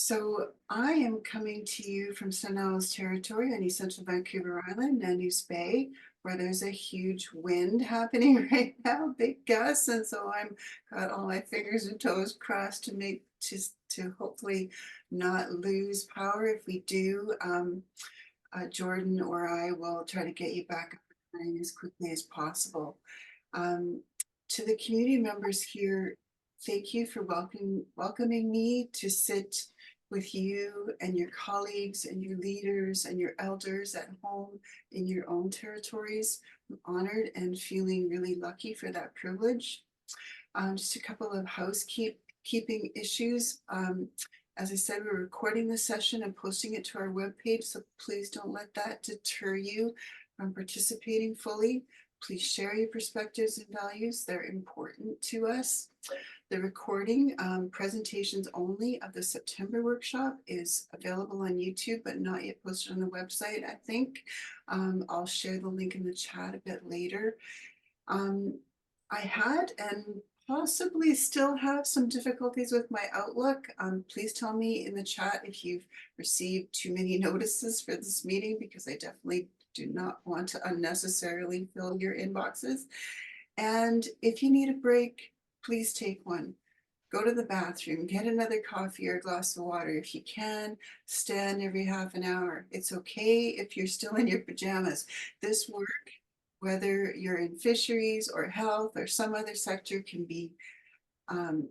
So I am coming to you from St. Helens Territory on East Central Vancouver Island, Nanus Bay, where there's a huge wind happening right now, big gusts, and so I'm got all my fingers and toes crossed to make to hopefully not lose power. If we do, Jordan or I will try to get you back up and running as quickly as possible. Um, to the community members here, thank you for welcoming me to sit with you and your colleagues and your leaders and your elders at home in your own territories. I'm honored and feeling really lucky for that privilege. Just a couple of housekeeping issues. As I said, we're recording the session and posting it to our webpage, so please don't let that deter you from participating fully. Please share your perspectives and values. They're important to us. The recording, presentations only of the September workshop is available on YouTube, but not yet posted on the website, I think. I'll share the link in the chat a bit later. I had and possibly still have some difficulties with my Outlook. Please tell me in the chat if you've received too many notices for this meeting, because I definitely do not want to unnecessarily fill your inboxes. And if you need a break, please take one. Go to the bathroom, get another coffee or a glass of water. If you can, stand every half an hour. It's okay if you're still in your pajamas. This work, whether you're in fisheries or health or some other sector, can be,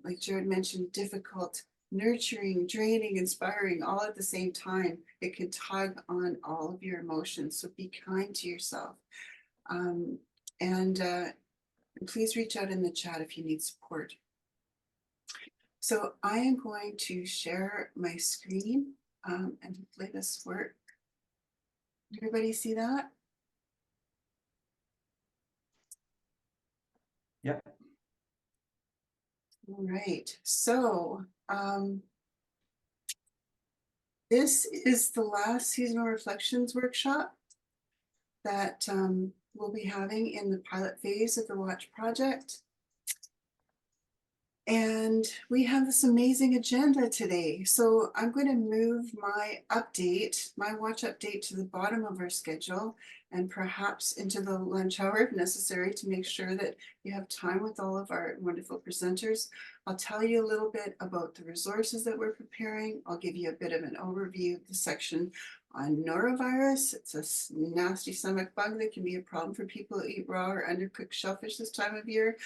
like Jared mentioned, difficult, nurturing, draining, inspiring, all at the same time. It can tug on all of your emotions. So be kind to yourself. Um, and please reach out in the chat if you need support. So I am going to share my screen and hopefully this work. Everybody see that? Yep. All right. So this is the last seasonal reflections workshop that we'll be having in the pilot phase of the Watch Project. And we have this amazing agenda today. So I'm going to move my watch update to the bottom of our schedule and perhaps into the lunch hour if necessary, to make sure that you have time with all of our wonderful presenters. I'll tell you a little bit about the resources that we're preparing. I'll give you a bit of an overview of the section on norovirus. It's a nasty stomach bug that can be a problem for people who eat raw or undercooked shellfish this time of year.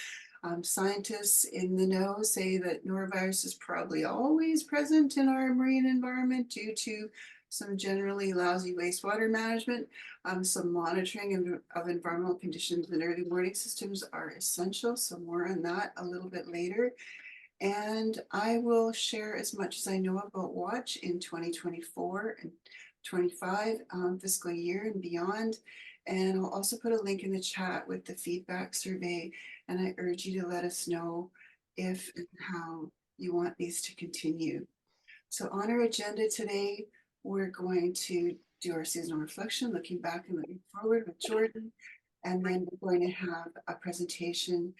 Scientists in the know say that norovirus is probably always present in our marine environment due to some generally lousy wastewater management. Some monitoring of environmental conditions and early warning systems are essential. So more on that a little bit later. And I will share as much as I know about Watch in 2024 and 25 fiscal year and beyond. And I'll also put a link in the chat with the feedback survey. And I urge you to let us know if and how you want these to continue. So on our agenda today, we're going to do our seasonal reflection, looking back and looking forward with Jordan. And then we're going to have a presentation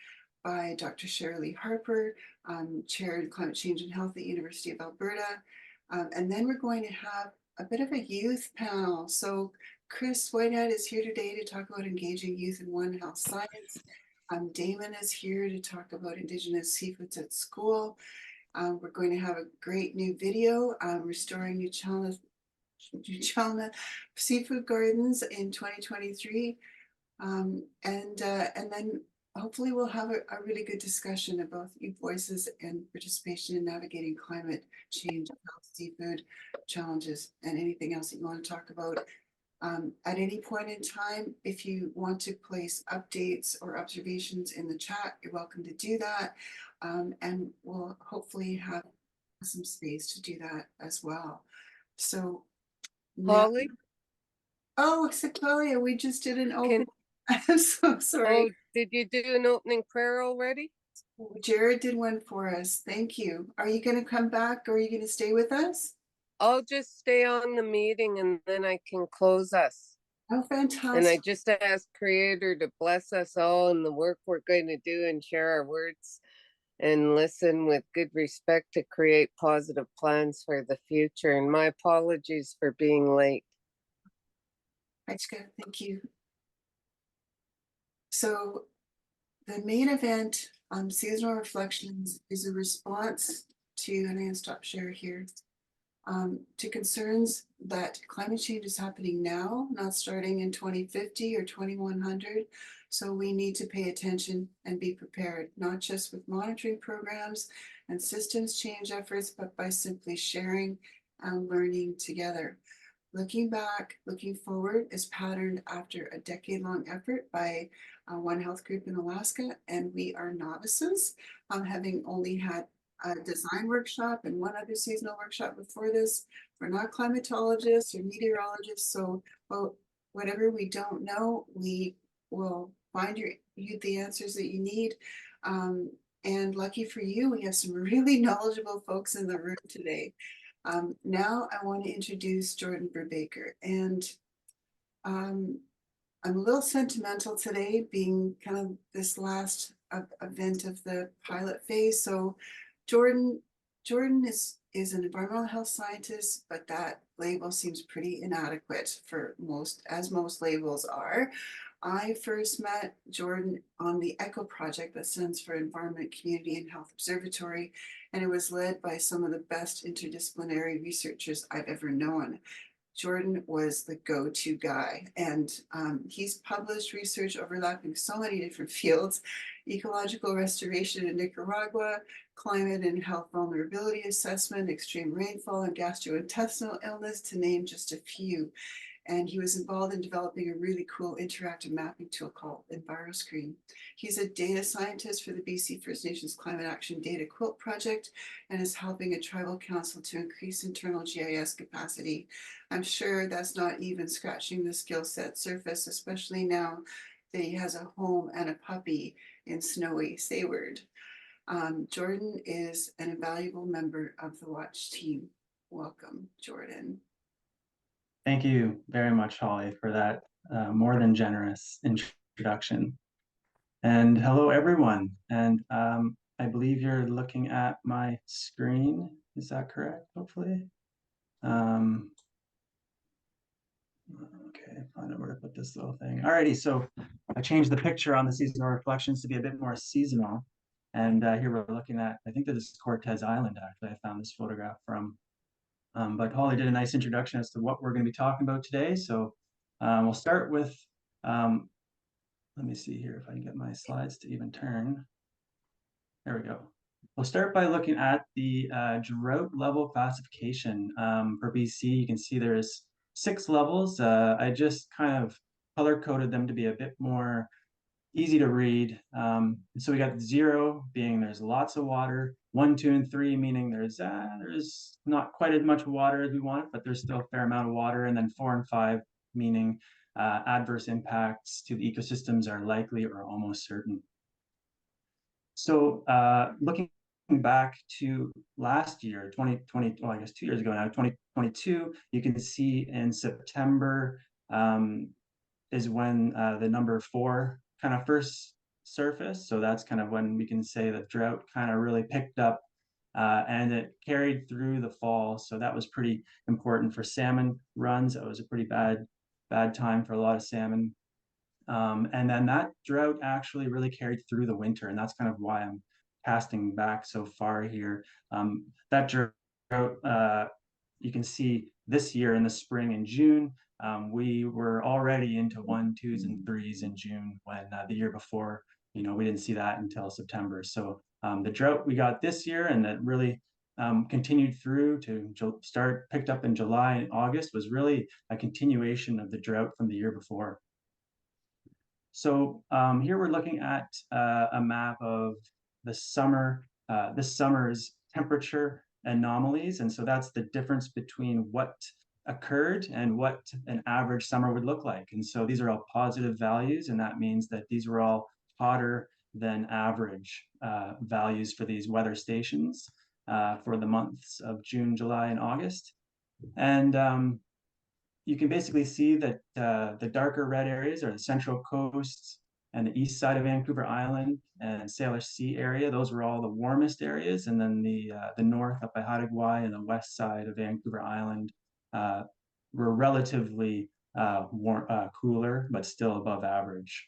by Dr. Shirley Harper, Chair in Climate Change and Health at the University of Alberta. And then we're going to have a bit of a youth panel. So Chris Whitehead is here today to talk about engaging youth in One Health Science. Damon is here to talk about Indigenous seafoods at school. We're going to have a great new video, restoring New Chalna seafood gardens in 2023. And then hopefully we'll have a really good discussion about youth voices and participation in navigating climate change, health, seafood challenges, and anything else that you want to talk about. At any point in time, if you want to place updates or observations in the chat, you're welcome to do that. And we'll hopefully have some space to do that as well. So now, Holly, oh, Sequoia, we just did an open. I'm so sorry. oh, did you do an opening prayer already? Jared did one for us. Thank you. Are you going to come back or are you going to stay with us? I'll just stay on the meeting and then I can close us. Oh, fantastic. And I just ask Creator to bless us all in the work we're going to do and share our words and listen with good respect to create positive plans for the future. And my apologies for being late. Reichka, thank you. So the main event, Seasonal Reflections, is a response to, and I'm going to stop share here, to concerns that climate change is happening now, not starting in 2050 or 2100. So we need to pay attention and be prepared, not just with monitoring programs and systems change efforts, but by simply sharing and learning together. Looking back, looking forward is patterned after a decade-long effort by One Health Group in Alaska, and we are novices, having only had a design workshop and one other seasonal workshop before this. We're not climatologists or meteorologists, so well, whatever we don't know, we will find you the answers that you need. And lucky for you, we have some really knowledgeable folks in the room today. Now I want to introduce Jordan Brubaker, and I'm a little sentimental today, being kind of this last event of the pilot phase. So Jordan is an environmental health scientist, but that label seems pretty inadequate for most, as most labels are. I first met Jordan on the ECHO project, that stands for Environment, Community, and Health Observatory, and it was led by some of the best interdisciplinary researchers I've ever known. Jordan was the go-to guy, and he's published research overlapping so many different fields: ecological restoration in Nicaragua, climate and health vulnerability assessment, extreme rainfall, and gastrointestinal illness, to name just a few. And he was involved in developing a really cool interactive mapping tool called EnviroScreen. He's a data scientist for the BC First Nations Climate Action Data Quilt Project and is helping a tribal council to increase internal GIS capacity. I'm sure that's not even scratching the skill set surface, especially now that he has a home and a puppy in snowy Sayward. Jordan is an invaluable member of the Watch team. Welcome, Jordan. Thank you very much, Holly, for that more than generous introduction. And hello, everyone. And I believe you're looking at my screen. Is that correct, hopefully? Okay, find out where to put this little thing. Alrighty, so I changed the picture on the seasonal reflections to be a bit more seasonal. And here we're looking at, I think this is Cortez Island, actually. I found this photograph from. But Holly did a nice introduction as to what we're going to be talking about today. So we'll start with, let me see here if I can get my slides to even turn. There we go. We'll start by looking at the drought level classification for BC. You can see there's 6 levels. I just kind of color coded them to be a bit more easy to read. So we got 0 being there's lots of water, 1, 2, and 3 meaning there's not quite as much water as we want, but there's still a fair amount of water, and then 4 and 5 meaning adverse impacts to the ecosystems are likely or almost certain. So looking back to last year, 2020, well, I guess 2 years ago now, 2022, you can see in September is when the number 4 kind of first surfaced. So that's kind of when we can say the drought kind of really picked up and it carried through the fall. So that was pretty important for salmon runs. It was a pretty bad time for a lot of salmon. And then that drought actually really carried through the winter. And that's kind of why I'm casting back so far here. That drought, you can see this year in the spring and June, we were already into 1, 2s, and 3s in June, when the year before, we didn't see that until September. So the drought we got this year, and that really continued through to picked up in July and August, was really a continuation of the drought from the year before. So here we're looking at a map of the summer, this summer's temperature anomalies. And so that's the difference between what occurred and what an average summer would look like. And so these are all positive values, and that means that these were all hotter than average values for these weather stations for the months of June, July, and August. And you can basically see that the darker red areas are the Central Coast, and the east side of Vancouver Island and Sailor Sea area. Those were all the warmest areas. And then the north up by Haida Gwaii and the west side of Vancouver Island were relatively cooler, but still above average.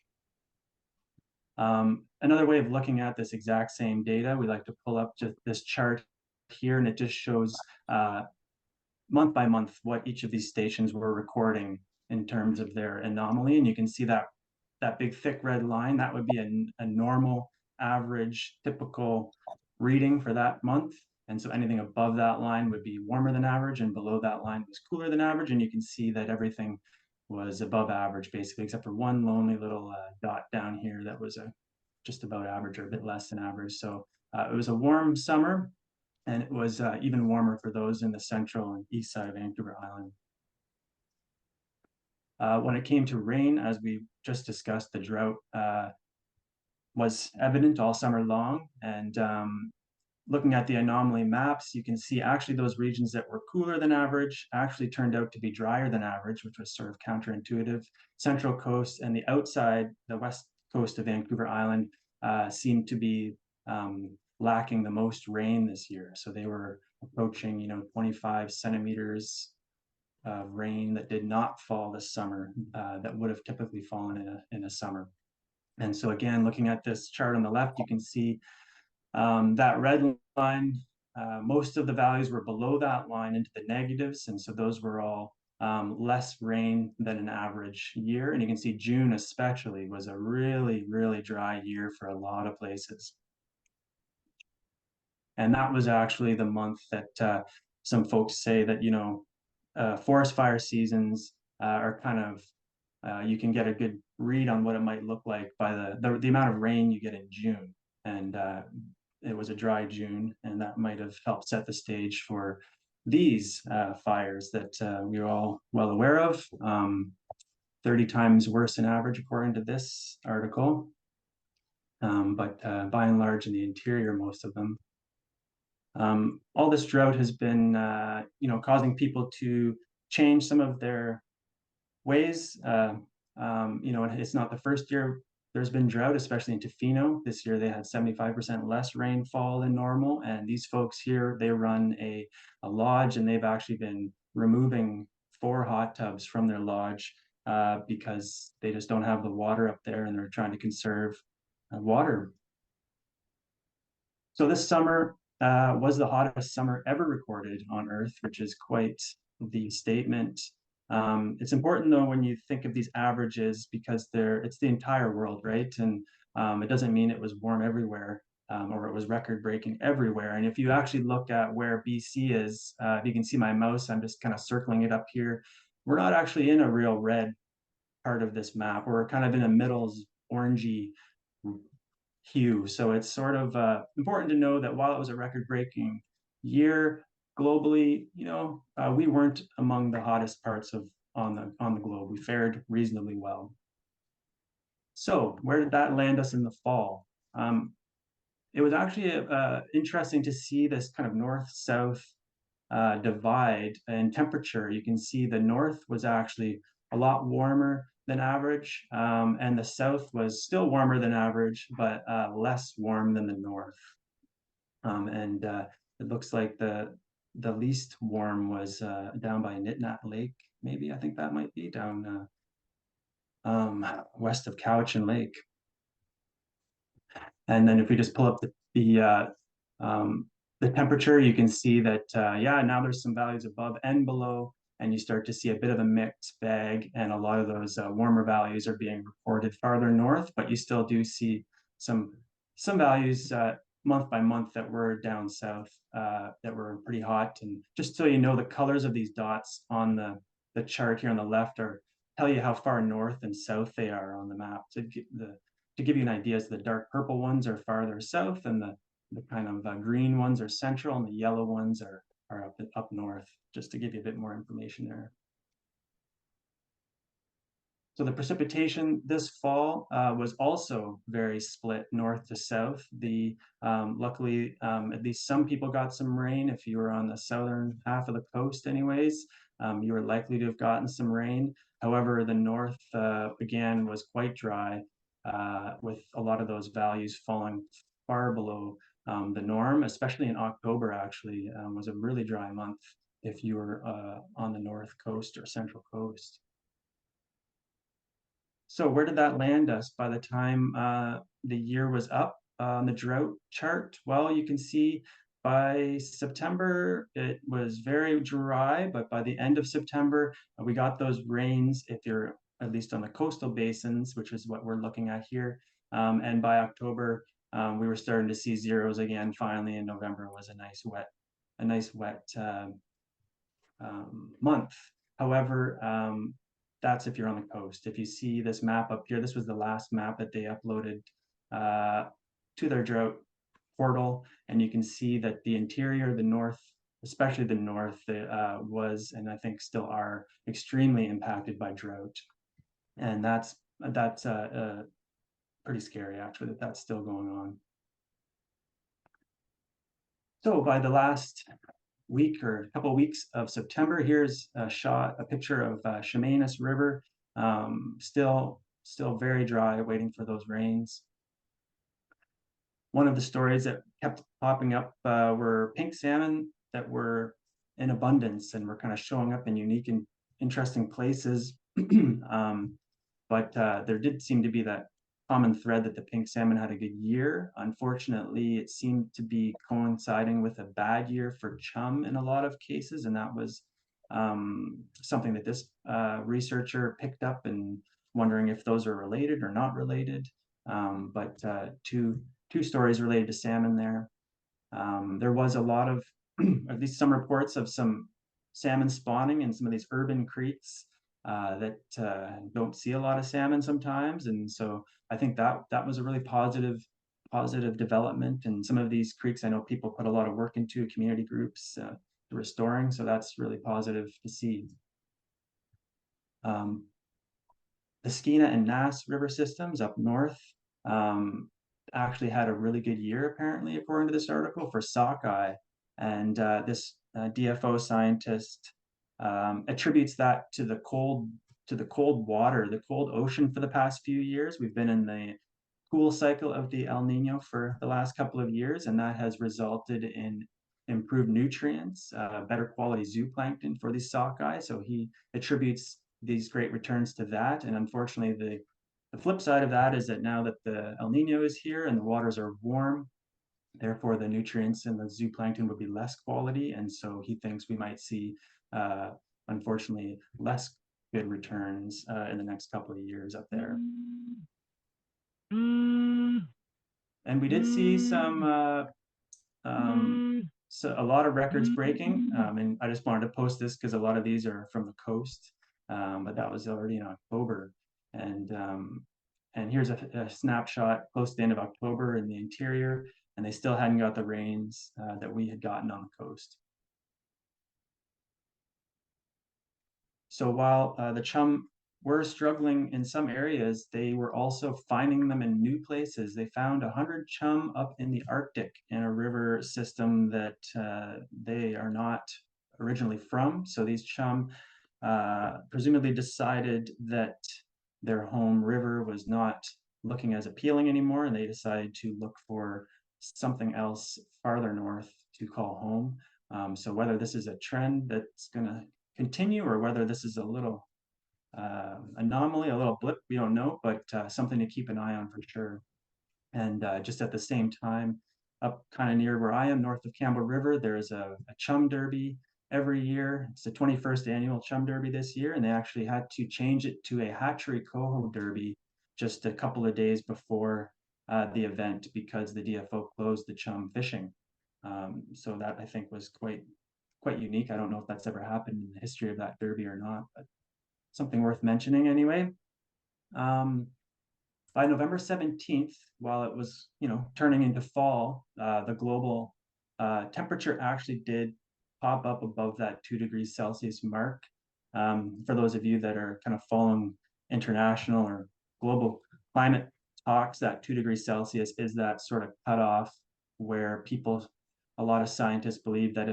Another way of looking at this exact same data, we like to pull up just this chart here, and it just shows month by month what each of these stations were recording in terms of their anomaly. And you can see that big thick red line, that would be a normal, average, typical reading for that month. And so anything above that line would be warmer than average, and below that line was cooler than average. And you can see that everything was above average, basically, except for one lonely little dot down here that was just about average or a bit less than average. So it was a warm summer, and it was even warmer for those in the central and east side of Vancouver Island. When it came to rain, as we just discussed, the drought was evident all summer long. And looking at the anomaly maps, you can see actually those regions that were cooler than average actually turned out to be drier than average, which was sort of counterintuitive. Central Coast and the outside, the west coast of Vancouver Island, seemed to be lacking the most rain this year. So they were approaching, 25 centimeters of rain that did not fall this summer, that would have typically fallen in a summer. And so again, looking at this chart on the left, you can see that red line, most of the values were below that line into the negatives. And so those were all less rain than an average year. And you can see June especially was a really, really dry year for a lot of places. And that was actually the month that some folks say that, forest fire seasons are kind of, you can get a good read on what it might look like by the amount of rain you get in June. And it was a dry June, and that might have helped set the stage for these fires that we're all well aware of. 30 times worse than average, according to this article. But by and large, in the interior, most of them. All this drought has been, causing people to change some of their ways. It's not the first year there's been drought, especially in Tofino. This year they had 75% less rainfall than normal. And these folks here, they run a lodge, and they've actually been removing 4 hot tubs from their lodge because they just don't have the water up there, and they're trying to conserve water. So this summer was the hottest summer ever recorded on Earth, which is quite the statement. It's important, though, when you think of these averages, because it's the entire world, right? And it doesn't mean it was warm everywhere or it was record-breaking everywhere. And if you actually look at where BC is, if you can see my mouse, I'm just kind of circling it up here. We're not actually in a real red part of this map. We're kind of in a middle orangey hue. So it's sort of important to know that while it was a record-breaking year globally, we weren't among the hottest parts on the globe. We fared reasonably well. So where did that land us in the fall? It was actually interesting to see this kind of north-south divide in temperature. You can see the north was actually a lot warmer than average, and the south was still warmer than average, but less warm than the north. And it looks like the least warm was down by Nitnat Lake, maybe. I think that might be down west of Cowichan Lake. And then if we just pull up the temperature, you can see that, now there's some values above and below, and you start to see a bit of a mixed bag, and a lot of those warmer values are being reported farther north, but you still do see some values month by month that were down south that were pretty hot. And just so you know, the colors of these dots on the chart here on the left tell you how far north and south they are on the map. To give you an idea, the dark purple ones are farther south, and the kind of green ones are central, and the yellow ones are up north, just to give you a bit more information there. So the precipitation this fall was also very split north to south. Luckily, at least some people got some rain. If you were on the southern half of the coast anyways, you were likely to have gotten some rain. However, the north, again, was quite dry. with a lot of those values falling far below the norm, especially in October. Actually, was a really dry month if you were on the north coast or central coast. So where did that land us by the time the year was up on the drought chart? Well, you can see by September it was very dry, but by the end of September we got those rains, if you're at least on the coastal basins, which is what we're looking at here. And by October we were starting to see zeros again finally, and November was a nice wet month. However, that's if you're on the coast. If you see this map up here, this was the last map that they uploaded to their drought portal, and you can see that the interior, the north, especially the north, was, and I think still are, extremely impacted by drought. And that's pretty scary, actually, that that's still going on. So by the last week or a couple of weeks of September, here's a picture of Chemainus River, still very dry, waiting for those rains. One of the stories that kept popping up were pink salmon that were in abundance and were kind of showing up in unique and interesting places. But there did seem to be that common thread that the pink salmon had a good year. Unfortunately, it seemed to be coinciding with a bad year for chum in a lot of cases, and that was something that this researcher picked up, and wondering if those are related or not related. But two stories related to salmon there. There was a lot of, at least some reports of some salmon spawning in some of these urban creeks that don't see a lot of salmon sometimes, and so I think that was a really positive development. And some of these creeks, I know people put a lot of work into, community groups restoring, so that's really positive to see. The Skeena and Nass river systems up north actually had a really good year, apparently, according to this article, for sockeye. And this DFO scientist attributes that to the cold water, the cold ocean for the past few years. We've been in the cool cycle of the El Nino for the last couple of years, and that has resulted in improved nutrients, better quality zooplankton for these sockeye. So he attributes these great returns to that. And unfortunately, the flip side of that is that now that the El Nino is here and the waters are warm, therefore the nutrients in the zooplankton would be less quality. And so he thinks we might see, unfortunately, less good returns in the next couple of years up there. And we did see so a lot of records breaking, and I just wanted to post this because a lot of these are from the coast, but that was already in October. And here's a snapshot close to the end of October in the interior, and they still hadn't got the rains that we had gotten on the coast. So while the chum were struggling in some areas, they were also finding them in new places. They found 100 chum up in the Arctic in a river system that they are not originally from. So these chum presumably decided that their home river was not looking as appealing anymore, and they decided to look for something else farther north to call home. So whether this is a trend that's going to continue or whether this is a little anomaly, a little blip, we don't know, but something to keep an eye on for sure. And just at the same time, up kind of near where I am, north of Campbell River, there's a chum derby every year. It's the 21st annual chum derby this year, and they actually had to change it to a hatchery coho derby just a couple of days before the event because the DFO closed the chum fishing. So that I think was quite unique. I don't know if that's ever happened in the history of that derby or not, but something worth mentioning anyway. By November 17th, while it was, turning into fall, the global temperature actually did pop up above that 2 degrees Celsius mark. For those of you that are kind of following international or global climate talks, that 2 degrees Celsius is that sort of cutoff where a lot of scientists believe that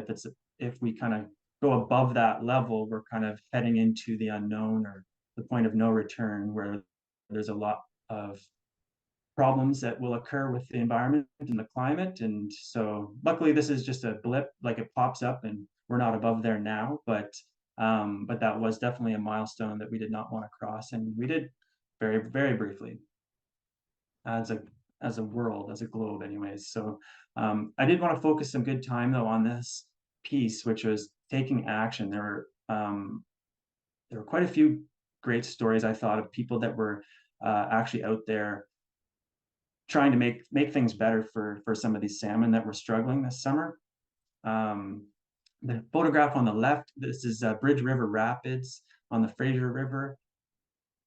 if we kind of go above that level, we're kind of heading into the unknown or the point of no return, where there's a lot of problems that will occur with the environment and the climate. And so luckily this is just a blip, like it pops up and we're not above there now, but that was definitely a milestone that we did not want to cross. And we did very, very briefly as a world, as a globe anyways. So I did want to focus some good time though on this piece, which was taking action. There were quite a few great stories, I thought, of people that were actually out there trying to make things better for some of these salmon that were struggling this summer. The photograph on the left, this is Bridge River Rapids on the Fraser River.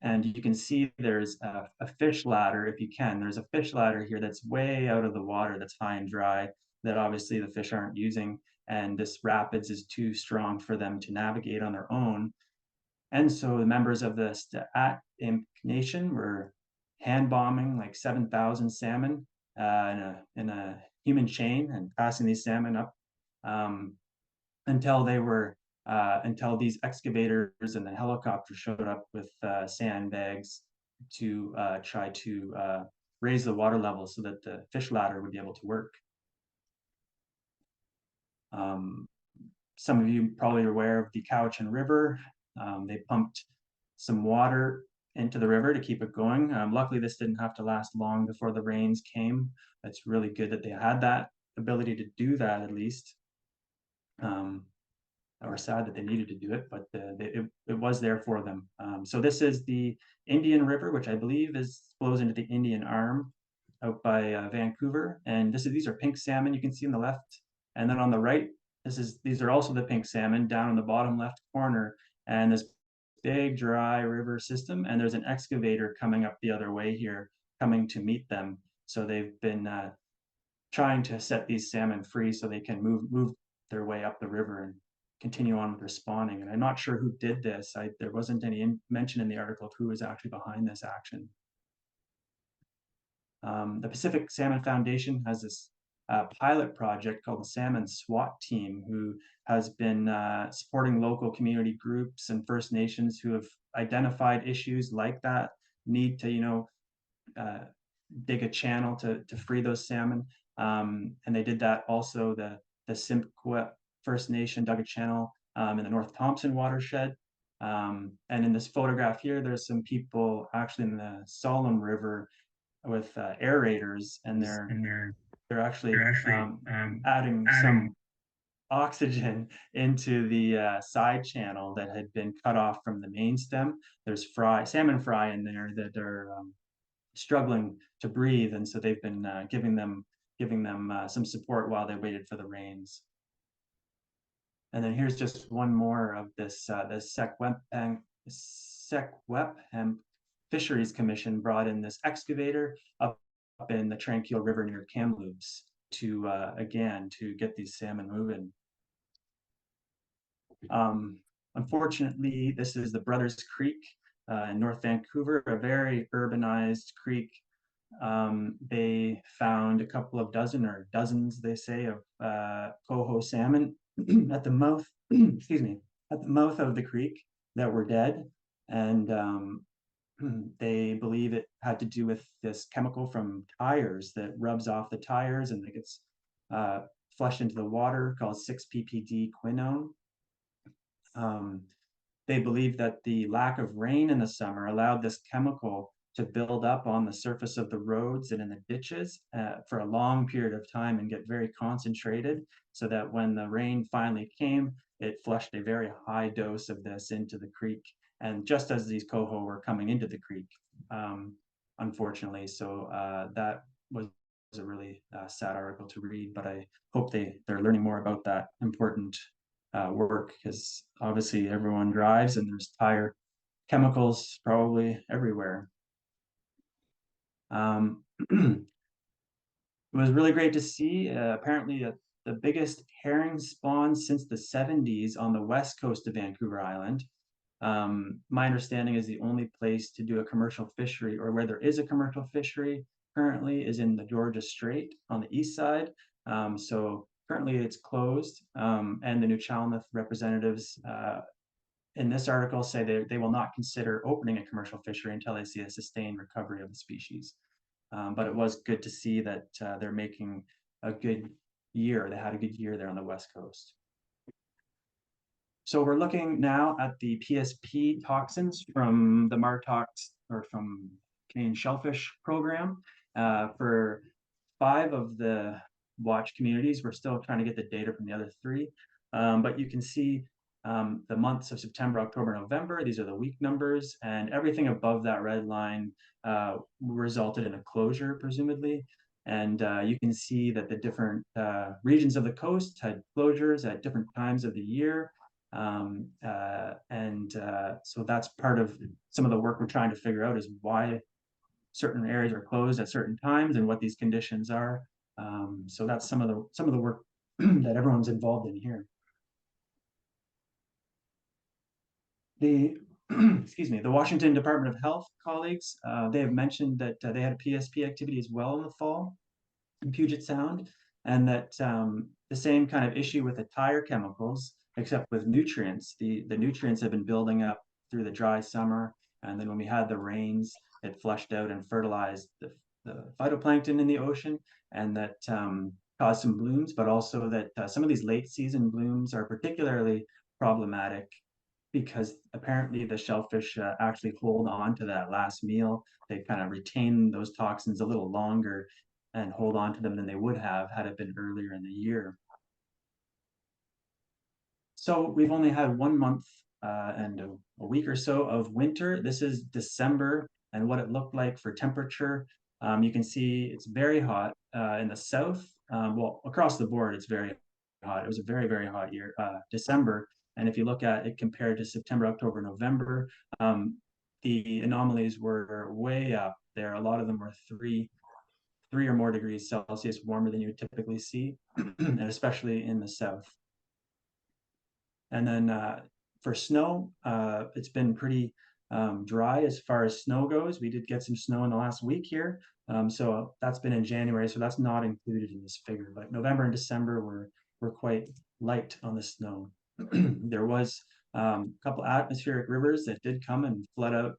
And you can see there's a fish ladder, if you can. There's a fish ladder here that's way out of the water, that's high and dry, that obviously the fish aren't using. And this rapids is too strong for them to navigate on their own. And so the members of the Stat-Imp Nation were hand bombing like 7,000 salmon in a human chain and passing these salmon up until these excavators and the helicopter showed up with sandbags to try to raise the water level so that the fish ladder would be able to work. Some of you probably are aware of the Cowichan River. They pumped some water into the river to keep it going. Luckily, this didn't have to last long before the rains came. It's really good that they had that ability to do that, at least. Or sad that they needed to do it, but it was there for them. So this is the Indian River, which I believe flows into the Indian Arm out by Vancouver. And these are pink salmon you can see on the left. And then on the right, these are also the pink salmon down in the bottom left corner. And this big dry river system, and there's an excavator coming up the other way here, coming to meet them. So they've been trying to set these salmon free so they can move their way up the river and continue on with their spawning. And I'm not sure who did this. There wasn't any mention in the article of who was actually behind this action. The Pacific Salmon Foundation has this pilot project called the Salmon SWAT Team, who has been supporting local community groups and First Nations who have identified issues like that, need to, dig a channel to free those salmon. And they did that also. The Simpcw First Nation dug a channel in the North Thompson watershed. And in this photograph here, there's some people actually in the Solemn River with aerators, and they're actually adding some oxygen into the side channel that had been cut off from the main stem. There's salmon fry in there that are struggling to breathe, and so they've been giving them some support while they waited for the rains. And then here's just one more of this. The Secwepemc Fisheries Commission brought in this excavator up in the Tranquil River near Kamloops to again to get these salmon moving. Unfortunately, this is the Brothers Creek in North Vancouver, a very urbanized creek. They found a couple of dozen or dozens, they say, of coho salmon at the mouth, excuse me, at the mouth of the creek that were dead. And they believe it had to do with this chemical from tires that rubs off the tires and it gets flushed into the water, called 6-PPD quinone. They believe that the lack of rain in the summer allowed this chemical to build up on the surface of the roads and in the ditches for a long period of time and get very concentrated, so that when the rain finally came, it flushed a very high dose of this into the creek. And just as these coho were coming into the creek, unfortunately. So that was a really sad article to read, but I hope they're learning more about that important work, because obviously everyone drives and there's tire chemicals probably everywhere. It was really great to see. Apparently the biggest herring spawn since the 70s on the west coast of Vancouver Island. My understanding is the only place to do a commercial fishery, or where there is a commercial fishery currently, is in the Georgia Strait on the east side. So currently it's closed, and the Nuu-Chulnmith representatives in this article say they will not consider opening a commercial fishery until they see a sustained recovery of the species. But it was good to see that they're making a good year. They had a good year there on the West Coast. So we're looking now at the PSP toxins from the Martox or from Canadian Shellfish Program for 5 of the watch communities. We're still trying to get the data from the other 3, but you can see the months of September, October, November. These are the week numbers, and everything above that red line resulted in a closure, presumably. And you can see that the different regions of the coast had closures at different times of the year. So that's part of some of the work we're trying to figure out, is why certain areas are closed at certain times and what these conditions are. So that's some of the work that everyone's involved in here. The excuse me, the Washington Department of Health colleagues, they have mentioned that they had a PSP activity as well in the fall in Puget Sound, and that the same kind of issue with the tire chemicals, except with nutrients. The nutrients have been building up through the dry summer, and then when we had the rains, it flushed out and fertilized the phytoplankton in the ocean, and that caused some blooms, but also that some of these late season blooms are particularly problematic because apparently the shellfish actually hold on to that last meal. They kind of retain those toxins a little longer and hold on to them than they would have had it been earlier in the year. So we've only had 1 month and a week or so of winter. This is December and what it looked like for temperature. You can see it's very hot in the south. Well, across the board, it's very hot. It was a very, very hot year, December. And if you look at it compared to September, October, November, the anomalies were way up there. A lot of them were 3 or more degrees Celsius warmer than you would typically see, and especially in the south. And then for snow, it's been pretty dry as far as snow goes. We did get some snow in the last week here. So that's been in January, so that's not included in this figure. But November and December were quite light on the snow. There was a couple atmospheric rivers that did come and flood out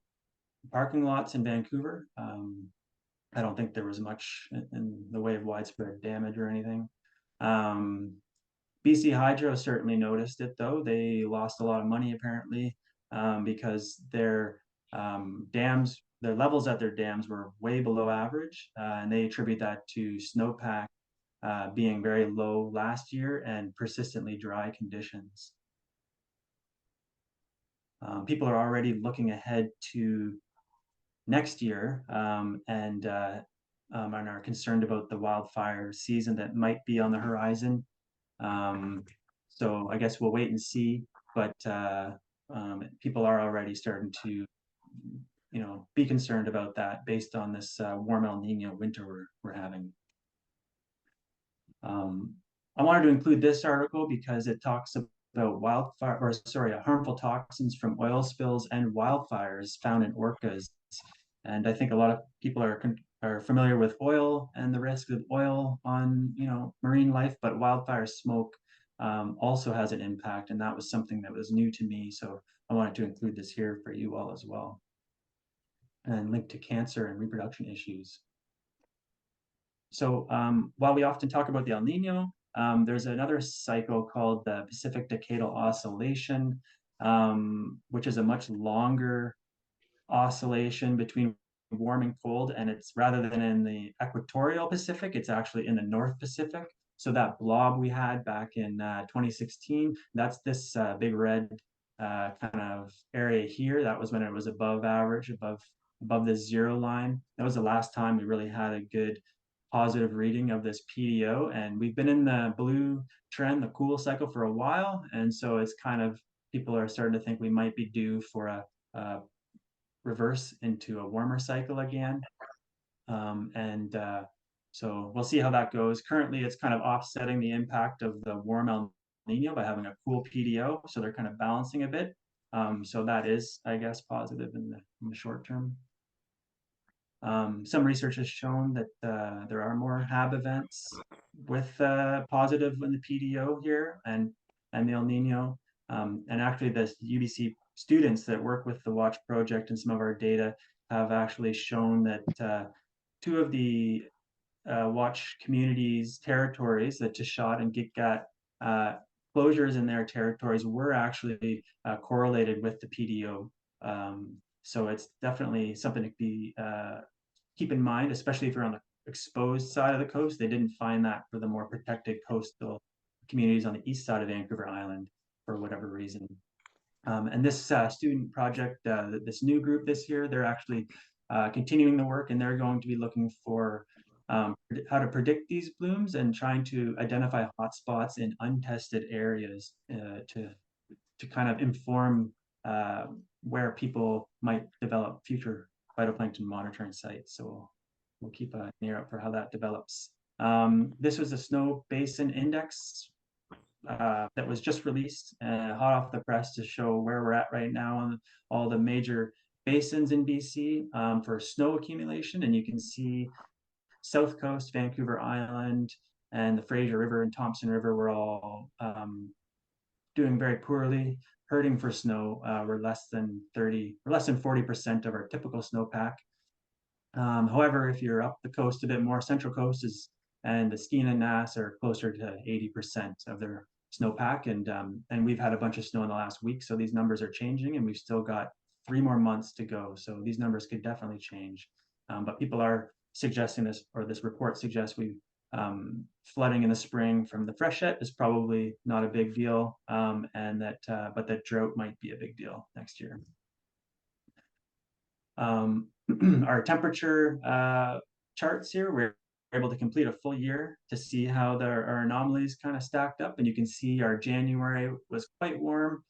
parking lots in Vancouver. I don't think there was much in the way of widespread damage or anything. BC Hydro certainly noticed it, though. They lost a lot of money apparently because their dams, their levels at their dams were way below average, and they attribute that to snowpack being very low last year and persistently dry conditions. People are already looking ahead to next year and are concerned about the wildfire season that might be on the horizon. So I guess we'll wait and see, but people are already starting to, be concerned about that based on this warm El Nino winter we're having. I wanted to include this article because it talks about harmful toxins from oil spills and wildfires found in orcas. And I think a lot of people are familiar with oil and the risk of oil on marine life, but wildfire smoke also has an impact, and that was something that was new to me. So I wanted to include this here for you all as well, and linked to cancer and reproduction issues. So while we often talk about the El Nino, there's another cycle called the Pacific Decadal Oscillation, which is a much longer oscillation between warm and cold, and it's rather than in the equatorial Pacific, it's actually in the North Pacific. So that blob we had back in 2016, that's this big red kind of area here. That was when it was above average, above the 0 line. That was the last time we really had a good positive reading of this PDO, and we've been in the blue trend, the cool cycle, for a while, and so it's kind of, people are starting to think we might be due for a reverse into a warmer cycle again. So we'll see how that goes. Currently, it's kind of offsetting the impact of the warm El Nino by having a cool PDO, so they're kind of balancing a bit. So that is, I guess, positive in the short term. Some research has shown that there are more HAB events with positive in the PDO here and the El Nino. And actually, the UBC students that work with the Watch Project and some of our data have actually shown that two of the watch communities territories, the Tishat and Gitgat closures in their territories were actually correlated with the PDO. So it's definitely something to be keep in mind, especially if you're on the exposed side of the coast. They didn't find that for the more protected coastal communities on the east side of Vancouver Island for whatever reason. And this student project, this new group this year, they're actually continuing the work, and they're going to be looking for how to predict these blooms and trying to identify hotspots in untested areas to kind of inform where people might develop future phytoplankton monitoring sites. So we'll keep an ear out for how that develops. This was a snow basin index that was just released, hot off the press, to show where we're at right now on all the major basins in BC for snow accumulation. And you can see South Coast, Vancouver Island, and the Fraser River and Thompson River were all doing very poorly, hurting for snow. We're less than 40% of our typical snowpack. However, if you're up the coast a bit more, Central Coast and the Skeena and Nass are closer to 80% of their snowpack, and we've had a bunch of snow in the last week, so these numbers are changing, and we've still got 3 more months to go. So these numbers could definitely change. But people are suggesting this, or this report suggests flooding in the spring from the freshet is probably not a big deal, and but that drought might be a big deal next year. Our temperature charts here, we're able to complete a full year to see how our anomalies kind of stacked up, and you can see our January was quite warm.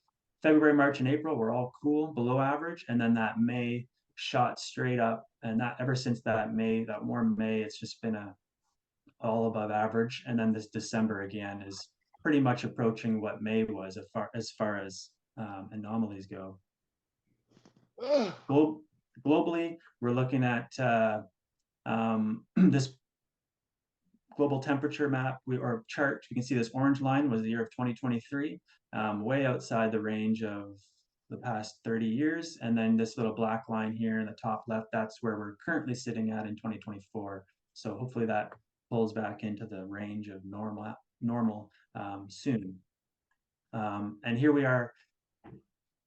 February, March, and April were all cool, below average, and then that May shot straight up, and that ever since that warm May, it's just been all above average. And then this December again is pretty much approaching what May was as far as anomalies go. Globally, we're looking at this global temperature map or chart. You can see this orange line was the year of 2023, way outside the range of the past 30 years. And then this little black line here in the top left, that's where we're currently sitting at in 2024. So hopefully that pulls back into the range of normal soon. And here we are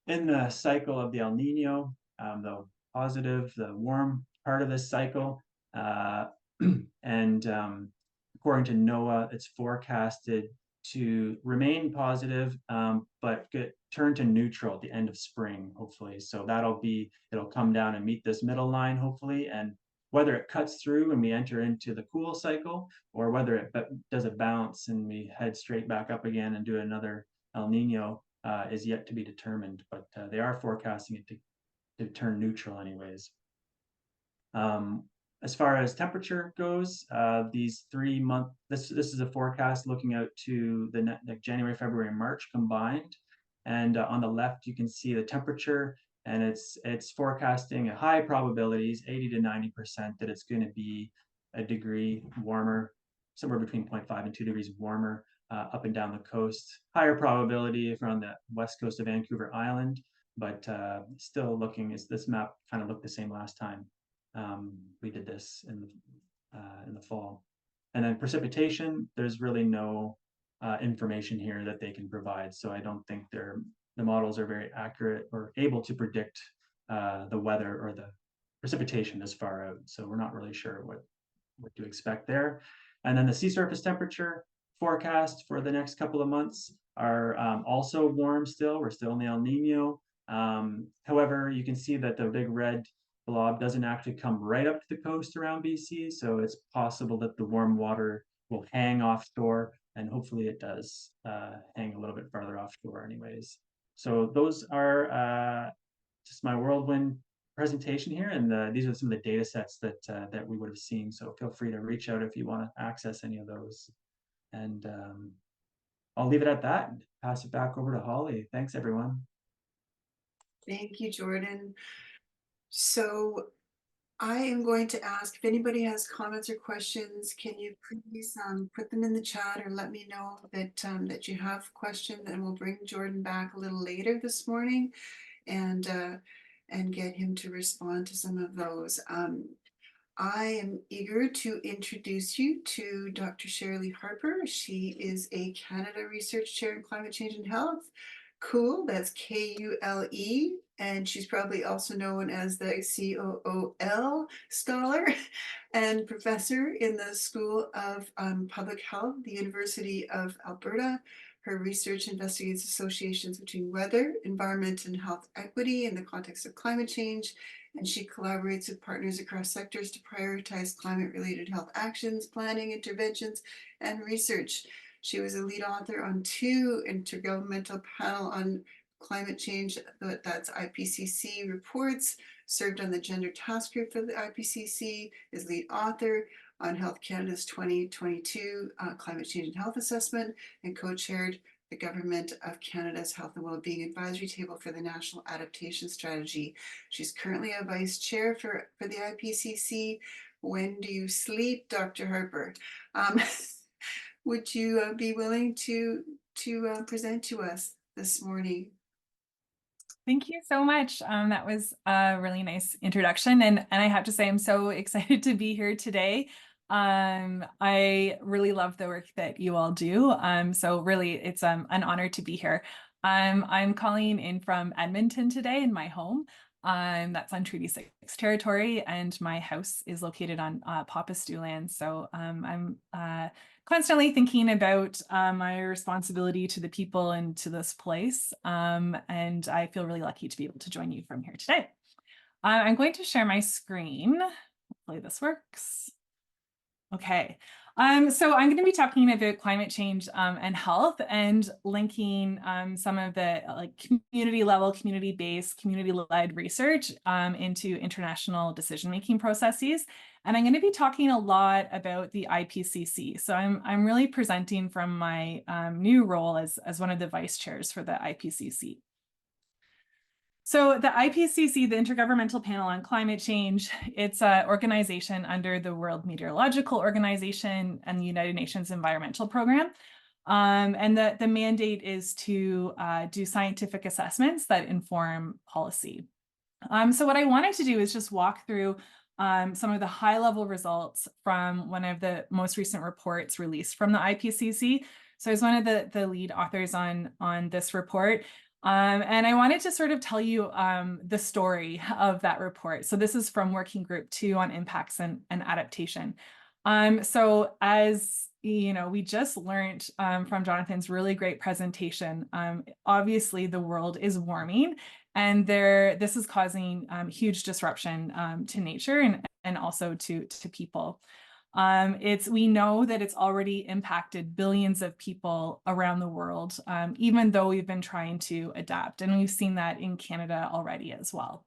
in the cycle of the El Nino, the positive, the warm part of this cycle. And according to NOAA, it's forecasted to remain positive, but turn to neutral at the end of spring, hopefully. So it'll come down and meet this middle line, hopefully. And whether it cuts through and we enter into the cool cycle, or whether it does a bounce and we head straight back up again and do another El Nino is yet to be determined. But they are forecasting it to turn neutral anyways. As far as temperature goes, these 3 months, this is a forecast looking out to the January, February, and March combined. And on the left, you can see the temperature, and it's forecasting a high probabilities, 80 to 90%, that it's going to be a degree warmer, somewhere between 0.5 and 2 degrees warmer up and down the coast. Higher probability if you're on the west coast of Vancouver Island, but still looking, as this map kind of looked the same last time we did this in the fall. And then precipitation, there's really no information here that they can provide, so I don't think the models are very accurate or able to predict the weather or the precipitation this far out. So we're not really sure what to expect there. And then the sea surface temperature forecast for the next couple of months are also warm still. We're still in the El Nino. However, you can see that the big red blob doesn't actually come right up to the coast around BC, so it's possible that the warm water will hang offshore, and hopefully it does hang a little bit farther offshore anyways. So those are just my whirlwind presentation here, and these are some of the data sets that we would have seen. So feel free to reach out if you want to access any of those. And I'll leave it at that and pass it back over to Holly. Thanks, everyone. Thank you, Jordan. So I am going to ask if anybody has comments or questions, can you please put them in the chat or let me know that you have questions, and we'll bring Jordan back a little later this morning and get him to respond to some of those. I am eager to introduce you to Dr. Shirley Harper. She is a Canada Research Chair in Climate Change and Health. Cool, that's Kule, and she's probably also known as the COOL Scholar and Professor in the School of Public Health, the University of Alberta. Her research investigates associations between weather, environment, and health equity in the context of climate change, and she collaborates with partners across sectors to prioritize climate-related health actions, planning, interventions, and research. She was a lead author on 2 intergovernmental panel on climate change, that's IPCC reports, served on the Gender Task Group for the IPCC, is lead author on Health Canada's 2022 Climate Change and Health Assessment, and co-chaired the Government of Canada's Health and Wellbeing Advisory Table for the National Adaptation Strategy. She's currently a vice chair for the IPCC. When do you sleep, Dr. Harper? Would you be willing to present to us this morning? Thank you so much. That was a really nice introduction, and I have to say I'm so excited to be here today. I really love the work that you all do. So really it's an honor to be here. I'm calling in from Edmonton today in my home. That's on Treaty 6 territory, and my house is located on Papastu land. So I'm constantly thinking about my responsibility to the people and to this place. And I feel really lucky to be able to join you from here today. I'm going to share my screen. Hopefully this works. Okay. So I'm going to be talking about climate change and health, and linking some of the community level, community-based, community-led research into international decision-making processes. And I'm going to be talking a lot about the IPCC. So I'm really presenting from my new role as one of the vice chairs for the IPCC. So the IPCC, the Intergovernmental Panel on Climate Change, it's an organization under the World Meteorological Organization and the United Nations Environmental Program. And the mandate is to do scientific assessments that inform policy. So what I wanted to do is just walk through some of the high-level results from one of the most recent reports released from the IPCC. So I was one of the lead authors on this report. And I wanted to sort of tell you the story of that report. So this is from Working Group 2 on impacts and adaptation. So as you know, we just learned from Jonathan's really great presentation, obviously the world is warming, and this is causing huge disruption to nature and also to people. We know that it's already impacted billions of people around the world, even though we've been trying to adapt. And we've seen that in Canada already as well.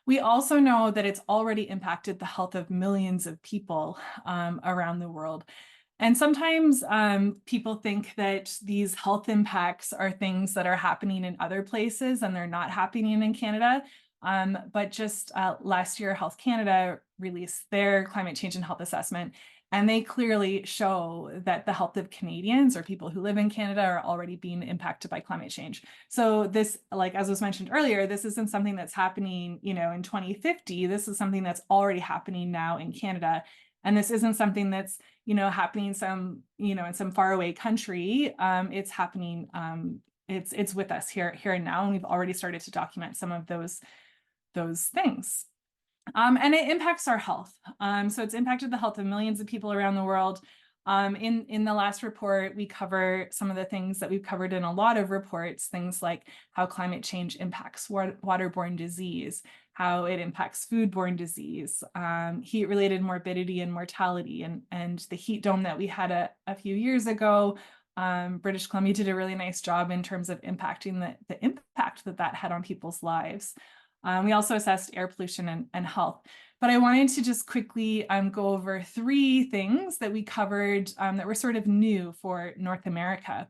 We also know that it's already impacted the health of millions of people around the world. And sometimes people think that these health impacts are things that are happening in other places and they're not happening in Canada. But just last year, Health Canada released their climate change and health assessment, and they clearly show that the health of Canadians or people who live in Canada are already being impacted by climate change. So this, as was mentioned earlier, this isn't something that's happening, in 2050. This is something that's already happening now in Canada. And this isn't something that's, happening in some faraway country. It's happening, it's with us here and now, and we've already started to document some of those things. And it impacts our health. So it's impacted the health of millions of people around the world. In the last report, we cover some of the things that we've covered in a lot of reports, things like how climate change impacts waterborne disease, how it impacts foodborne disease, heat-related morbidity and mortality, and the heat dome that we had a few years ago. British Columbia did a really nice job in terms of impacting the impact that had on people's lives. We also assessed air pollution and health. But I wanted to just quickly go over 3 things that we covered that were sort of new for North America.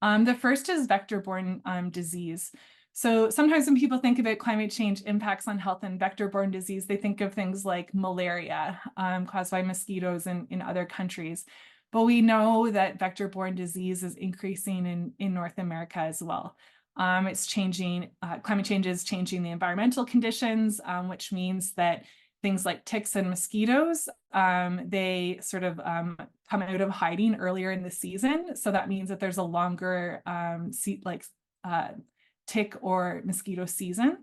The first is vector-borne disease. So sometimes when people think about climate change impacts on health and vector-borne disease, they think of things like malaria caused by mosquitoes in other countries. But we know that vector-borne disease is increasing in North America as well. It's changing, climate change is changing the environmental conditions, which means that things like ticks and mosquitoes, they sort of come out of hiding earlier in the season. So that means that there's a longer tick or mosquito season.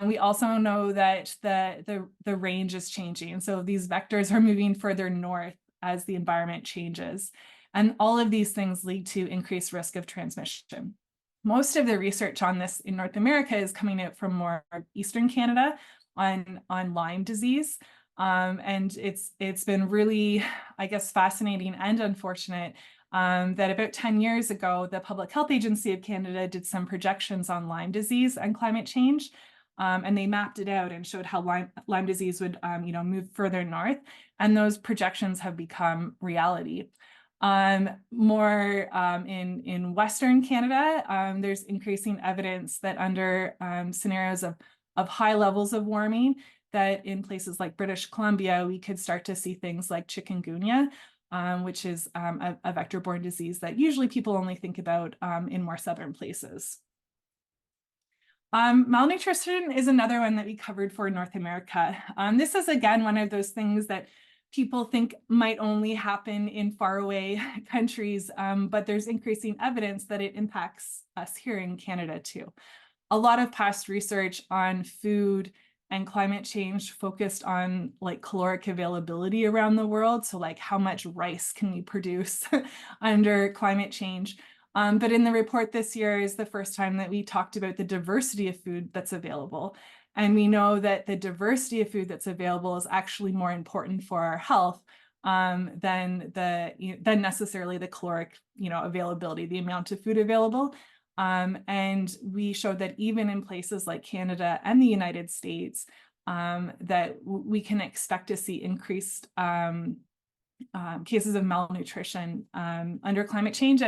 We also know that the range is changing. So these vectors are moving further north as the environment changes. And all of these things lead to increased risk of transmission. Most of the research on this in North America is coming out from more Eastern Canada on Lyme disease. And it's been really, I guess, fascinating and unfortunate that about 10 years ago, the Public Health Agency of Canada did some projections on Lyme disease and climate change. And they mapped it out and showed how Lyme disease would move further north. And those projections have become reality. More in Western Canada, there's increasing evidence that under scenarios of high levels of warming, that in places like British Columbia, we could start to see things like chikungunya, which is a vector-borne disease that usually people only think about in more southern places. Malnutrition is another one that we covered for North America. This is, again, one of those things that people think might only happen in faraway countries, but there's increasing evidence that it impacts us here in Canada too. A lot of past research on food and climate change focused on like caloric availability around the world. So like how much rice can we produce under climate change? But in the report this year is the first time that we talked about the diversity of food that's available. And we know that the diversity of food that's available is actually more important for our health than necessarily the caloric, availability, the amount of food available. And we showed that even in places like Canada and the United States, that we can expect to see increased cases of malnutrition under climate change.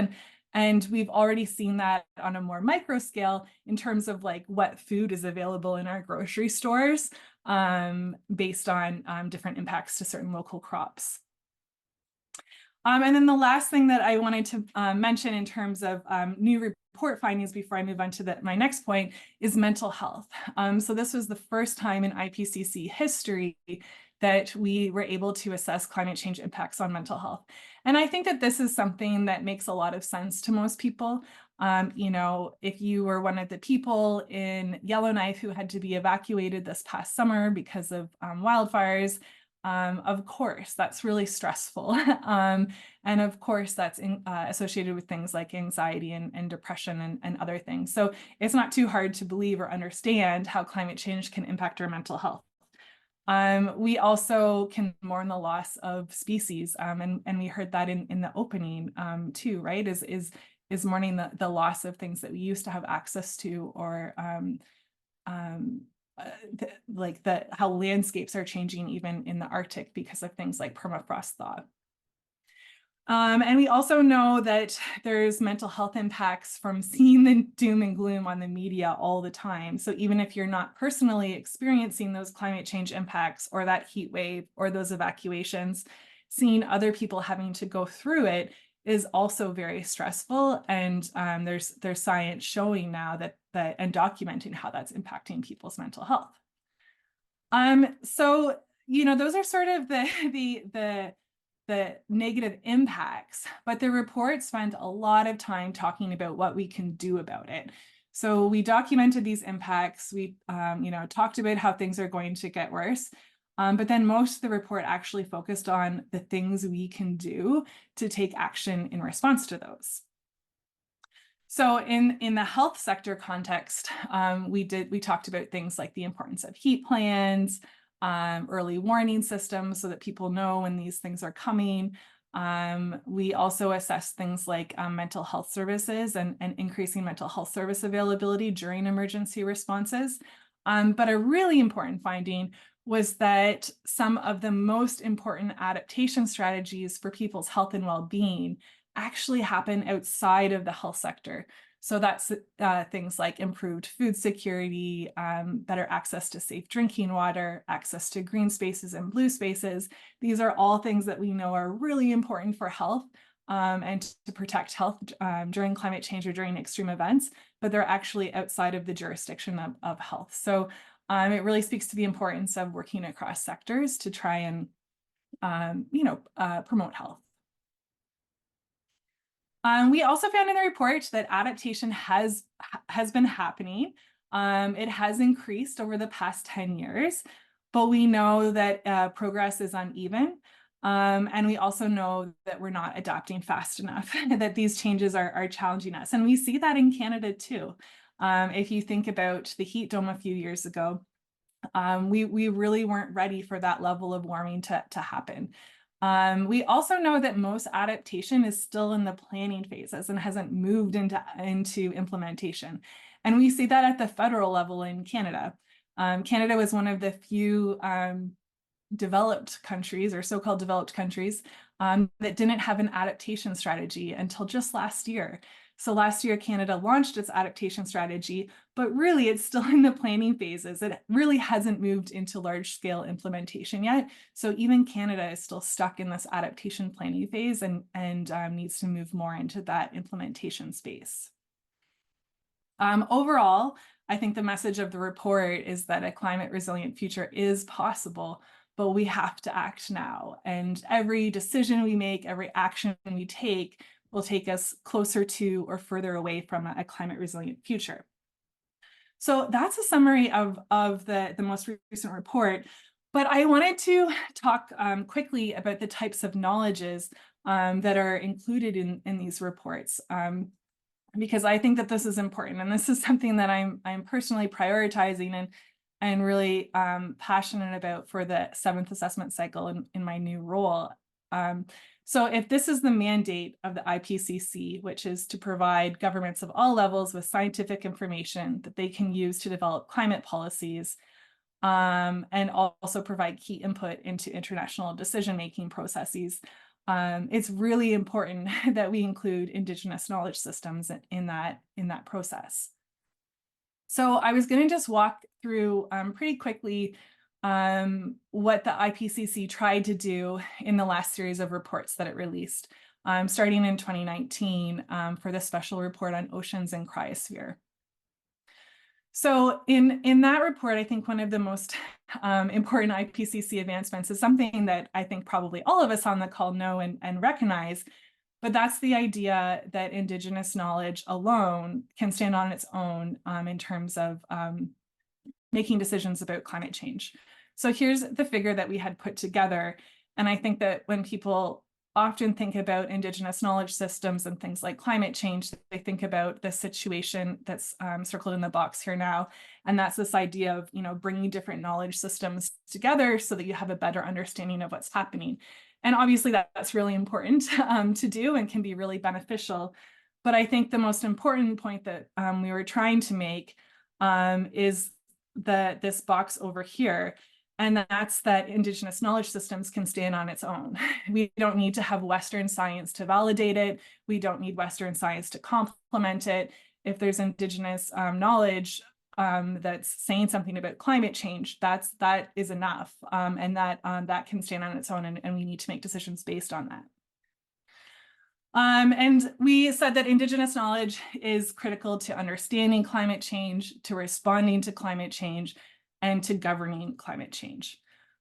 And we've already seen that on a more micro scale in terms of like what food is available in our grocery stores based on different impacts to certain local crops. And then the last thing that I wanted to mention in terms of new report findings before I move on to my next point is mental health. So this was the first time in IPCC history that we were able to assess climate change impacts on mental health. And I think that this is something that makes a lot of sense to most people. If you were one of the people in Yellowknife who had to be evacuated this past summer because of wildfires, of course, that's really stressful. And of course, that's associated with things like anxiety and depression and other things. So it's not too hard to believe or understand how climate change can impact our mental health. We also can mourn the loss of species, and we heard that in the opening too, right? Is mourning the loss of things that we used to have access to, or how landscapes are changing even in the Arctic because of things like permafrost thaw. And we also know that there's mental health impacts from seeing the doom and gloom on the media all the time. So even if you're not personally experiencing those climate change impacts or that heat wave or those evacuations, seeing other people having to go through it is also very stressful. And there's science showing now that and documenting how that's impacting people's mental health. So, those are sort of the negative impacts, but the report spent a lot of time talking about what we can do about it. So we documented these impacts. We, talked about how things are going to get worse. But then most of the report actually focused on the things we can do to take action in response to those. So in the health sector context, we talked about things like the importance of heat plans, early warning systems so that people know when these things are coming. We also assessed things like mental health services and increasing mental health service availability during emergency responses. But a really important finding was that some of the most important adaptation strategies for people's health and well-being actually happen outside of the health sector. So that's things like improved food security, better access to safe drinking water, access to green spaces and blue spaces. These are all things that we know are really important for health and to protect health during climate change or during extreme events, but they're actually outside of the jurisdiction of health. So It really speaks to the importance of working across sectors to try and, promote health. We also found in the report that adaptation has been happening. It has increased over the past 10 years, but we know that progress is uneven. And we also know that we're not adapting fast enough, that these changes are challenging us. And we see that in Canada too. If you think about the heat dome a few years ago, we really weren't ready for that level of warming to happen. We also know that most adaptation is still in the planning phases and hasn't moved into implementation. And we see that at the federal level in Canada. Canada was one of the few developed countries, or so-called developed countries, that didn't have an adaptation strategy until just last year. So last year, Canada launched its adaptation strategy, but really it's still in the planning phases. It really hasn't moved into large-scale implementation yet. So even Canada is still stuck in this adaptation planning phase and needs to move more into that implementation space. Overall, I think the message of the report is that a climate resilient future is possible, but we have to act now. And every decision we make, every action we take will take us closer to or further away from a climate resilient future. So that's a summary of the most recent report. But I wanted to talk quickly about the types of knowledges that are included in these reports, because I think that this is important. And this is something that I'm personally prioritizing and really passionate about for the 7th assessment cycle in my new role. So if this is the mandate of the IPCC, which is to provide governments of all levels with scientific information that they can use to develop climate policies, and also provide key input into international decision-making processes, it's really important that we include Indigenous knowledge systems in that process. So I was going to just walk through pretty quickly what the IPCC tried to do in the last series of reports that it released, starting in 2019 for the special report on oceans and cryosphere. So in that report, I think one of the most important IPCC advancements is something that I think probably all of us on the call know and recognize, but that's the idea that Indigenous knowledge alone can stand on its own in terms of making decisions about climate change. So here's the figure that we had put together. And I think that when people often think about Indigenous knowledge systems and things like climate change, they think about the situation that's circled in the box here now. And that's this idea of, bringing different knowledge systems together so that you have a better understanding of what's happening. And obviously that's really important to do and can be really beneficial. But I think the most important point that we were trying to make is this box over here. And that's that Indigenous knowledge systems can stand on its own. We don't need to have Western science to validate it. We don't need Western science to complement it. If there's Indigenous knowledge that's saying something about climate change, that is enough, and that can stand on its own, and we need to make decisions based on that. And we said that Indigenous knowledge is critical to understanding climate change, to responding to climate change, and to governing climate change.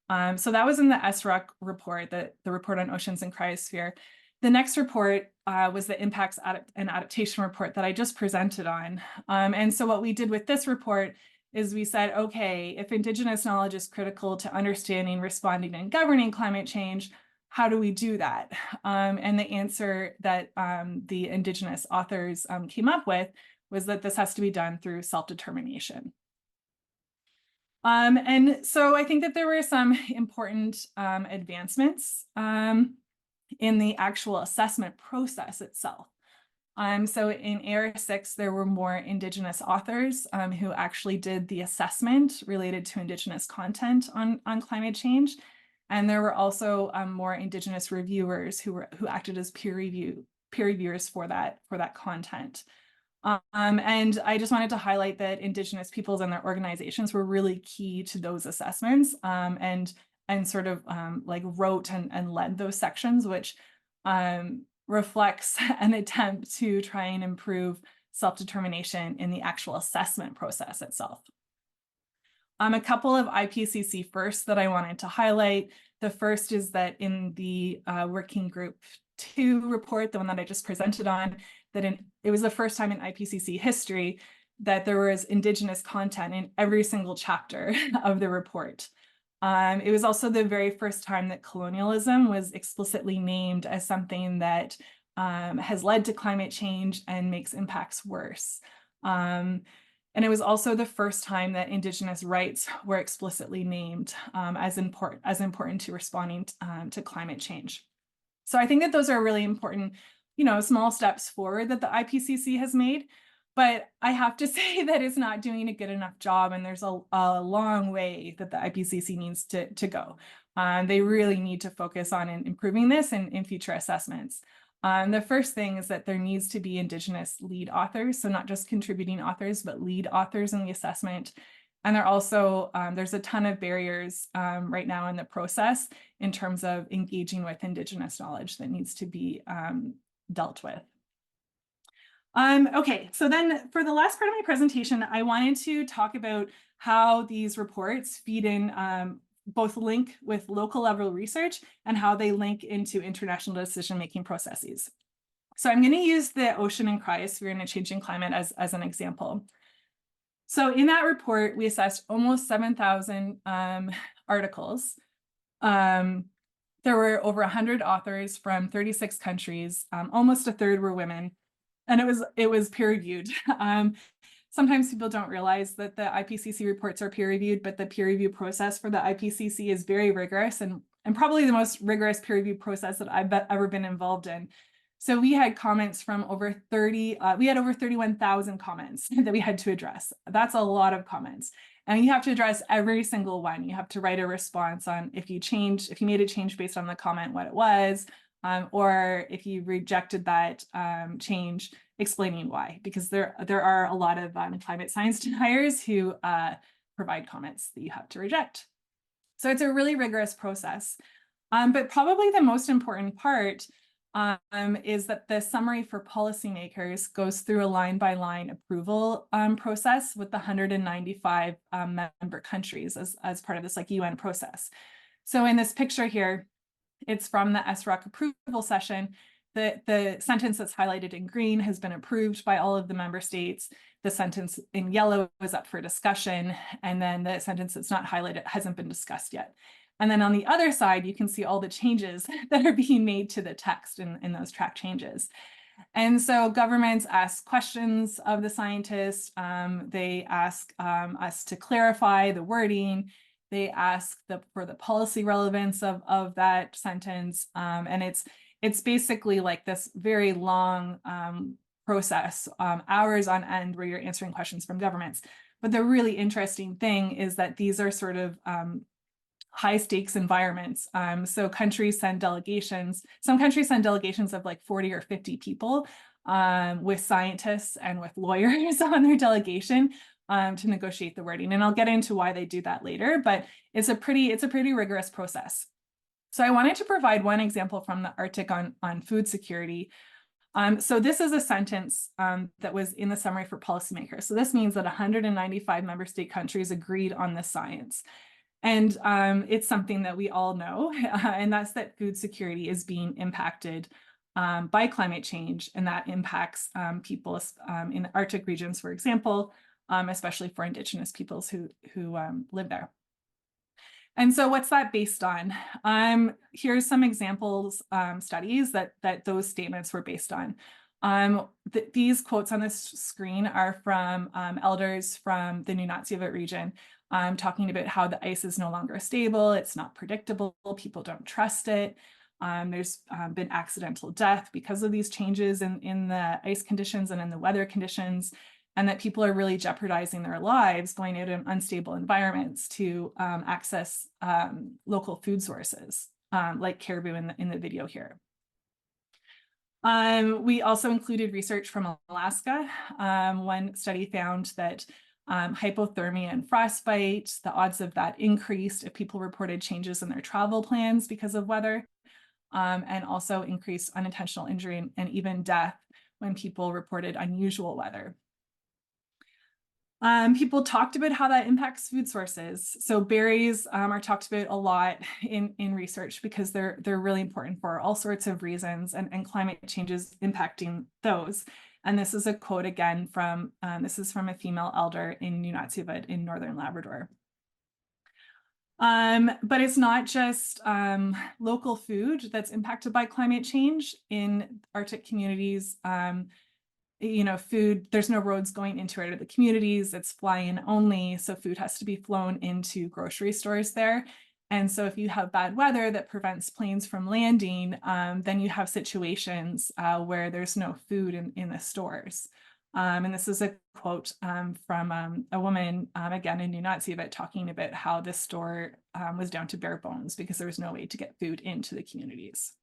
So that was in the SROC report, the report on oceans and cryosphere. The next report was the impacts and adaptation report that I just presented on. And so what we did with this report is we said, okay, if Indigenous knowledge is critical to understanding, responding, and governing climate change, how do we do that? And the answer that the Indigenous authors came up with was that this has to be done through self-determination. And so I think that there were some important advancements in the actual assessment process itself. So in AR6, there were more Indigenous authors who actually did the assessment related to Indigenous content on climate change. And there were also more Indigenous reviewers who acted as peer reviewers for that content. And I just wanted to highlight that Indigenous peoples and their organizations were really key to those assessments, and sort of like wrote and led those sections, which reflects an attempt to try and improve self-determination in the actual assessment process itself. A couple of IPCC firsts that I wanted to highlight. The first is that in the Working Group 2 report, the one that I just presented on, that it was the first time in IPCC history that there was Indigenous content in every single chapter of the report. It was also the very first time that colonialism was explicitly named as something that has led to climate change and makes impacts worse. And it was also the first time that Indigenous rights were explicitly named as important to responding to climate change. So I think that those are really important, small steps forward that the IPCC has made. But I have to say that it's not doing a good enough job, and there's a long way that the IPCC needs to go. They really need to focus on improving this in future assessments. The first thing is that there needs to be Indigenous lead authors, so not just contributing authors, but lead authors in the assessment. And there's a ton of barriers right now in the process in terms of engaging with Indigenous knowledge that needs to be dealt with. Okay, so then for the last part of my presentation, I wanted to talk about how these reports feed in, both link with local level research and how they link into international decision-making processes. So I'm going to use the ocean and cryosphere in a changing climate as an example. So in that report, we assessed almost 7,000 articles. There were over 100 authors from 36 countries. Almost a third were women. And it was peer reviewed. Sometimes people don't realize that the IPCC reports are peer reviewed, but the peer review process for the IPCC is very rigorous and probably the most rigorous peer review process that I've ever been involved in. So we had comments from over 31,000 comments that we had to address. That's a lot of comments. And you have to address every single one. You have to write a response on if you made a change based on the comment, what it was, or if you rejected that change, explaining why, because there are a lot of climate science deniers who provide comments that you have to reject. So it's a really rigorous process. But probably the most important part is that the summary for policymakers goes through a line-by-line approval process with the 195 member countries as part of this UN process. So in this picture here, it's from the SROC approval session. The sentence that's highlighted in green has been approved by all of the member states. The sentence in yellow is up for discussion. And then the sentence that's not highlighted hasn't been discussed yet. And then on the other side, you can see all the changes that are being made to the text in those track changes. And so governments ask questions of the scientists. They ask us to clarify the wording. They ask for the policy relevance of that sentence. And it's basically like this very long process, hours on end, where you're answering questions from governments. But the really interesting thing is that these are sort of high stakes environments. So countries send delegations. Some countries send delegations of like 40 or 50 people with scientists and with lawyers on their delegation to negotiate the wording. And I'll get into why they do that later, but it's a pretty rigorous process. So I wanted to provide one example from the Arctic on food security. So this is a sentence that was in the summary for policymakers. So this means that 195 member state countries agreed on the science. And it's something that we all know, and that's that food security is being impacted by climate change, and that impacts people in the Arctic regions, for example, especially for Indigenous peoples who live there. And so what's that based on? Here's some examples, studies that those statements were based on. These quotes on this screen are from elders from the Nunatsiavut region, talking about how the ice is no longer stable, it's not predictable, people don't trust it. There's been accidental death because of these changes in the ice conditions and in the weather conditions, and that people are really jeopardizing their lives going out in unstable environments to access local food sources, like caribou in the video here. We also included research from Alaska. One study found that hypothermia and frostbite, the odds of that increased if people reported changes in their travel plans because of weather, and also increased unintentional injury and even death when people reported unusual weather. People talked about how that impacts food sources. So berries are talked about a lot in research because they're really important for all sorts of reasons, and climate change is impacting those. And this is a quote again from this is from a female elder in Nunatsiavut in Northern Labrador. But it's not just local food that's impacted by climate change in Arctic communities. You know, food, there's no roads going into or out of the communities, it's fly-in only, so food has to be flown into grocery stores there. And so if you have bad weather that prevents planes from landing, then you have situations where there's no food in the stores. And this is a quote from a woman, again in Nunatsiavut, talking about how this store was down to bare bones because there was no way to get food into the communities.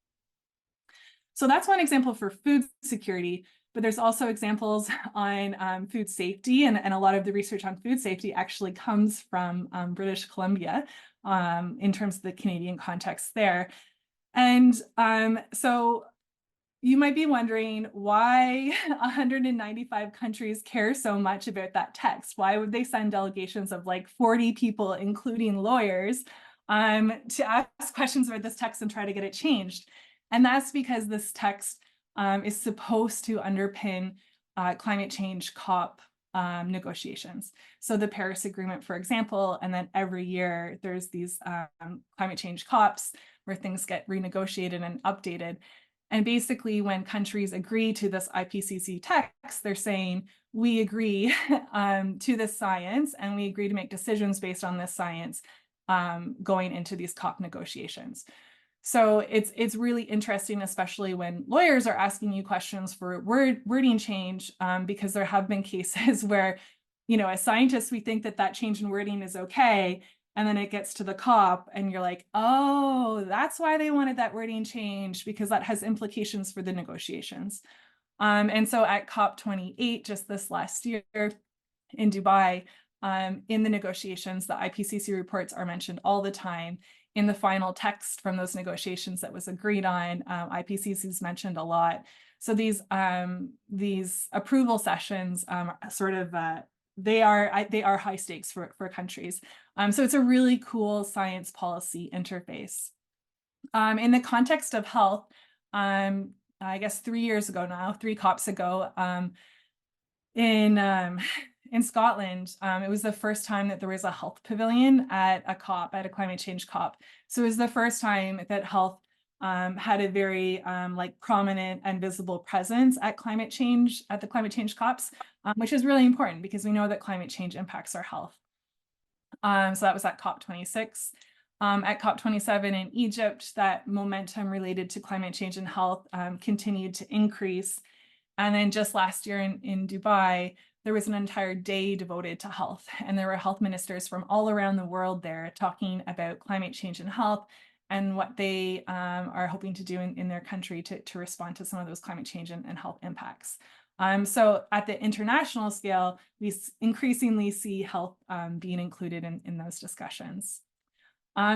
So that's one example for food security, but there's also examples on food safety, and a lot of the research on food safety actually comes from British Columbia in terms of the Canadian context there. And so you might be wondering why 195 countries care so much about that text. Why would they send delegations of like 40 people, including lawyers, to ask questions about this text and try to get it changed? And that's because this text is supposed to underpin climate change COP negotiations. So the Paris Agreement, for example, and then every year there's these climate change COPs where things get renegotiated and updated. And basically when countries agree to this IPCC text, they're saying, we agree to this science and we agree to make decisions based on this science going into these COP negotiations. So it's really interesting, especially when lawyers are asking you questions for wording change, because there have been cases where, you know, as scientists, we think that change in wording is okay. And then it gets to the COP and you're like, oh, that's why they wanted that wording change, because that has implications for the negotiations. And so at COP28, just this last year in Dubai, in the negotiations, the IPCC reports are mentioned all the time. In the final text from those negotiations that was agreed on, IPCC is mentioned a lot. So these approval sessions sort of they are high stakes for countries. So it's a really cool science policy interface. In the context of health, I guess 3 years ago now, 3 COPs ago, in Scotland, it was the first time that there was a health pavilion at a COP, at a climate change COP. So it was the first time that health had a very like prominent and visible presence at the climate change COPs, which is really important because we know that climate change impacts our health. So that was at COP26. At COP27 in Egypt, that momentum related to climate change and health continued to increase. And then just last year in Dubai, there was an entire day devoted to health, and there were health ministers from all around the world there talking about climate change and health and what they are hoping to do in their country to respond to some of those climate change and health impacts. So at the international scale, we increasingly see health being included in those discussions.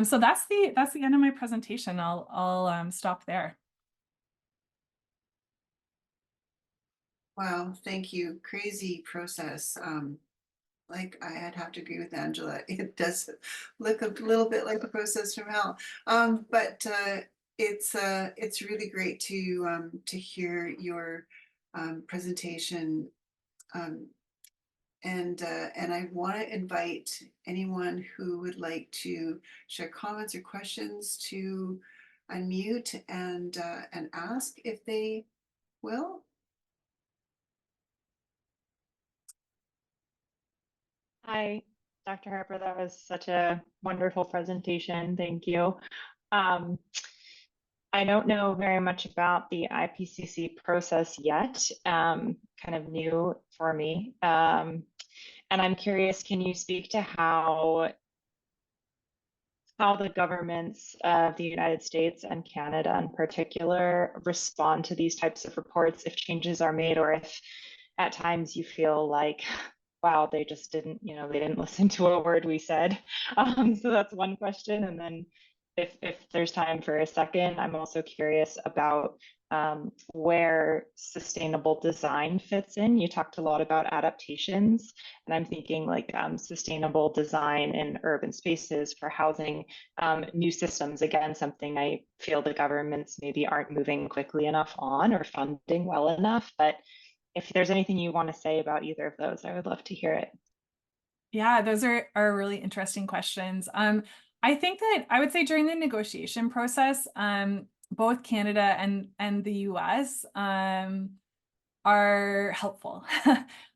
So that's the end of my presentation. I'll stop there. Wow, thank you. Crazy process. Like I'd have to agree with Angela. It does look a little bit like a process from hell. But it's really great to hear your presentation. And I want to invite anyone who would like to share comments or questions to unmute and ask if they will. Hi, Dr. Harper. That was such a wonderful presentation. Thank you. I don't know very much about the IPCC process yet, kind of new for me. And I'm curious, can you speak to how the governments of the United States and Canada in particular respond to these types of reports if changes are made, or if at times you feel like, wow, they just didn't, they didn't listen to a word we said. So that's one question. And then if there's time for a second, I'm also curious about where sustainable design fits in. You talked a lot about adaptations, and I'm thinking like sustainable design in urban spaces for housing, new systems. Again, something I feel the governments maybe aren't moving quickly enough on or funding well enough. But if there's anything you want to say about either of those, I would love to hear it. Yeah, those are really interesting questions. I think that I would say during the negotiation process, both Canada and the US are helpful.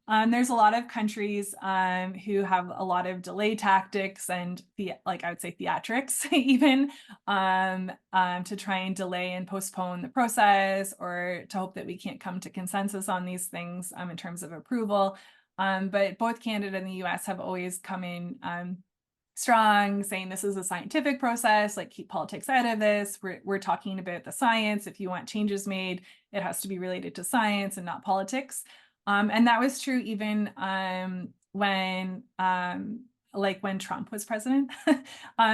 There's a lot of countries who have a lot of delay tactics and like I would say theatrics even to try and delay and postpone the process or to hope that we can't come to consensus on these things in terms of approval. But both Canada and the US have always come in strong, saying this is a scientific process, like keep politics out of this. We're talking about the science. If you want changes made, it has to be related to science and not politics. And that was true even when Trump was president.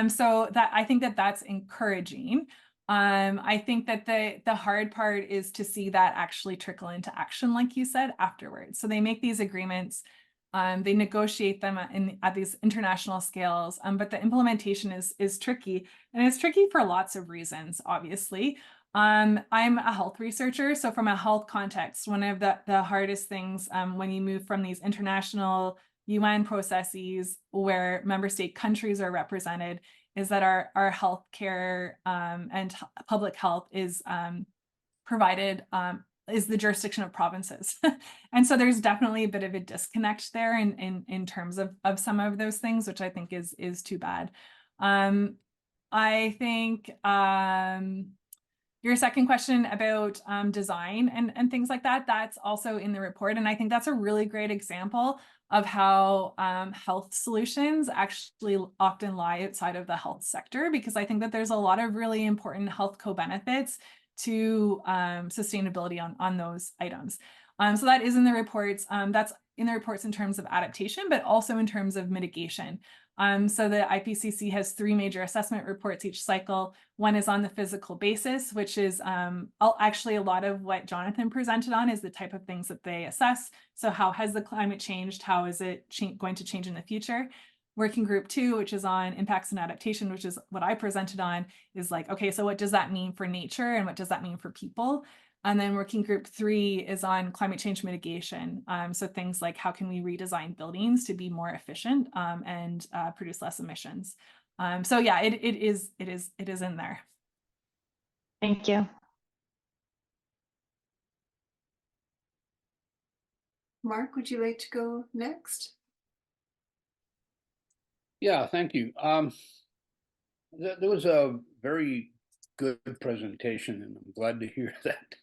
So that I think that that's encouraging. I think that the hard part is to see that actually trickle into action, like you said, afterwards. So they make these agreements. They negotiate them at these international scales, but the implementation is tricky, and it's tricky for lots of reasons, obviously. I'm a health researcher, so from a health context, one of the hardest things when you move from these international UN processes where member state countries are represented is that our healthcare and public health is provided is the jurisdiction of provinces. And so there's definitely a bit of a disconnect there in terms of some of those things, which I think is too bad. I think your second question about design and things like that, that's also in the report. And I think that's a really great example of how health solutions actually often lie outside of the health sector, because I think that there's a lot of really important health co-benefits to sustainability on those items. So that is in the reports. That's in the reports in terms of adaptation, but also in terms of mitigation. So the IPCC has 3 major assessment reports each cycle. One is on the physical basis, which is actually a lot of what Jonathan presented on is the type of things that they assess. So how has the climate changed? How is it going to change in the future? Working group 2, which is on impacts and adaptation, which is what I presented on, is like, okay, so what does that mean for nature and what does that mean for people? And then working group 3 is on climate change mitigation. So things like how can we redesign buildings to be more efficient and produce less emissions. So yeah, it is in there. Thank you. Mark, would you like to go next? Yeah, thank you. There was a very good presentation, and I'm glad to hear that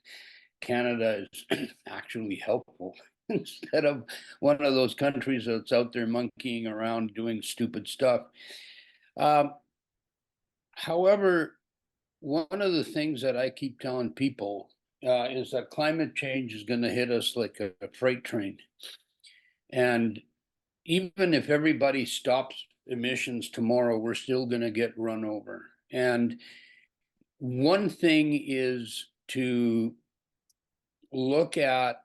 Canada is actually helpful instead of one of those countries that's out there monkeying around doing stupid stuff. However, one of the things that I keep telling people is that climate change is going to hit us like a freight train. And even if everybody stops emissions tomorrow, we're still going to get run over. And one thing is to look at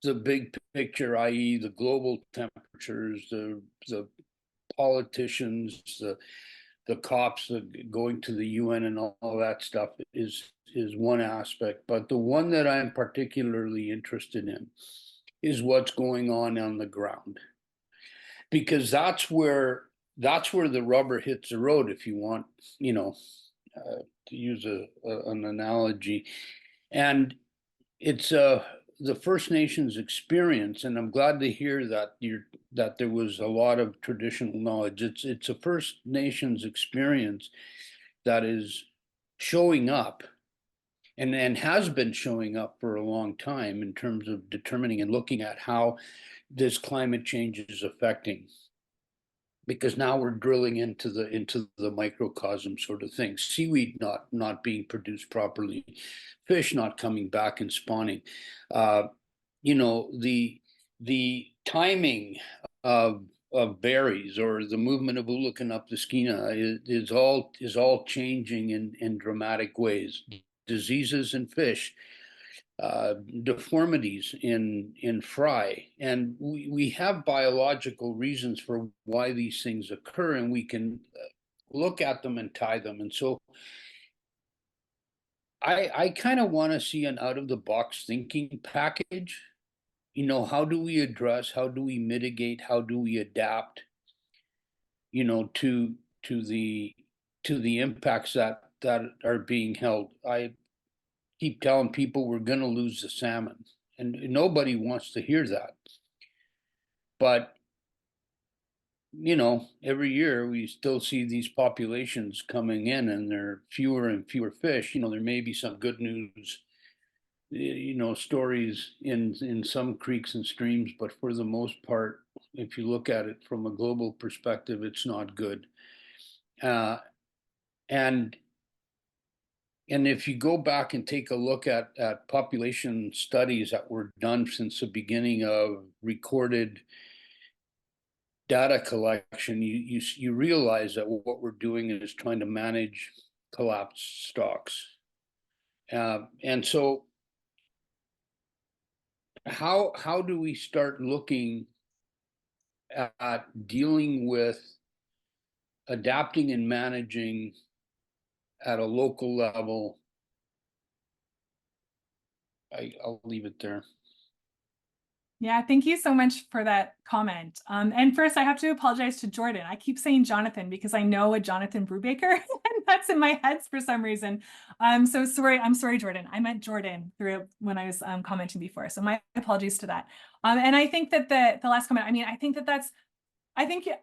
the big picture, i.e. the global temperatures, the politicians, the COPs going to the UN and all that stuff is one aspect. But the one that I'm particularly interested in is what's going on the ground. Because that's where the rubber hits the road, if you want, to use an analogy. And it's the First Nations experience, and I'm glad to hear that there was a lot of traditional knowledge. It's a First Nations experience that is showing up and has been showing up for a long time in terms of determining and looking at how this climate change is affecting, because now we're drilling into the microcosm sort of thing. Seaweed not being produced properly, fish not coming back and spawning. The timing of of berries or the movement of Ulukan up the Skeena is all changing in dramatic ways. Diseases in fish, deformities in fry, and we have biological reasons for why these things occur, and we can look at them and tie them. And so I kind of want to see an out of the box thinking package. You know, how do we address, how do we mitigate, how do we adapt, you know, to the impacts that are being held. I keep telling people we're going to lose the salmon, and nobody wants to hear that. But you know, every year we still see these populations coming in, and there are fewer and fewer fish. You know, there may be some good news, you know, stories in some creeks and streams, but for the most part, if you look at it from a global perspective, it's not good. And if you go back and take a look at population studies that were done since the beginning of recorded data collection, you realize that what we're doing is trying to manage collapsed stocks. And so how do we start looking at dealing with adapting and managing at a local level? I'll leave it there. Yeah, thank you so much for that comment. And first, I have to apologize to Jordan. I keep saying Jonathan because I know a Jonathan Brubaker, and that's in my head for some reason. So sorry. I'm sorry, Jordan. I meant Jordan through when I was commenting before. So my apologies to that. And I think that the last comment. I mean, I think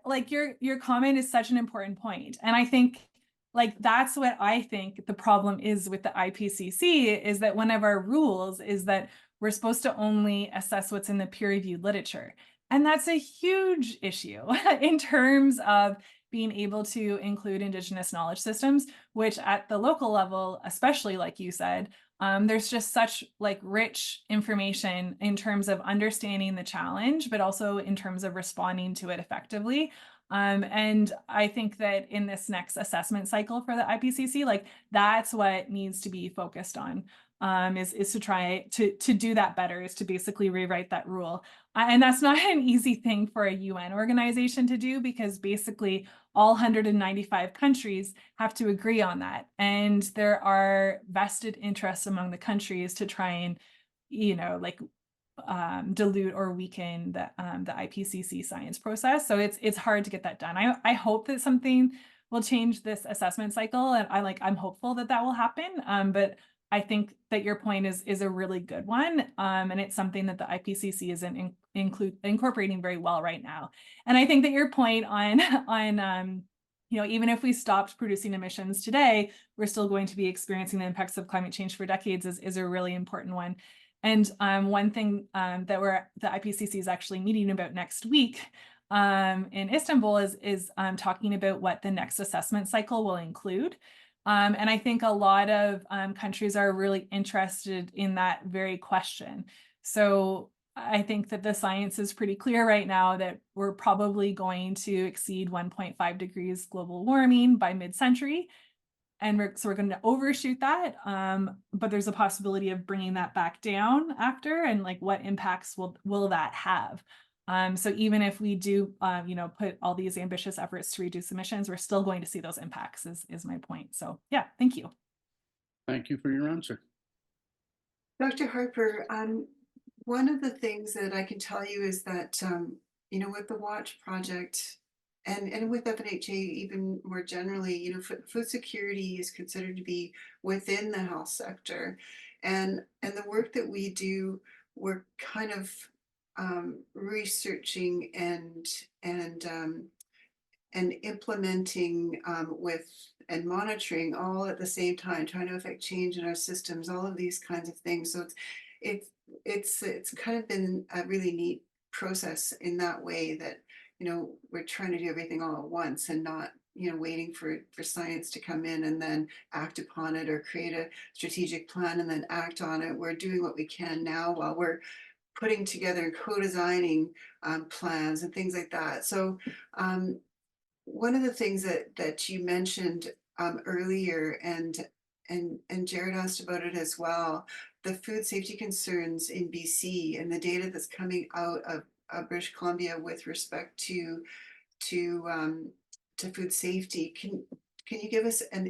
like your comment is such an important point, and I think like that's what I think the problem is with the IPCC is that one of our rules is that we're supposed to only assess what's in the peer-reviewed literature. And that's a huge issue in terms of being able to include Indigenous knowledge systems, which at the local level, especially like you said, there's just such like rich information in terms of understanding the challenge, but also in terms of responding to it effectively. And I think that in this next assessment cycle for the IPCC, like that's what needs to be focused on. Is to try to do that better, is to basically rewrite that rule. And that's not an easy thing for a UN organization to do because basically all 195 countries have to agree on that. And there are vested interests among the countries to try and, you know, like dilute or weaken the IPCC science process. So it's hard to get that done. I hope that something will change this assessment cycle, and I'm hopeful that that will happen. But I think that your point is a really good one, and it's something that the IPCC isn't incorporating very well right now. And I think that your point on you know, even if we stopped producing emissions today, we're still going to be experiencing the impacts of climate change for decades is a really important one. And one thing that the IPCC is actually meeting about next week in Istanbul is talking about what the next assessment cycle will include. And I think a lot of countries are really interested in that very question. So I think that the science is pretty clear right now that we're probably going to exceed 1.5 degrees global warming by mid-century. And we're going to overshoot that. But there's a possibility of bringing that back down after, and like what impacts will that have? So even if we do, you know, put all these ambitious efforts to reduce emissions, we're still going to see those impacts is my point. So yeah, thank you. Thank you for your answer. Dr. Harper, one of the things that I can tell you is that, you know, with the Watch Project and with FNHA even more generally, you know, food security is considered to be within the health sector. And the work that we do, we're kind of researching and implementing with and monitoring all at the same time, trying to affect change in our systems, all of these kinds of things. So it's kind of been a really neat process in that way that, you know, we're trying to do everything all at once and not, you know, waiting for science to come in and then act upon it or create a strategic plan and then act on it. We're doing what we can now while we're putting together and co-designing plans and things like that. So one of the things that you mentioned earlier, and Jared asked about it as well, the food safety concerns in BC and the data that's coming out of British Columbia with respect to food safety. Can you give us at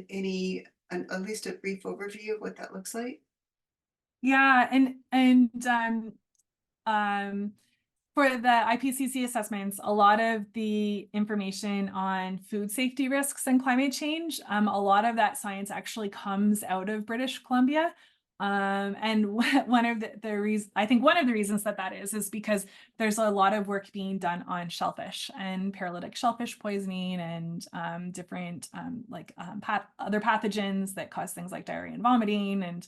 least a brief overview of what that looks like? Yeah, for the IPCC assessments, a lot of the information on food safety risks and climate change, a lot of that science actually comes out of British Columbia. And one of the reasons, I think one of the reasons that is because there's a lot of work being done on shellfish and paralytic shellfish poisoning and different other pathogens that cause things like diarrhea and vomiting and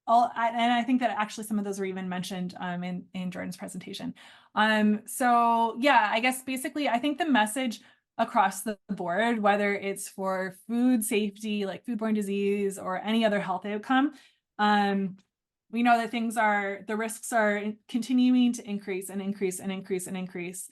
and I think that actually some of those were even mentioned in Jordan's presentation. So yeah, I guess basically I think the message across the board, whether it's for food safety, like foodborne disease or any other health outcome, we know that the risks are continuing to increase and increase and increase and increase.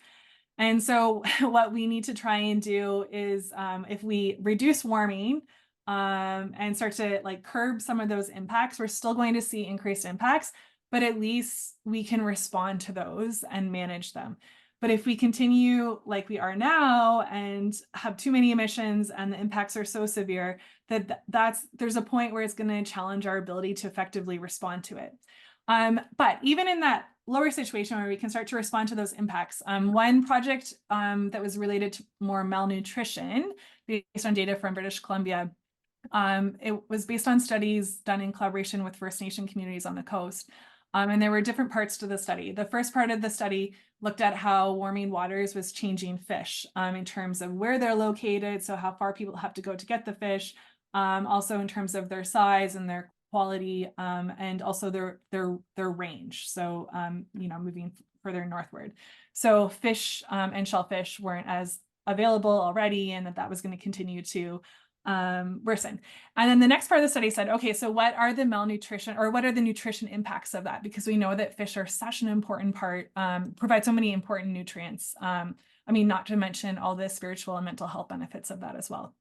And so what we need to try and do is if we reduce warming, and start to curb some of those impacts, we're still going to see increased impacts, but at least we can respond to those and manage them. But if we continue like we are now and have too many emissions and the impacts are so severe that there's a point where it's going to challenge our ability to effectively respond to it. But even in that lower situation where we can start to respond to those impacts, one project that was related to more malnutrition based on data from British Columbia, it was based on studies done in collaboration with First Nation communities on the coast. And there were different parts to the study. The first part of the study looked at how warming waters was changing fish in terms of where they're located, so how far people have to go to get the fish, also in terms of their size and their quality, and also their range. So, moving further northward. So fish and shellfish weren't as available already, and that was going to continue to worsen. And then the next part of the study said, okay, so what are the malnutrition or what are the nutrition impacts of that? Because we know that fish are such an important part, provide so many important nutrients. Not to mention all the spiritual and mental health benefits of that as well.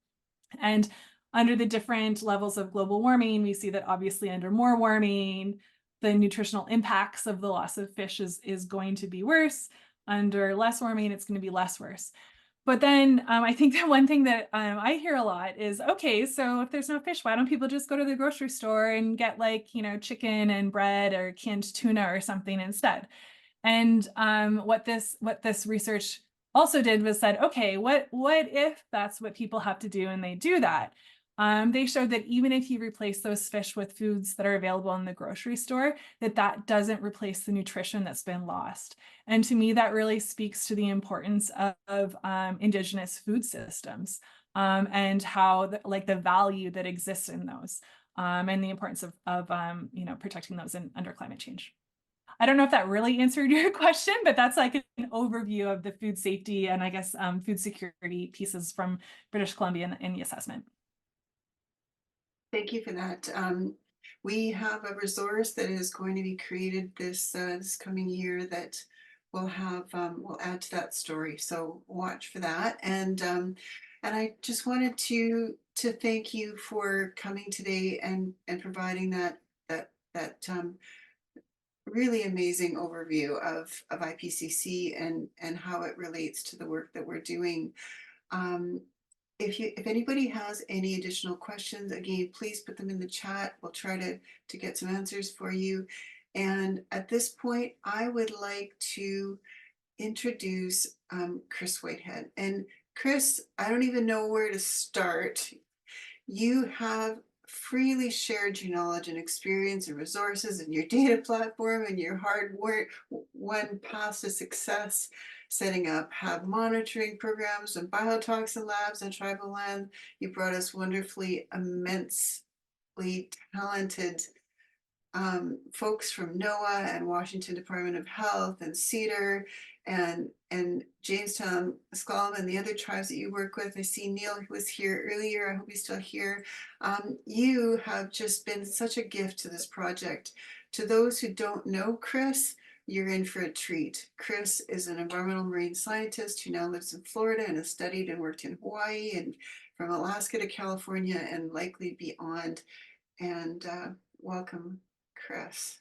And under the different levels of global warming, we see that obviously under more warming, the nutritional impacts of the loss of fish is going to be worse. Under less warming, it's going to be less worse. But then I think that one thing that I hear a lot is, okay, so if there's no fish, why don't people just go to the grocery store and get chicken and bread or canned tuna or something instead? And what this research also did was said, okay, what if that's what people have to do and they do that? They showed that even if you replace those fish with foods that are available in the grocery store, that doesn't replace the nutrition that's been lost. And to me, that really speaks to the importance of Indigenous food systems and how the value that exists in those and the importance of protecting those under climate change. I don't know if that really answered your question, but that's like an overview of the food safety and I guess food security pieces from British Columbia in the assessment. Thank you for that. We have a resource that is going to be created this coming year that will add to that story. So watch for that. And I just wanted to thank you for coming today and providing that really amazing overview of IPCC and how it relates to the work that we're doing. If anybody has any additional questions, again, please put them in the chat. We'll try to get some answers for you. And at this point, I would like to introduce Chris Whitehead. And Chris, I don't even know where to start. You have freely shared your knowledge and experience and resources and your data platform and your hard work one path to success, setting up HAB monitoring programs and biotoxin labs and tribal land. You brought us wonderfully, immensely talented folks from NOAA and Washington Department of Health and CEDAR and Jamestown, S'Klallam, and the other tribes that you work with. I see Neil, who was here earlier. I hope he's still here. You have just been such a gift to this project To those who don't know Chris, you're in for a treat. Chris is an environmental marine scientist who now lives in Florida and has studied and worked in Hawaii and from Alaska to California and likely beyond. And welcome, Chris.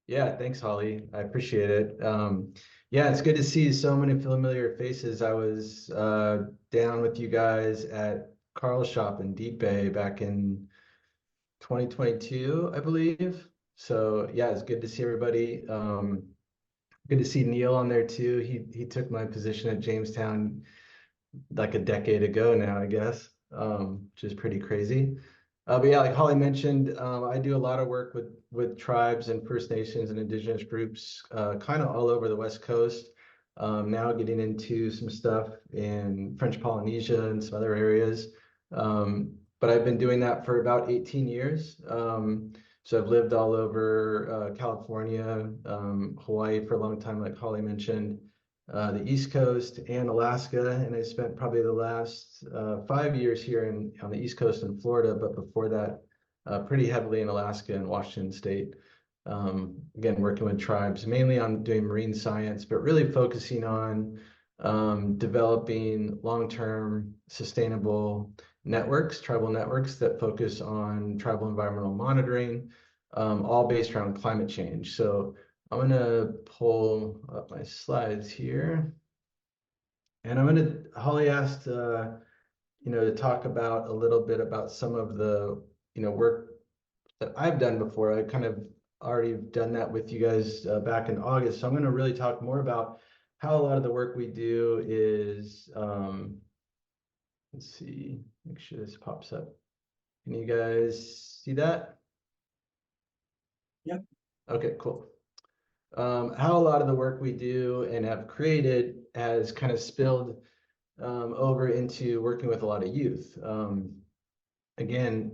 Yeah, thanks, Holly. I appreciate it. Yeah, it's good to see so many familiar faces. I was down with you guys at Carl's shop in Deep Bay back in 2022, I believe. So yeah, it's good to see everybody. Good to see Neil on there too. He took my position at Jamestown like a decade ago now, I guess, which is pretty crazy. But yeah, like Holly mentioned, I do a lot of work with tribes and First Nations and indigenous groups, kind of all over the West Coast. Now getting into some stuff in French Polynesia and some other areas. But I've been doing that for about 18 years. So I've lived all over California, Hawaii for a long time, like Holly mentioned, the East Coast and Alaska. And I spent probably the last 5 years here on the East Coast in Florida, but before that, pretty heavily in Alaska and Washington State. Again, working with tribes, mainly on doing marine science, but really focusing on developing long-term sustainable networks, tribal networks that focus on tribal environmental monitoring, all based around climate change. So I'm going to pull up my slides here. And Holly asked, to talk about a little bit about some of the, work that I've done before. I kind of already done that with you guys back in August. So I'm going to really talk more about how a lot of the work we do is, let's see, make sure this pops up. Can you guys see that? Yep. Okay, cool. How a lot of the work we do and have created has kind of spilled over into working with a lot of youth. Again,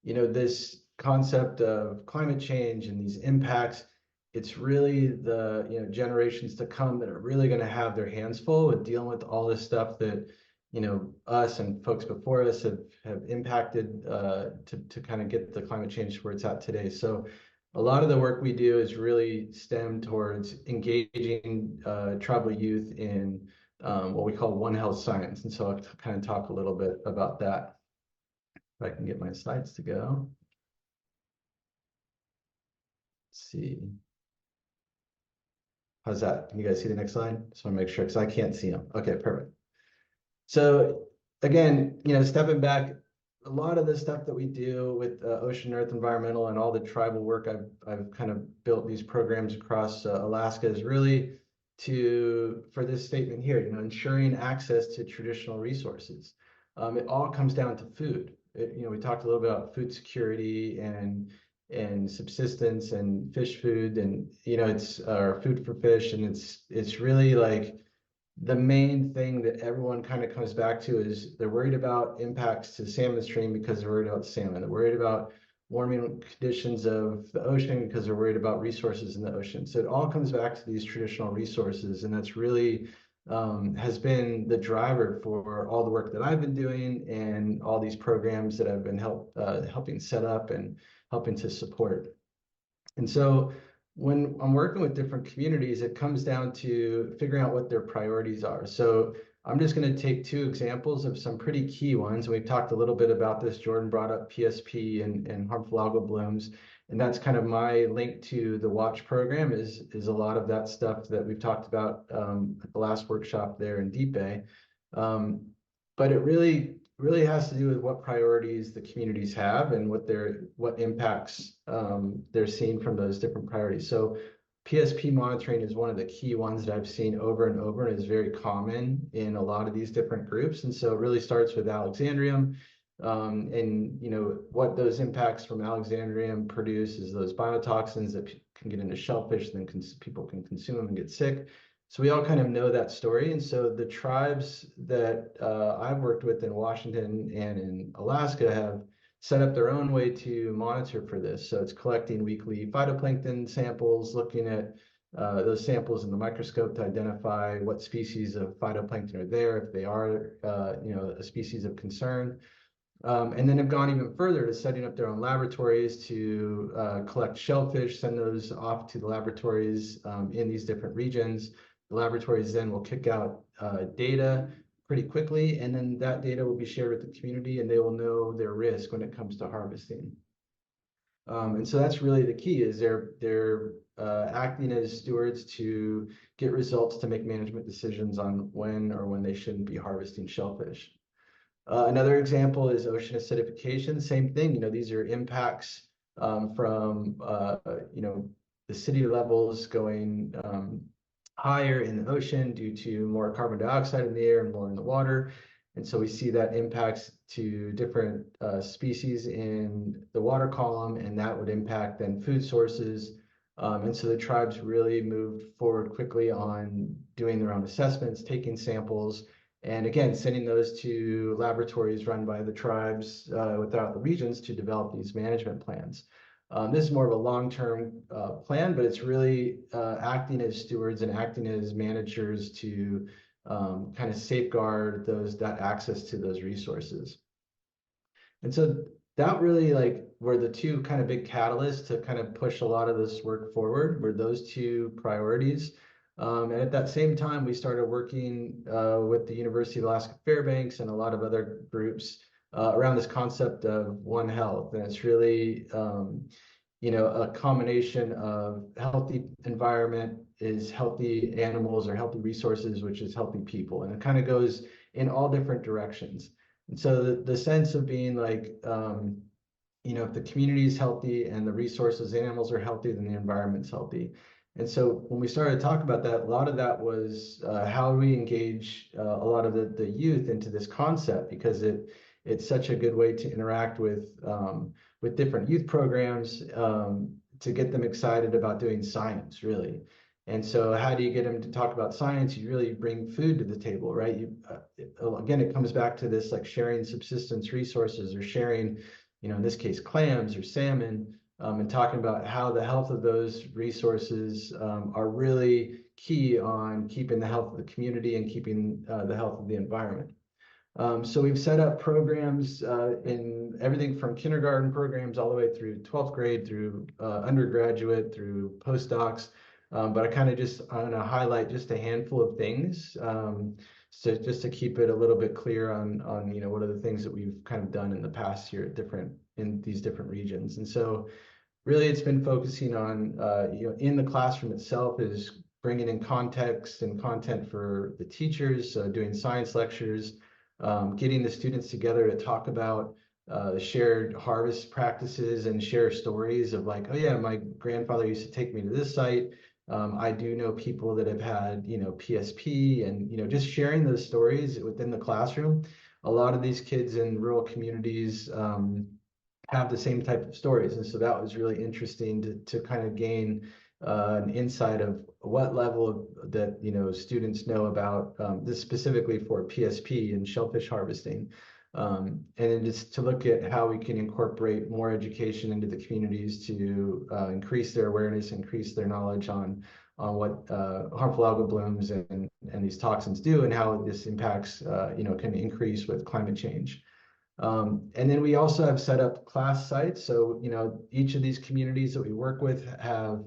this concept of climate change and these impacts, it's really the generations to come that are really going to have their hands full with dealing with all this stuff that us and folks before us have impacted to kind of get the climate change where it's at today. So a lot of the work we do is really stemmed towards engaging tribal youth in what we call One Health Science. And so I'll kind of talk a little bit about that. If I can get my slides to go. Let's see. How's that? Can you guys see the next slide? Just want to make sure because I can't see them. Okay, perfect. So again, stepping back, a lot of the stuff that we do with Ocean Earth Environmental and all the tribal work I've kind of built these programs across Alaska is really for this statement here, ensuring access to traditional resources. It all comes down to food. We talked a little bit about food security and subsistence and fish food, and it's our food for fish, and it's really like the main thing that everyone kind of comes back to is they're worried about impacts to the salmon stream because they're worried about salmon. They're worried about warming conditions of the ocean because they're worried about resources in the ocean. So it all comes back to these traditional resources, and that's really has been the driver for all the work that I've been doing and all these programs that I've been helping set up and helping to support. And so when I'm working with different communities, it comes down to figuring out what their priorities are. So I'm just going to take two examples of some pretty key ones. We've talked a little bit about this. Jordan brought up PSP and harmful algal blooms. And that's kind of my link to the WATCH program is a lot of that stuff that we've talked about at the last workshop there in Deep Bay. But it really has to do with what priorities the communities have and what impacts they're seeing from those different priorities. So PSP monitoring is one of the key ones that I've seen over and over and is very common in a lot of these different groups. And so it really starts with Alexandrium. And what those impacts from Alexandrium produce is those biotoxins that can get into shellfish, then people can consume them and get sick. So we all kind of know that story. And so the tribes that I've worked with in Washington and in Alaska have set up their own way to monitor for this. So it's collecting weekly phytoplankton samples, looking at those samples in the microscope to identify what species of phytoplankton are there, if they are, a species of concern. And then have gone even further to setting up their own laboratories to collect shellfish, send those off to the laboratories in these different regions. The laboratories then will kick out data pretty quickly, and then that data will be shared with the community, and they will know their risk when it comes to harvesting. And so that's really the key, is they're acting as stewards to get results to make management decisions on when they shouldn't be harvesting shellfish. Another example is ocean acidification. Same thing, you know, these are impacts from you know, the city levels going higher in the ocean due to more carbon dioxide in the air and more in the water. And so we see that impacts to different species in the water column, and that would impact then food sources. And so the tribes really moved forward quickly on doing their own assessments, taking samples, and again, sending those to laboratories run by the tribes without the regions to develop these management plans. This is more of a long-term plan, but it's really acting as stewards and acting as managers to kind of safeguard that access to those resources. And so that really were the two kind of big catalysts to kind of push a lot of this work forward, were those two priorities. And at that same time, we started working with the University of Alaska Fairbanks and a lot of other groups around this concept of One Health. And it's really, you know, a combination of healthy environment is healthy animals, or healthy resources, which is healthy people. And it kind of goes in all different directions. And so the sense of being like, you know, if the community is healthy and the resources, animals are healthy, then the environment's healthy. And so when we started to talk about that, a lot of that was how we engage a lot of the youth into this concept, because it's such a good way to interact with different youth programs to get them excited about doing science, really. And so how do you get them to talk about science? You really bring food to the table, right? Again, it comes back to this, like sharing subsistence resources, or sharing, you know, in this case, clams or salmon, and talking about how the health of those resources are really key on keeping the health of the community and keeping the health of the environment. So we've set up programs in everything from kindergarten programs all the way through 12th grade, through undergraduate, through postdocs. But I kind of just want to highlight just a handful of things, so just to keep it a little bit clear on you know, what are the things that we've kind of done in the past year in these different regions. And so really it's been focusing on you know, in the classroom itself, is bringing in context and content for the teachers, so doing science lectures, getting the students together to talk about shared harvest practices and share stories of like, oh yeah, my grandfather used to take me to this site. I do know people that have had, you know, PSP, and, you know, just sharing those stories within the classroom. A lot of these kids in rural communities have the same type of stories. And so that was really interesting to kind of gain an insight of what level that, you know, students know about this specifically for PSP and shellfish harvesting. And then just to look at how we can incorporate more education into the communities to increase their awareness, increase their knowledge on what harmful algal blooms and these toxins do, and how this impacts, you know, can increase with climate change. And then we also have set up class sites. So, you know, each of these communities that we work with have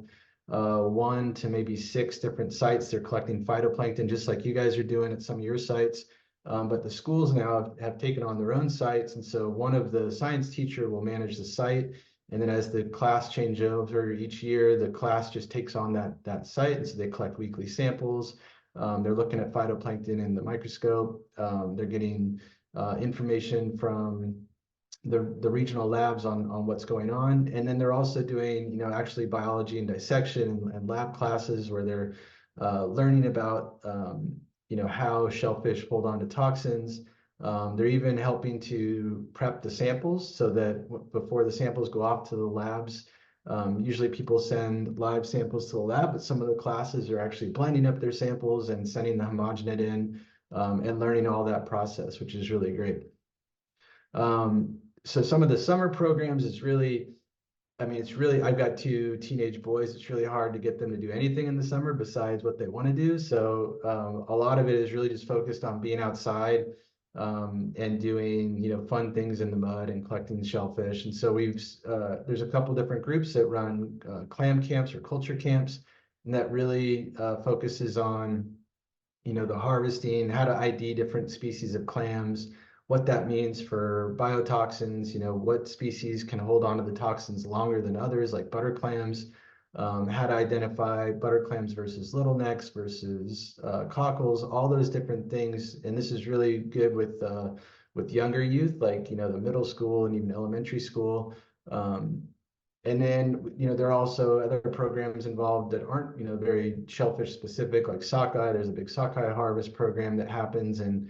1 to maybe 6 different sites. They're collecting phytoplankton, just like you guys are doing at some of your sites. But the schools now have taken on their own sites. And so one of the science teacher will manage the site. And then as the class change over each year, the class just takes on that site. And so they collect weekly samples. They're looking at phytoplankton in the microscope. They're getting information from the regional labs on what's going on. And then they're also doing, you know, actually biology and dissection and lab classes where they're learning about you know, how shellfish hold on to toxins. They're even helping to prep the samples so that before the samples go off to the labs, usually people send live samples to the lab, but some of the classes are actually blending up their samples and sending the homogenate in and learning all that process, which is really great. So some of the summer programs is really, I mean, it's really, I've got 2 teenage boys. It's really hard to get them to do anything in the summer besides what they want to do. So a lot of it is really just focused on being outside, and doing, you know, fun things in the mud and collecting shellfish. And so there's a couple different groups that run clam camps or culture camps, and that really focuses on, you know, the harvesting, how to ID different species of clams, what that means for biotoxins, you know, what species can hold on to the toxins longer than others, like butter clams, how to identify butter clams versus little necks versus cockles, all those different things. And this is really good with younger youth, like, you know, the middle school and even elementary school. And then, you know, there are also other programs involved that aren't, you know, very shellfish specific, like sockeye. There's a big sockeye harvest program that happens, and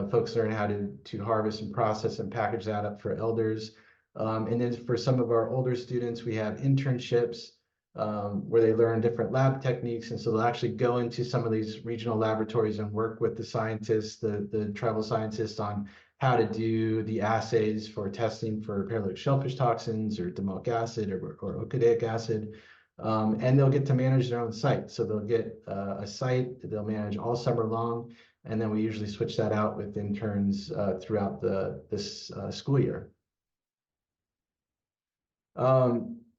folks learn how to harvest and process and package that up for elders. And then for some of our older students, we have internships where they learn different lab techniques. And so they'll actually go into some of these regional laboratories and work with the scientists, the tribal scientists, on how to do the assays for testing for paralytic shellfish toxins or domoic acid or ocadaic acid. And they'll get to manage their own site. So they'll get a site that they'll manage all summer long. And then we usually switch that out with interns throughout this school year.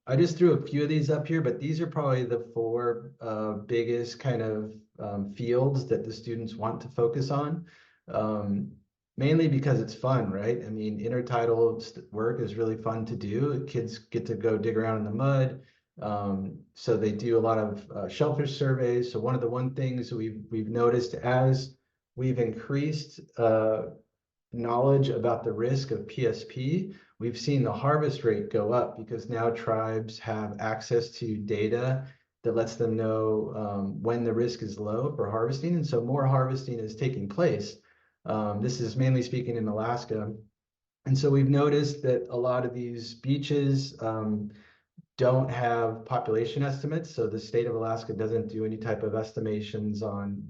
I just threw a few of these up here, but these are probably the four biggest kind of fields that the students want to focus on. Mainly because it's fun, right? I mean, intertidal work is really fun to do. Kids get to go dig around in the mud. So they do a lot of shellfish surveys. So one of the things we've noticed as we've increased knowledge about the risk of PSP, we've seen the harvest rate go up because now tribes have access to data that lets them know when the risk is low for harvesting. And so more harvesting is taking place. This is mainly speaking in Alaska. And so we've noticed that a lot of these beaches don't have population estimates. So the state of Alaska doesn't do any type of estimations on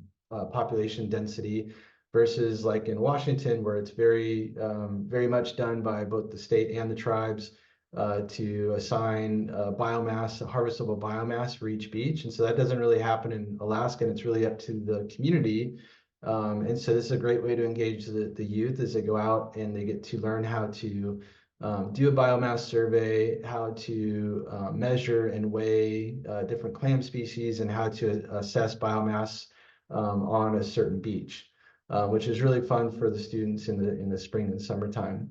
population density, versus like in Washington, where it's very much done by both the state and the tribes to assign biomass, harvestable biomass for each beach. And so that doesn't really happen in Alaska, and it's really up to the community. And so this is a great way to engage the youth as they go out and they get to learn how to do a biomass survey, how to measure and weigh different clam species, and how to assess biomass on a certain beach, which is really fun for the students in the spring and summertime.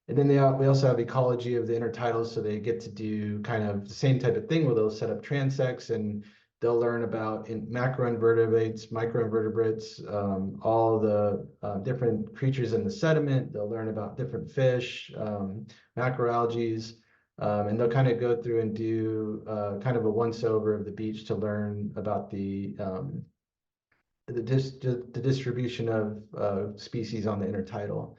And then we also have ecology of the intertidals, so they get to do kind of the same type of thing where they'll set up transects and they'll learn about macroinvertebrates, microinvertebrates, all the different creatures in the sediment. They'll learn about different fish, macroalgae, and they'll kind of go through and do kind of a once-over of the beach to learn about the distribution of species on the intertidal.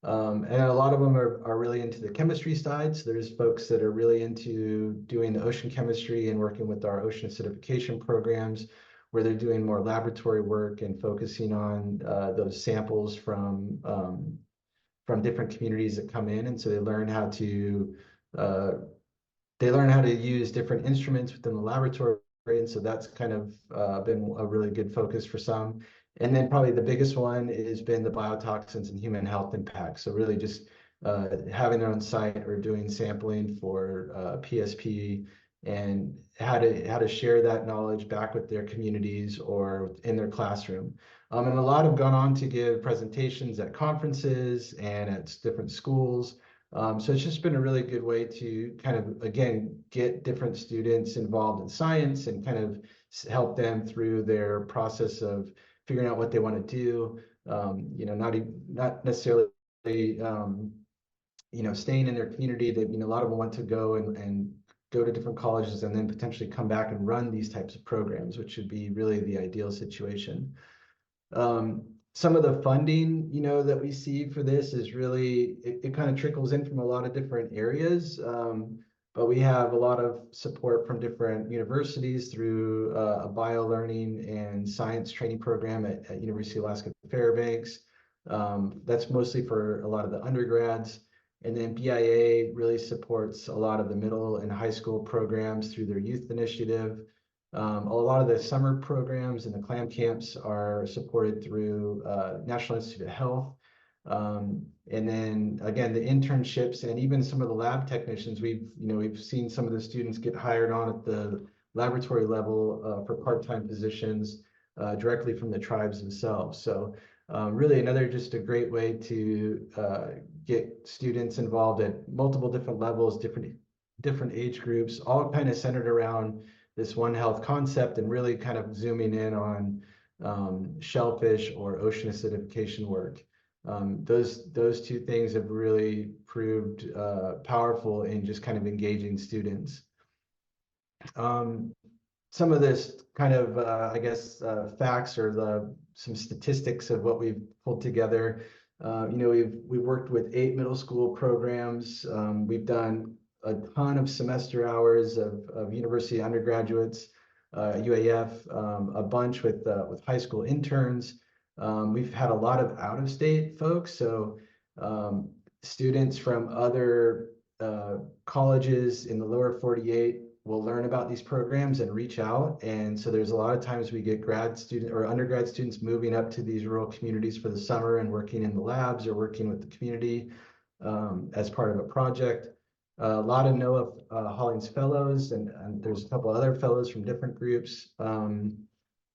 And a lot of them are really into the chemistry side. So there's folks that are really into doing the ocean chemistry and working with our ocean acidification programs, where they're doing more laboratory work and focusing on those samples from different communities that come in. And so they learn how to use different instruments within the laboratory. And so that's kind of been a really good focus for some. And then probably the biggest one has been the biotoxins and human health impact. So really just having their own site or doing sampling for PSP, and how to share that knowledge back with their communities or in their classroom. And a lot have gone on to give presentations at conferences and at different schools. So it's just been a really good way to kind of, again, get different students involved in science and kind of help them through their process of figuring out what they want to do, not necessarily, staying in their community. That, a lot of them want to go and go to different colleges and then potentially come back and run these types of programs, which would be really the ideal situation. Some of the funding, that we see for this is really, it kind of trickles in from a lot of different areas. But we have a lot of support from different universities through a bio-learning and science training program at University of Alaska Fairbanks. That's mostly for a lot of the undergrads. And then BIA really supports a lot of the middle and high school programs through their youth initiative. A lot of the summer programs and the clam camps are supported through National Institute of Health. And then again, the internships and even some of the lab technicians, we've seen some of the students get hired on at the laboratory level for part-time positions directly from the tribes themselves. So really another just a great way to get students involved at multiple different levels, different age groups, all kind of centered around this One Health concept and really kind of zooming in on shellfish or ocean acidification work. Those two things have really proved powerful in just kind of engaging students. Some of this kind of, I guess, facts or some statistics of what we've pulled together. We've worked with 8 middle school programs. We've done a ton of semester hours of university undergraduates, UAF, a bunch with high school interns. We've had a lot of out-of-state folks, so students from other colleges in the lower 48 will learn about these programs and reach out. And so there's a lot of times we get grad student or undergrad students moving up to these rural communities for the summer and working in the labs or working with the community as part of a project. A lot of NOAA Hollings fellows, and there's a couple other fellows from different groups. And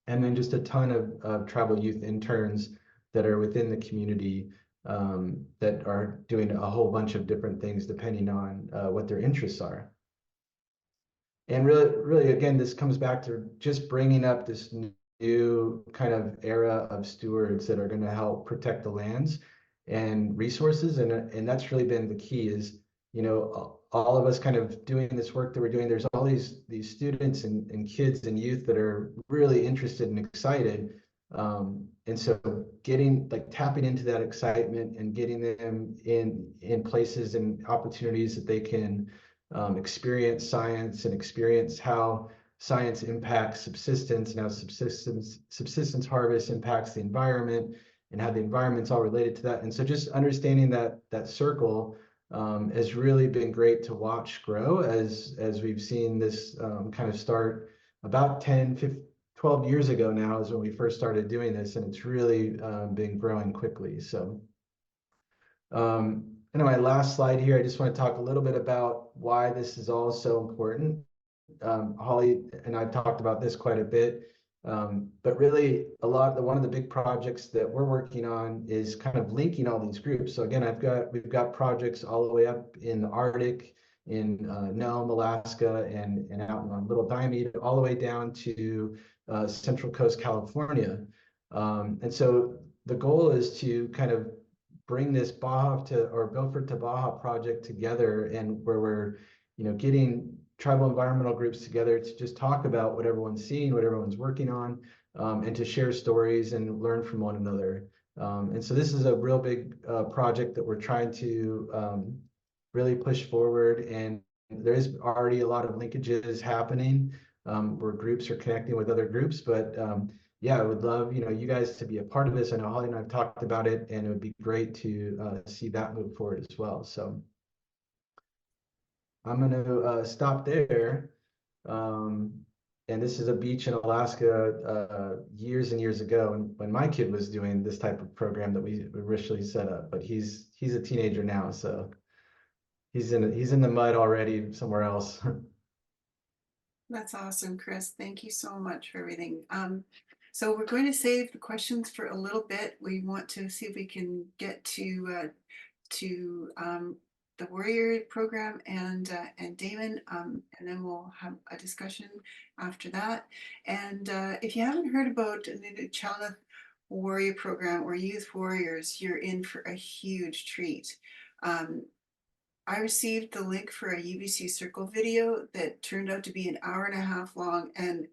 then just a ton of tribal youth interns that are within the community that are doing a whole bunch of different things depending on what their interests are. And really, again, this comes back to just bringing up this new kind of era of stewards that are going to help protect the lands and resources. And that's really been the key is, all of us kind of doing this work that we're doing, there's all these students and kids and youth that are really interested and excited. And so tapping into that excitement and getting them in places and opportunities that they can experience science and experience how science impacts subsistence and how subsistence harvest impacts the environment and how the environment's all related to that. And so just understanding that circle has really been great to watch grow as we've seen this kind of start about 12 years ago now is when we first started doing this, and it's really been growing quickly. So my last slide here, I just want to talk a little bit about why this is all so important. Holly and I've talked about this quite a bit, but really one of the big projects that we're working on is kind of linking all these groups. So again, we've got projects all the way up in the Arctic, in Nome, Alaska, and out in Little Diomede, all the way down to Central Coast, California. And so the goal is to kind of bring this Beaufort to Baja project together, and where we're, getting tribal environmental groups together to just talk about what everyone's seeing, what everyone's working on, and to share stories and learn from one another. And so this is a real big project that we're trying to really push forward. And there is already a lot of linkages happening where groups are connecting with other groups, but yeah, I would love, you guys to be a part of this. I know Holly and I've talked about it, and it would be great to see that move forward as well. So I'm going to stop there. And this is a beach in Alaska years and years ago when my kid was doing this type of program that we originally set up. But he's a teenager now, so he's in the mud already somewhere else. That's awesome, Chris. Thank you so much for everything. So we're going to save the questions for a little bit. We want to see if we can get to the Warrior program and Damon, and then we'll have a discussion after that. And if you haven't heard about the Chalmette Warrior program or Youth Warriors, you're in for a huge treat. I received the link for a UBC Circle video that turned out to be 1.5 hours long, and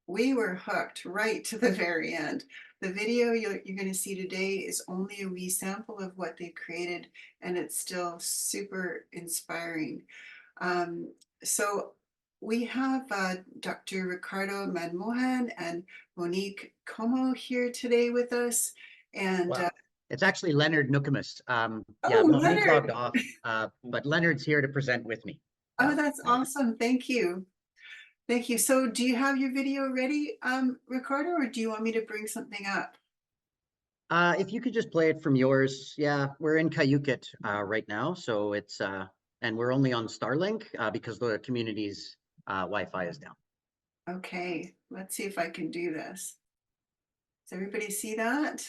we were hooked right to the very end. The video you're going to see today is only a wee sample of what they created, and it's still super inspiring. So we have Dr. Ricardo Manmohan and Monique Como here today with us. And well, it's actually Leonard Nookamus. Yeah, Monique logged off, but Leonard's here to present with me. Oh, that's awesome. Thank you. Thank you. So do you have your video ready, Ricardo, or do you want me to bring something up? If you could just play it from yours. Yeah, we're in Cayuquet right now, so it's and we're only on Starlink because the community's Wi-Fi is down. Okay, let's see if I can do this. Does everybody see that?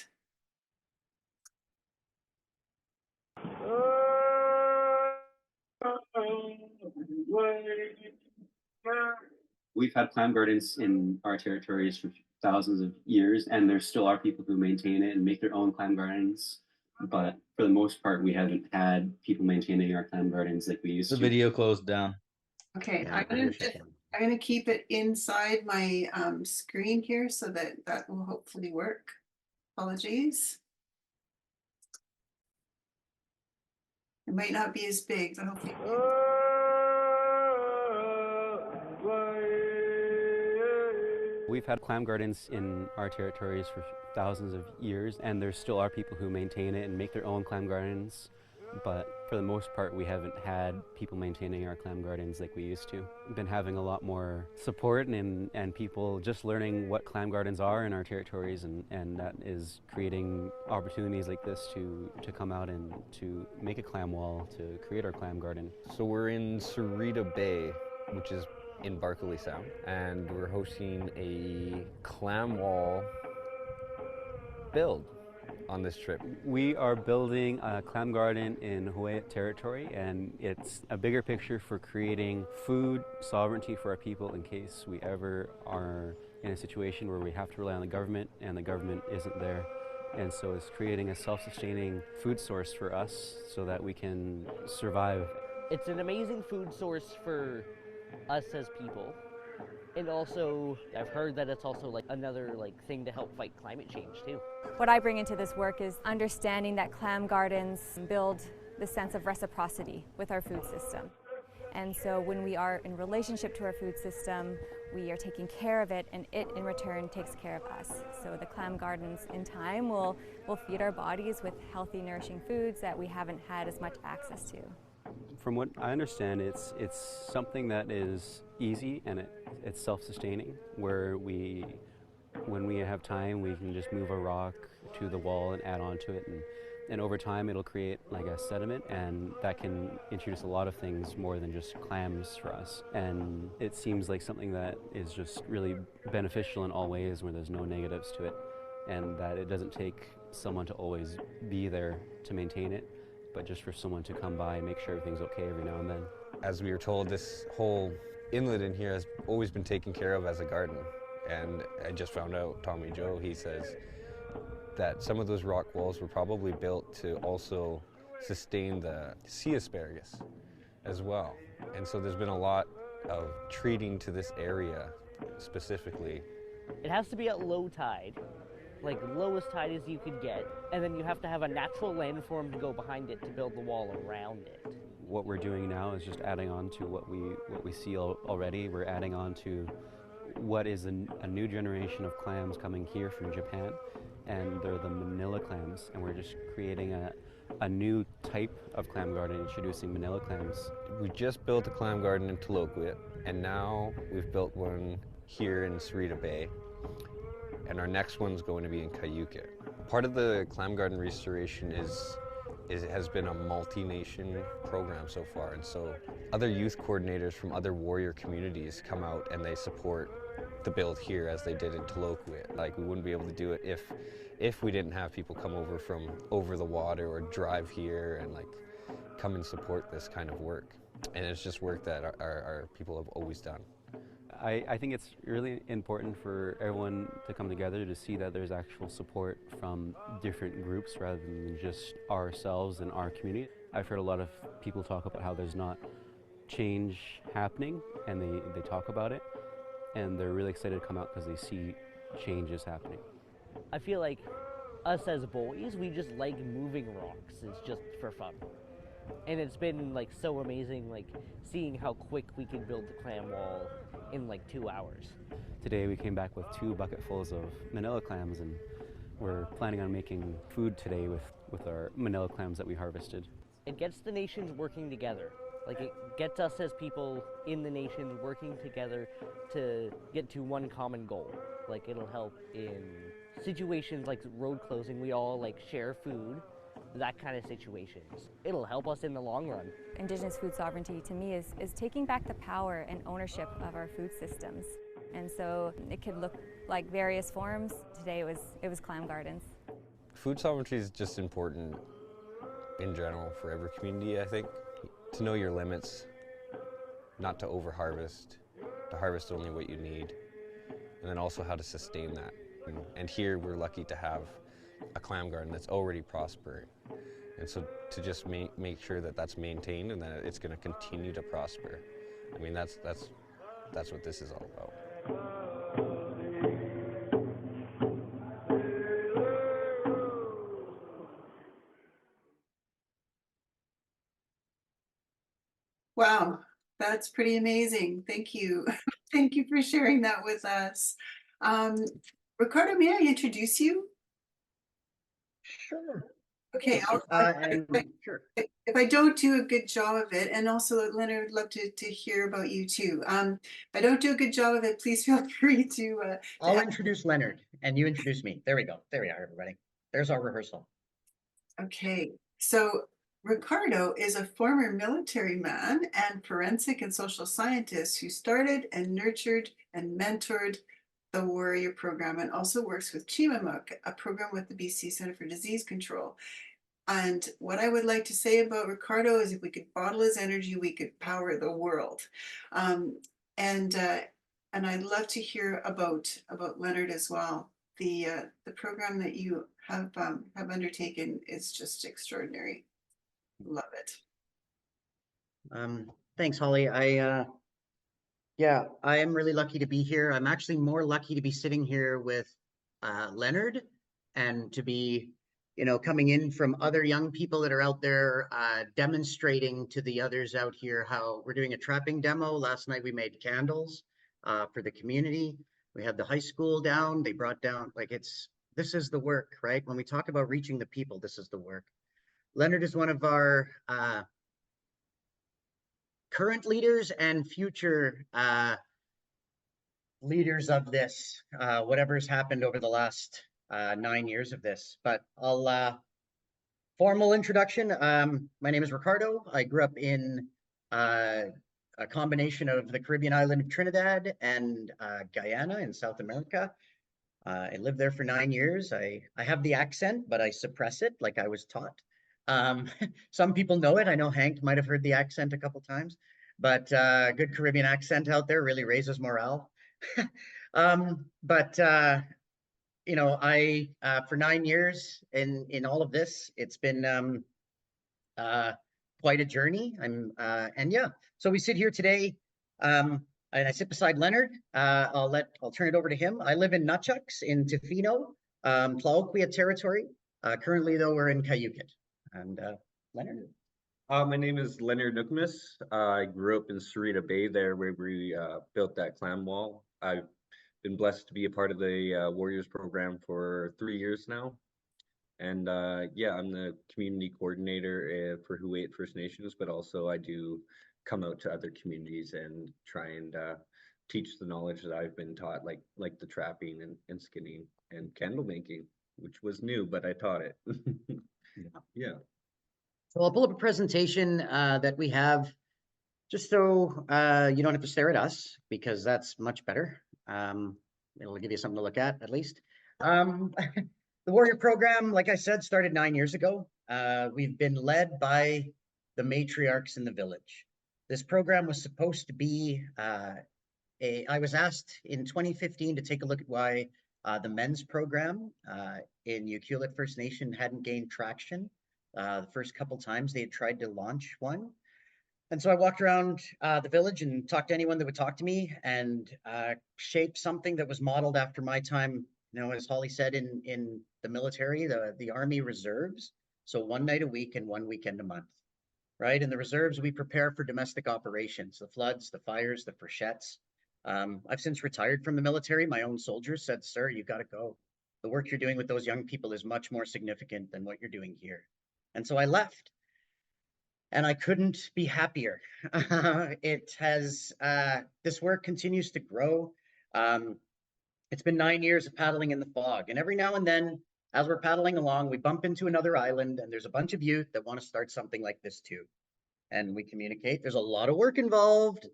We've had clam gardens in our territories for thousands of years, and there still are people who maintain it and make their own clam gardens. But for the most part, we haven't had people maintaining our clam gardens like we used The to. video closed down. Okay, Yeah, I'm I gonna wish I could. I'm gonna keep it inside my screen here so that that will hopefully work. Apologies. It might not be as big, but hopefully. We've had clam gardens in our territories for thousands of years, and there still are people who maintain it and make their own clam gardens. But for the most part, we haven't had people maintaining our clam gardens like we used to. We've been having a lot more support and people just learning what clam gardens are in our territories, and that is creating opportunities like this to come out and to make a clam wall to create our clam garden. So we're in Sarita Bay, which is in Barkley Sound, and we're hosting a clam wall build on this trip. We are building a clam garden in Huu-ay-aht territory, and it's a bigger picture for creating food sovereignty for our people in case we ever are in a situation where we have to rely on the government and the government isn't there. And so it's creating a self-sustaining food source for us so that we can survive. It's an amazing food source for us as people. And also, I've heard that it's also like another thing to help fight climate change too. What I bring into this work is understanding that clam gardens build the sense of reciprocity with our food system. And so when we are in relationship to our food system, we are taking care of it, and it in return takes care of us. So the clam gardens in time will feed our bodies with healthy, nourishing foods that we haven't had as much access to. From what I understand, it's something that is easy and it's self-sustaining, where when we have time, we can just move a rock to the wall and add on to it, and over time it'll create like a sediment, and that can introduce a lot of things more than just clams for us. And it seems like something that is just really beneficial in all ways, where there's no negatives to it, and that it doesn't take someone to always be there to maintain it, but just for someone to come by and make sure everything's okay every now and then. As we were told, this whole inlet in here has always been taken care of as a garden. And I just found out, Tommy Joe, he says that some of those rock walls were probably built to also sustain the sea asparagus as well. And so there's been a lot of treating to this area specifically. It has to be at low tide, like lowest tide as you could get, and then you have to have a natural landform to go behind it to build the wall around it. What we're doing now is just adding on to what we see already. We're adding on to what is a new generation of clams coming here from Japan, and they're the Manila clams, and we're just creating a new type of clam garden, introducing Manila clams. We just built a clam garden in Taloquit, and now we've built one here in Sarita Bay, and our next one's going to be in Cayuquet. Part of the clam garden restoration has been a multi-nation program so far, and so other youth coordinators from other warrior communities come out and they support the build here as they did in Taloquit. Like, we wouldn't be able to do it if we didn't have people come over from over the water or drive here and like come and support this kind of work. And it's just work that our people have always done. I think it's really important for everyone to come together to see that there's actual support from different groups rather than just ourselves and our community. I've heard a lot of people talk about how there's not change happening, and they talk about it, and they're really excited to come out because they see changes happening. I feel like us as boys, we just like moving rocks. It's just for fun. And it's been like so amazing, like seeing how quick we can build the clam wall in like 2 hours. Today we came back with 2 bucketfuls of Manila clams, and we're planning on making food today with our Manila clams that we harvested. It gets the nations working together. Like, it gets us as people in the nations working together to get to one common goal. Like, it'll help in situations like road closing, we all like share food, that kind of situations. It'll help us in the long run. Indigenous food sovereignty to me is taking back the power and ownership of our food systems. And so it could look like various forms. Today it was clam gardens. Food sovereignty is just important in general for every community, I think. To know your limits, not to over-harvest, to harvest only what you need, and then also how to sustain that. And here we're lucky to have a clam garden that's already prospering. And so to just make sure that that's maintained and that it's going to continue to prosper. I mean, that's what this is all about. Wow, that's pretty amazing. Thank you. Thank you for sharing that with us. Ricardo, may I introduce you? Sure. Okay, Sure. if I don't do a good job of it, and also Leonard, would love to hear about you too. If I don't do a good job of it, please feel free to I'll introduce Leonard and you introduce me. There we go. There we are, everybody. There's our rehearsal. Okay, so Ricardo is a former military man and forensic and social scientist who started and nurtured and mentored the Warrior Program and also works with Chimamuk, a program with the BC Centre for Disease Control. And what I would like to say about Ricardo is if we could bottle his energy, we could power the world. And I'd love to hear about Leonard as well. The program that you have undertaken is just extraordinary. Love it. Thanks, Holly. Yeah, I am really lucky to be here. I'm actually more lucky to be sitting here with Leonard and to be, coming in from other young people that are out there demonstrating to the others out here how we're doing a trapping demo. Last night we made candles for the community. We had the high school down. They brought down, this is the work, right? When we talk about reaching the people, this is the work. Leonard is one of our current leaders and future leaders of this, whatever's happened over the last 9 years of this. But I'll formal introduction. My name is Ricardo. I grew up in a combination of the Caribbean island of Trinidad and Guyana in South America. I lived there for 9 years. I have the accent, but I suppress it like I was taught. Some people know it. I know Hank might have heard the accent a couple times, but good Caribbean accent out there really raises morale. I for 9 years in all of this, it's been quite a journey. So we sit here today, and I sit beside Leonard. I'll turn it over to him. I live in Nutchucks in Tofino, Tlaoquia territory. Currently, though, we're in Cayuquit. And Leonard? My name is Leonard Nookmus. I grew up in Sarita Bay there where we built that clam wall. I've been blessed to be a part of the Warriors program for 3 years now. And I'm the community coordinator for Huu-ay-aht First Nations, but also I do come out to other communities and try and teach the knowledge that I've been taught, like the trapping and skinning and candle making, which was new, but I taught it. Yeah. So I'll pull up a presentation that we have just so you don't have to stare at us because that's much better. It'll give you something to look at least. The Warrior Program, like I said, started 9 years ago. We've been led by the matriarchs in the village. This program was supposed to be I was asked in 2015 to take a look at why the men's program in Ukiulet First Nation hadn't gained traction the first couple times they had tried to launch one. And so I walked around the village and talked to anyone that would talk to me and shaped something that was modeled after my time, as Holly said, in the military, the Army Reserves. So 1 night a week and 1 weekend a month, right? In the reserves, we prepare for domestic operations, the floods, the fires, the freshettes. I've since retired from the military. My own soldiers said, "Sir, you got to go. The work you're doing with those young people is much more significant than what you're doing here." And so I left. And I couldn't be happier. It has, this work continues to grow. It's been 9 years of paddling in the fog, and every now and then, as we're paddling along, we bump into another island, and there's a bunch of youth that want to start something like this too. And we communicate. There's a lot of work involved,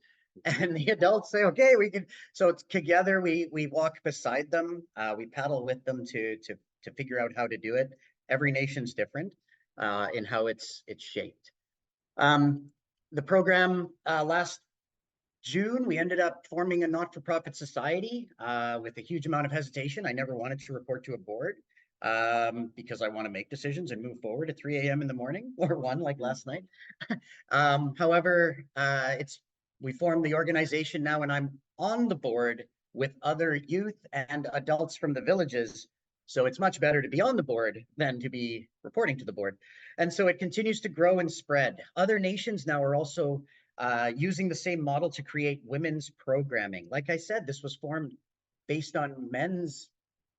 and the adults say, "Okay, we can." So it's together. We walk beside them. We paddle with them to figure out how to do it. Every nation's different in how it's shaped. The program last June, we ended up forming a not-for-profit society with a huge amount of hesitation. I never wanted to report to a board because I want to make decisions and move forward at 3 a.m. in the morning or 1 like last night. However, we formed the organization now, and I'm on the board with other youth and adults from the villages. So it's much better to be on the board than to be reporting to the board. And so it continues to grow and spread. Other nations now are also using the same model to create women's programming. Like I said, this was formed based on men's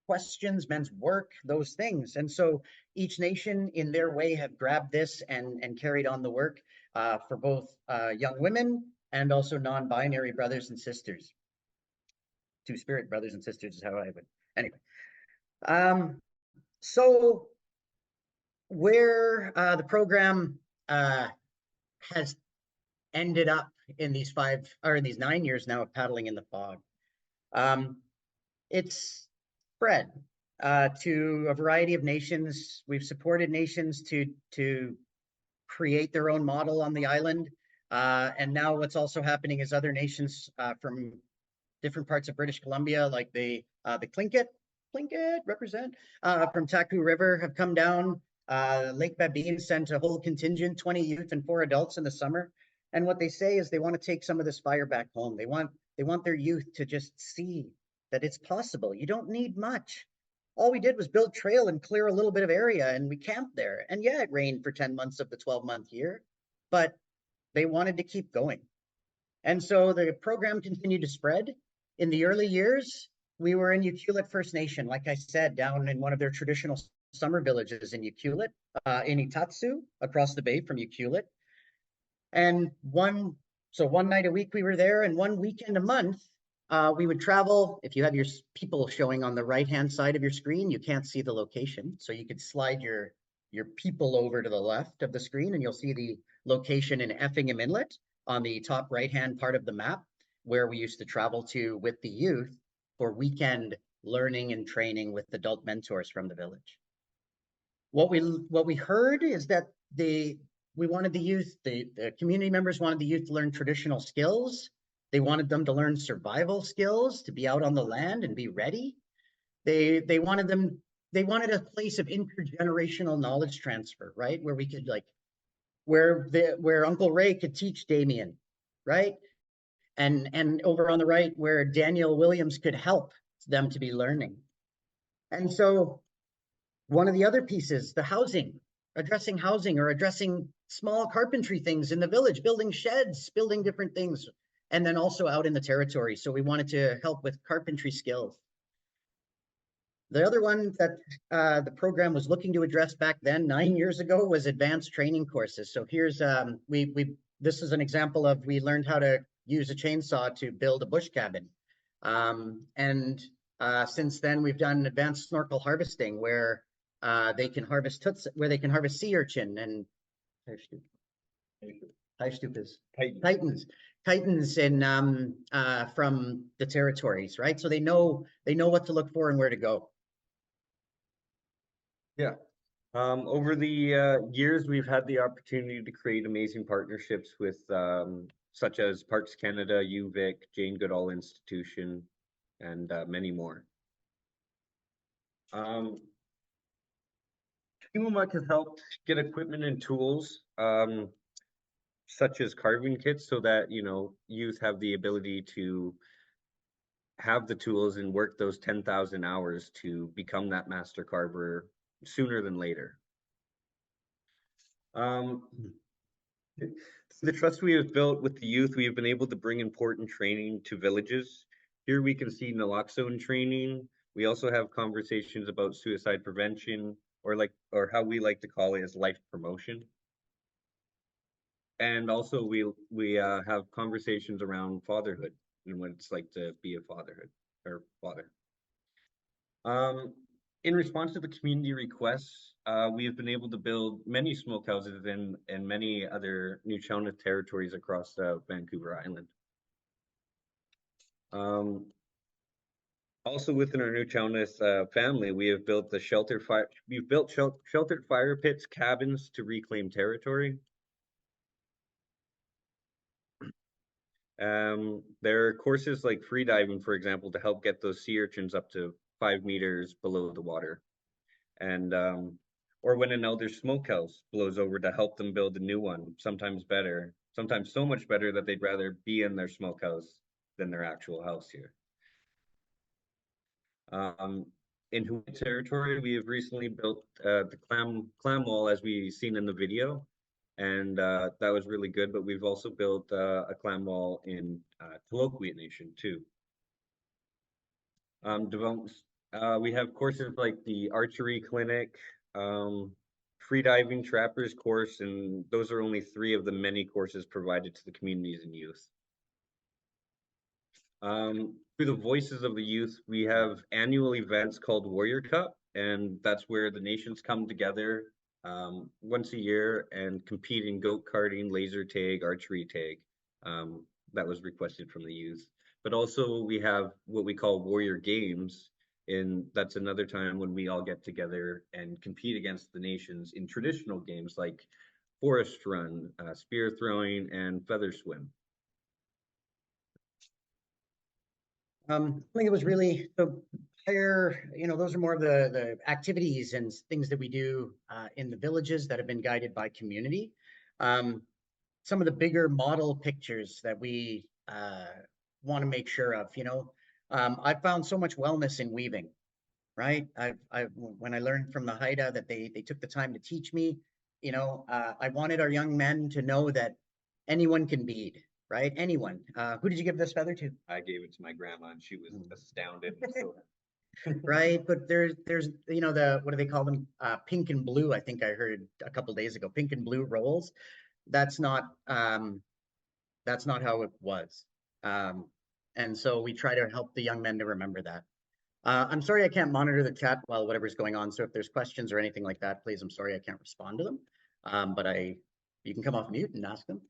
questions, men's work, those things. And so each nation in their way have grabbed this and carried on the work for both young women and also non-binary brothers and sisters. Two-spirit brothers and sisters is how I would, anyway. So where the program has ended up in these 9 years now of paddling in the fog. It's spread to a variety of nations. We've supported nations to create their own model on the island. And now what's also happening is other nations from different parts of British Columbia, like the Tlingit represent, from Taku River have come down. Lake Babine sent a whole contingent, 20 youth and 4 adults in the summer. And what they say is they want to take some of this fire back home. They want their youth to just see that it's possible. You don't need much. All we did was build trail and clear a little bit of area, and we camped there. And yeah, it rained for 10 months of the 12-month year, but they wanted to keep going. And so the program continued to spread. In the early years, we were in Ucluelet First Nation, like I said, down in one of their traditional summer villages in Ucluelet, in Itatsu, across the bay from Ucluelet. And one night a week we were there, and one weekend a month we would travel. If you have your people showing on the right-hand side of your screen, you can't see the location. So you could slide your people over to the left of the screen, and you'll see the location in Effingham Inlet on the top right-hand part of the map, where we used to travel to with the youth for weekend learning and training with adult mentors from the village. What we heard is that we wanted the youth, the community members wanted the youth to learn traditional skills. They wanted them to learn survival skills, to be out on the land and be ready. They wanted a place of intergenerational knowledge transfer, right? Where we could where Uncle Ray could teach Damien, right? And over on the right, where Daniel Williams could help them to be learning. And so one of the other pieces, the housing, addressing housing or addressing small carpentry things in the village, building sheds, building different things, and then also out in the territory. So we wanted to help with carpentry skills. The other one that the program was looking to address back then, 9 years ago, was advanced training courses. So here's, this is an example of, we learned how to use a chainsaw to build a bush cabin. Since then, we've done advanced snorkel harvesting, where they can harvest sea urchin and Titans in from the territories, right? So they know what to look for and where to go. Yeah. Over the years, we've had the opportunity to create amazing partnerships with such as Parks Canada, UVic, Jane Goodall Institution, and many more. Tiwamuk has helped get equipment and tools, such as carving kits, so that, you know, youth have the ability to have the tools and work those 10,000 hours to become that master carver sooner than later. The trust we have built with the youth, we have been able to bring important training to villages. Here we can see naloxone training. We also have conversations about suicide prevention, or how we like to call it as life promotion. And also we have conversations around fatherhood and what it's like to be a father. In response to the community requests, we have been able to build many smokehouses in many other Nuu-chah-nulth territories across Vancouver Island. Also within our Nuu-chah-nulth family, we have built sheltered fire pits, cabins to reclaim territory. There are courses like free diving, for example, to help get those sea urchins up to 5 meters below the water. And or when an elder smokehouse blows over, to help them build a new one, sometimes better, sometimes so much better that they'd rather be in their smokehouse than their actual house here. In Hawaiian territory, we have recently built the clam wall, as we've seen in the video, and that was really good. But we've also built a clam wall in Tloquit Nation too. We have courses like the archery clinic, free diving, trappers course, and those are only 3 of the many courses provided to the communities and youth. Through the voices of the youth, we have annual events called Warrior Cup, and that's where the nations come together once a year and compete in goat karting, laser tag, archery tag. That was requested from the youth. But also we have what we call Warrior Games, and that's another time when we all get together and compete against the nations in traditional games like forest run, spear throwing, and feather swim. I think it was really the higher, those are more of the activities and things that we do in the villages that have been guided by community. Some of the bigger model pictures that we want to make sure of, I found so much wellness in weaving, right? When I learned from the Haida that they took the time to teach me, I wanted our young men to know that anyone can bead. Right? Anyone. Who did you give this feather to? I gave it to my grandma, and she was astounded. Right, but there's the, what do they call them? Pink and blue. I think I heard a couple days ago. Pink and blue rolls. That's not how it was. And so we try to help the young men to remember that. I'm sorry I can't monitor the chat while whatever's going on. So if there's questions or anything like that, please, I'm sorry I can't respond to them. But you can come off mute and ask them.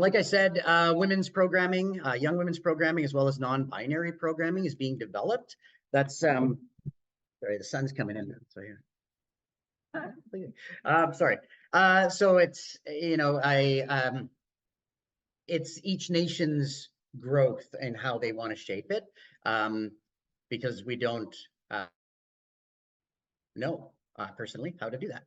Like I said, women's programming, young women's programming, as well as non-binary programming is being developed. That's, sorry, the sun's coming in. So here. Sorry. So it's, it's each nation's growth and how they want to shape it, because we don't know personally how to do that.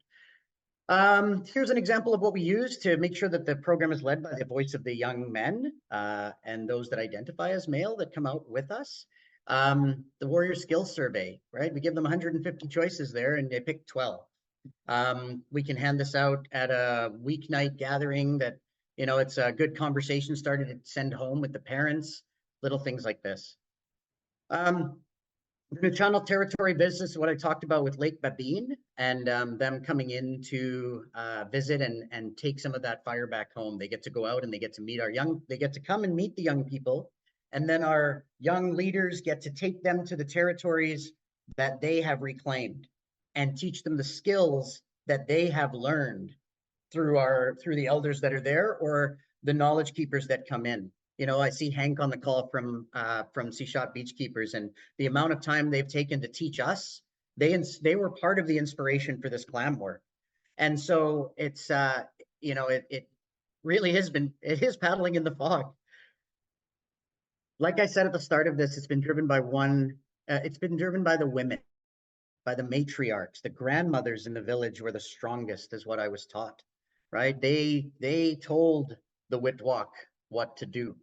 Here's an example of what we use to make sure that the program is led by the voice of the young men and those that identify as male that come out with us. The Warrior Skills Survey, right? We give them 150 choices there and they pick 12. We can hand this out at a weeknight gathering that, it's a good conversation started to send home with the parents, little things like this. The Nuu-chah-nulth territory business, what I talked about with Lake Babine and them coming in to visit and take some of that fire back home. They get to go out and they get to meet they get to come and meet the young people. And then our young leaders get to take them to the territories that they have reclaimed and teach them the skills that they have learned through the elders that are there or the knowledge keepers that come in. I see Hank on the call from Seashot Beach Keepers, and the amount of time they've taken to teach us, they were part of the inspiration for this clam work. And so it's, it really has been, it is paddling in the fog. Like I said at the start of this, it's been driven by the women, by the matriarchs. The grandmothers in the village were the strongest, is what I was taught, right? They told the Witwak what to do.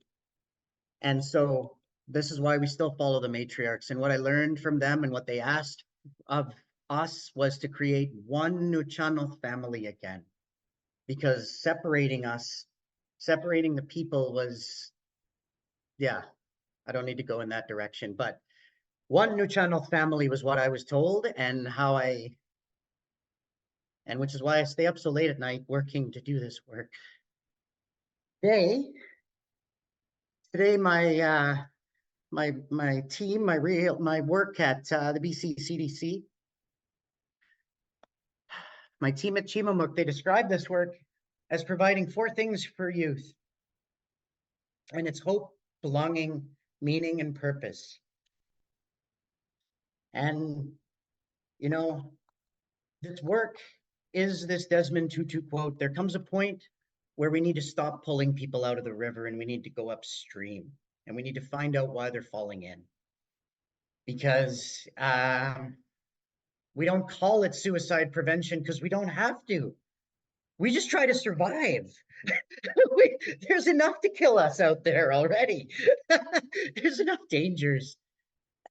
And so this is why we still follow the matriarchs. And what I learned from them and what they asked of us was to create one Nuu-chah-nulth family again, because separating the people was, yeah, I don't need to go in that direction, but one Nuu-chah-nulth family was what I was told, and which is why I stay up so late at night working to do this work. Today, my team, my work at the BC CDC. My team at Chimamuk, they describe this work as providing 4 things for youth. And it's hope, belonging, meaning, and purpose. And, you know, this work is this Desmond Tutu quote: there comes a point where we need to stop pulling people out of the river and we need to go upstream and we need to find out why they're falling in. Because we don't call it suicide prevention because we don't have to. We just try to survive. There's enough to kill us out there already. There's enough dangers.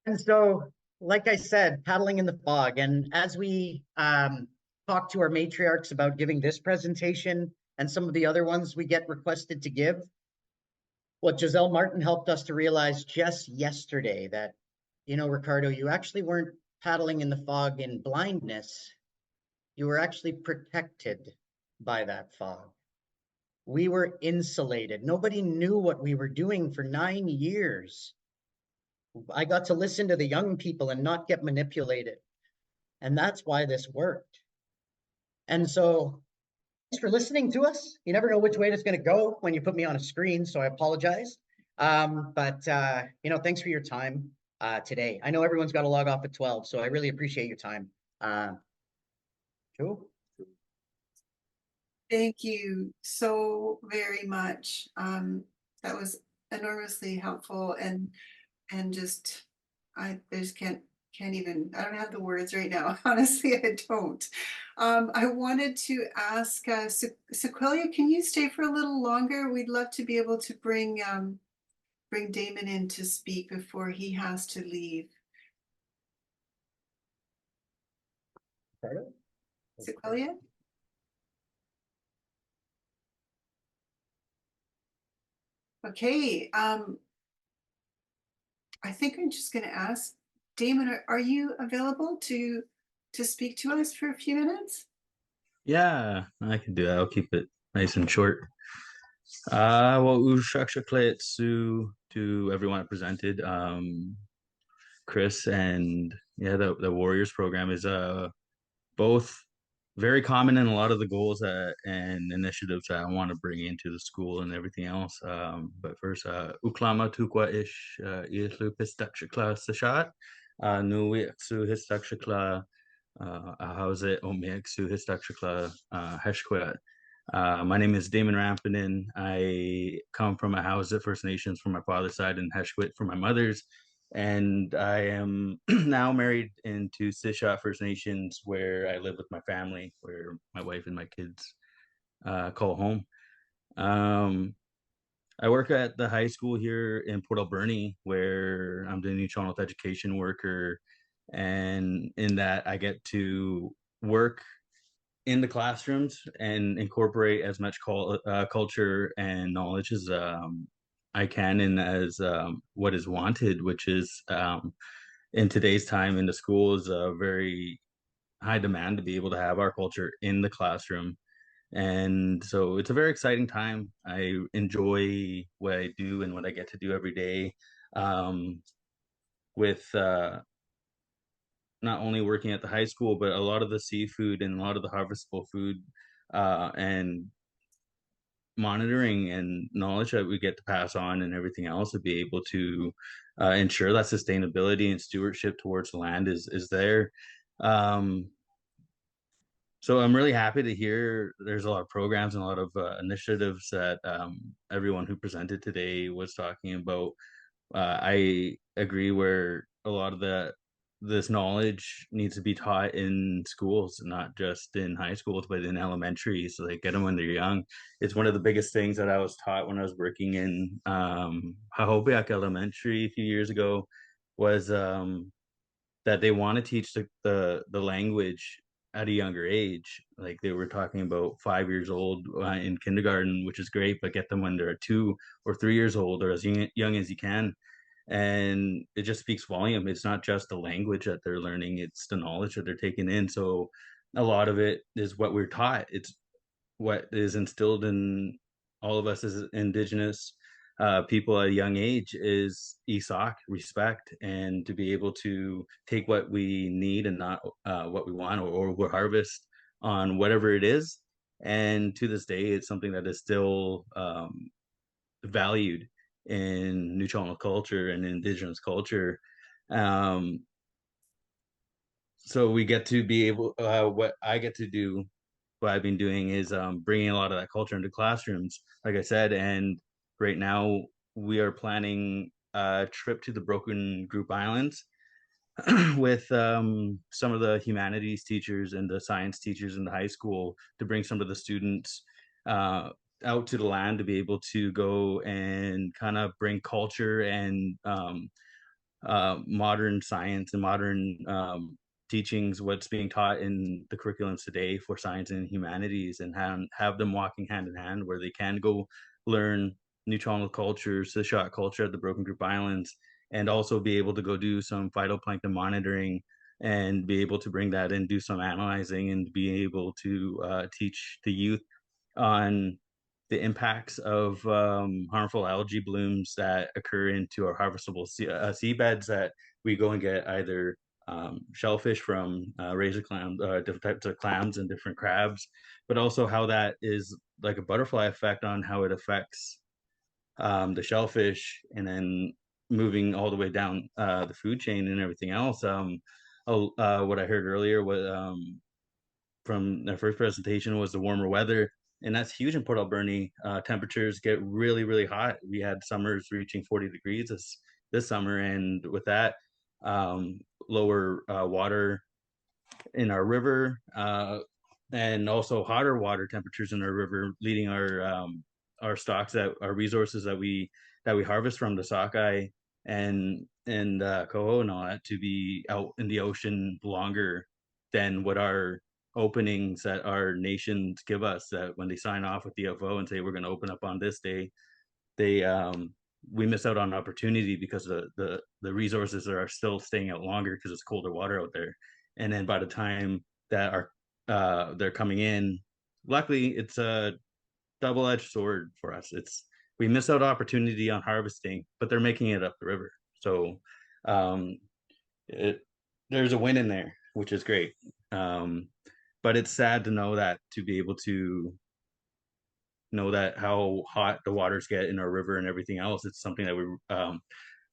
And so, like I said, paddling in the fog. And as we talk to our matriarchs about giving this presentation and some of the other ones we get requested to give, what Giselle Martin helped us to realize just yesterday that, you know, Ricardo, you actually weren't paddling in the fog in blindness. You were actually protected by that fog. We were insulated. Nobody knew what we were doing for 9 years. I got to listen to the young people and not get manipulated. And that's why this worked. And so thanks for listening to us. You never know which way it's going to go when you put me on a screen, so I apologize. But you know, thanks for your time today. I know everyone's got to log off at 12, so I really appreciate your time. Cool. Thank you so very much. That was enormously helpful, and just I just can't even, I don't have the words right now. Honestly, I don't. I wanted to ask Sequelia, can you stay for a little longer? We'd love to be able to bring Damon in to speak before he has to leave. Sequelia? Okay, I think I'm just going to ask Damon, are you available to speak to us for a few minutes? Yeah, I can do that. I'll keep it nice and short. Well, Ushakshakletsu to everyone that presented. Chris and yeah, the Warriors program is both very common in a lot of the goals and initiatives that I want to bring into the school and everything else. But first, Uklama Tukwa ish Islu Pistakshakla Sashat, Nuixu Histakshakla, Ahauze Omiexu Histakshakla Heshkwet. My name is Damon Rampinen. I come from a house at First Nations from my father's side and Heshkwit from my mother's. And I am now married into Sishat First Nations, where I live with my family, where my wife and my kids call home. I work at the high school here in Port Alberni, where I'm the new child education worker. And in that, I get to work in the classrooms and incorporate as much culture and knowledge as I can and as what is wanted, which is in today's time in the school is a very high demand to be able to have our culture in the classroom. And so it's a very exciting time. I enjoy what I do and what I get to do every day with not only working at the high school, but a lot of the seafood and a lot of the harvestable food and monitoring and knowledge that we get to pass on and everything else to be able to ensure that sustainability and stewardship towards the land is there. So I'm really happy to hear there's a lot of programs and a lot of initiatives that everyone who presented today was talking about. I agree where a lot of this knowledge needs to be taught in schools, not just in high schools, but in elementary. So they get them when they're young. It's one of the biggest things that I was taught when I was working in Hahobiak Elementary a few years ago was that they want to teach the language at a younger age. Like they were talking about 5 years old in kindergarten, which is great, but get them when they're 2 or 3 years old or as young as you can. And it just speaks volume. It's not just the language that they're learning, it's the knowledge that they're taking in. So a lot of it is what we're taught. It's what is instilled in all of us as Indigenous people at a young age is ESOC, respect, and to be able to take what we need and not what we want, or we'll harvest on whatever it is. And to this day, it's something that is still valued in Nuu-chah-nulth culture and Indigenous culture. So we get to be able, what I get to do, what I've been doing is bringing a lot of that culture into classrooms, like I said. And right now we are planning a trip to the Broken Group Islands with some of the humanities teachers and the science teachers in the high school to bring some of the students out to the land to be able to go and kind of bring culture and modern science and modern teachings, what's being taught in the curriculums today for science and humanities, and have them walking hand in hand, where they can go learn Nuu-chah-nulth culture, Sisseton culture at the Broken Group Islands, and also be able to go do some phytoplankton monitoring and be able to bring that and do some analyzing and be able to teach the youth on the impacts of harmful algae blooms that occur into our harvestable seabeds that we go and get either shellfish from, razor clams, different types of clams and different crabs, but also how that is like a butterfly effect on how it affects the shellfish, and then moving all the way down the food chain and everything else. What I heard earlier was from the first presentation was the warmer weather, and that's huge in Port Alberni. Temperatures get really, really hot. We had summers reaching 40 degrees this summer, and with that, lower water in our river, and also hotter water temperatures in our river, leading our stocks, that our resources that we harvest from the sockeye and coho and all that, to be out in the ocean longer than what our openings that our nations give us, that when they sign off with the FO and say we're going to open up on this day, they we miss out on opportunity because the resources are still staying out longer because it's colder water out there. And then by the time that they're coming in, luckily it's a double-edged sword for us. We miss out opportunity on harvesting, but they're making it up the river. So there's a win in there, which is great. But it's sad to know that, to be able to know that how hot the waters get in our river and everything else. It's something that we,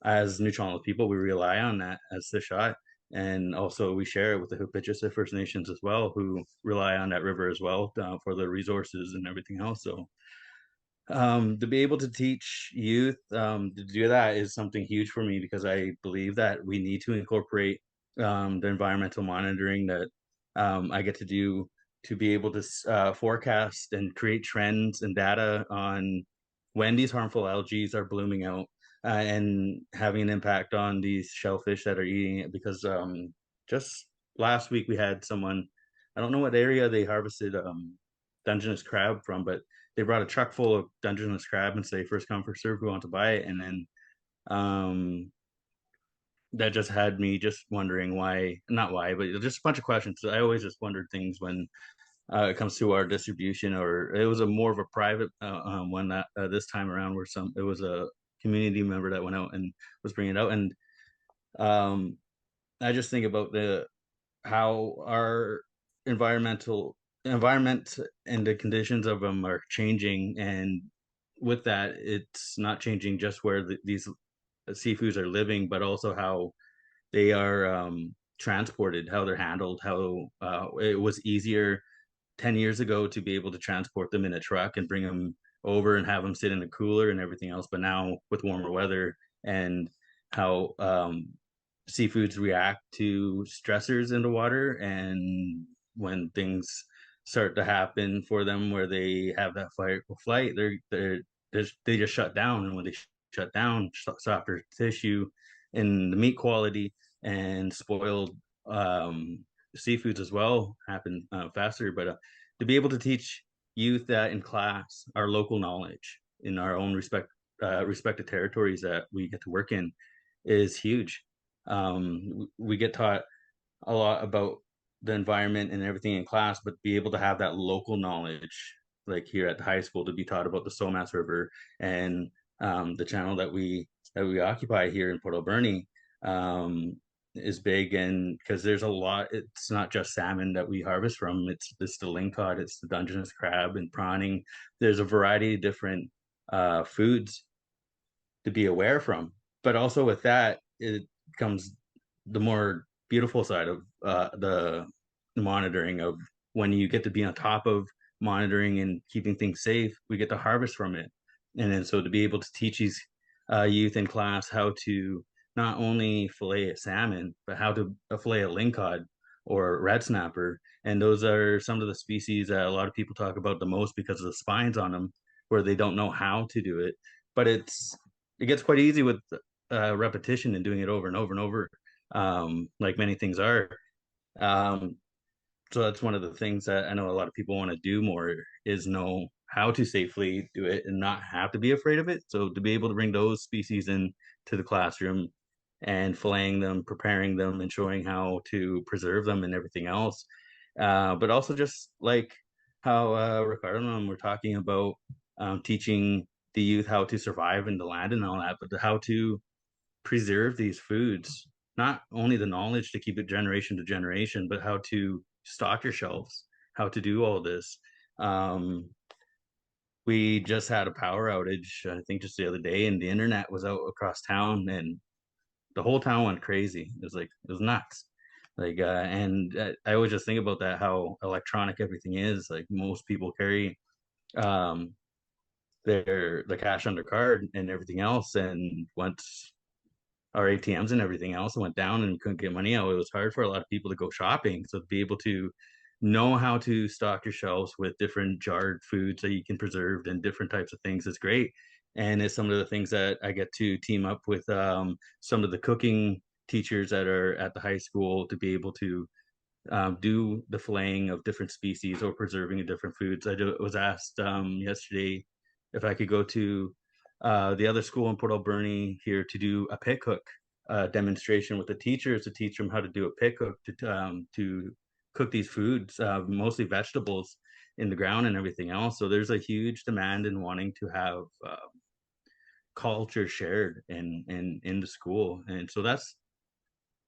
as Nuu-chah-nulth people, we rely on that as Sisseton. And also we share it with the Hupitchisa First Nations as well, who rely on that river as well for the resources and everything else. So to be able to teach youth to do that is something huge for me, because I believe that we need to incorporate the environmental monitoring that I get to do, to be able to forecast and create trends and data on when these harmful algae are blooming out and having an impact on these shellfish that are eating it. Because just last week we had someone, I don't know what area they harvested Dungeness crab from, but they brought a truck full of Dungeness crab and say first come first serve, who want to buy it. And then that just had me just wondering why, not why, but just a bunch of questions. I always just wondered things when it comes to our distribution, or it was more of a private one that this time around, where it was a community member that went out and was bringing it out. And I just think about how our environment and the conditions of them are changing, and with that, it's not changing just where these seafoods are living, but also how they are transported, how they're handled, how it was easier 10 years ago to be able to transport them in a truck and bring them over and have them sit in a cooler and everything else. But now with warmer weather and how seafoods react to stressors in the water, and when things start to happen for them where they have that fight or flight, they just shut down. And when they shut down, softer tissue and the meat quality and spoiled seafoods as well happen faster. But to be able to teach youth that in class, our local knowledge in our own respected territories that we get to work in, is huge. We get taught a lot about the environment and everything in class, but be able to have that local knowledge, like here at the high school, to be taught about the Somas River and the channel that we occupy here in Port Alberni is big, and because there's a lot, it's not just salmon that we harvest from, it's the lingcod, it's the Dungeness crab and prawning. There's a variety of different foods to be aware from, but also with that it comes the more beautiful side of the monitoring of when you get to be on top of monitoring and keeping things safe, we get to harvest from it. And then so to be able to teach these youth in class how to not only fillet a salmon, but how to fillet a lingcod or red snapper. And those are some of the species that a lot of people talk about the most because of the spines on them, where they don't know how to do it. But it gets quite easy with repetition and doing it over and over and over, like many things are. So that's one of the things that I know a lot of people want to do more, is know how to safely do it and not have to be afraid of it. So to be able to bring those species in to the classroom and filleting them, preparing them, and showing how to preserve them and everything else. But also just like how Ricardo and I were talking about teaching the youth how to survive in the land and all that, but how to preserve these foods, not only the knowledge to keep it generation to generation, but how to stock your shelves, how to do all this. We just had a power outage, I think just the other day, and the internet was out across town, and the whole town went crazy. It was nuts. Like, and I always just think about that, how electronic everything is. Like most people carry the cash under card and everything else. And once our ATMs and everything else went down and couldn't get money out, it was hard for a lot of people to go shopping. So to be able to know how to stock your shelves with different jarred foods that you can preserve and different types of things is great. And it's some of the things that I get to team up with some of the cooking teachers that are at the high school to be able to do the filleting of different species or preserving of different foods. Was asked yesterday if I could go to the other school in Port Alberni here to do a pit cook demonstration with the teachers, to teach them how to do a pit cook to cook these foods, mostly vegetables in the ground and everything else. So there's a huge demand in wanting to have culture shared in the school. And so that's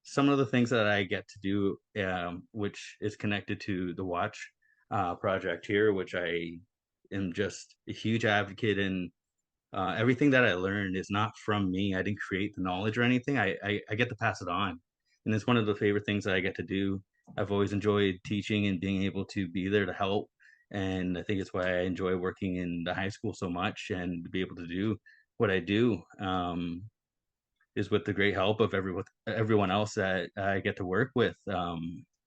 some of the things that I get to do, which is connected to the Watch project here, which I am just a huge advocate in. Everything that I learned is not from me. I didn't create the knowledge or anything. I get to pass it on. And it's one of the favorite things that I get to do. I've always enjoyed teaching and being able to be there to help. And I think it's why I enjoy working in the high school so much, and to be able to do what I do is with the great help of everyone else that I get to work with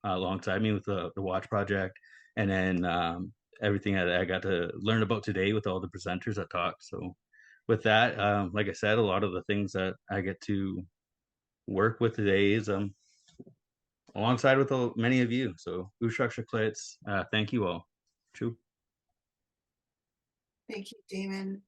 alongside me with the Watch project. And then everything that I got to learn about today with all the presenters that talked. So with that, like I said, a lot of the things that I get to work with today is alongside with many of you. So Ushak Shaklets, thank you all. True. Thank you, Damon.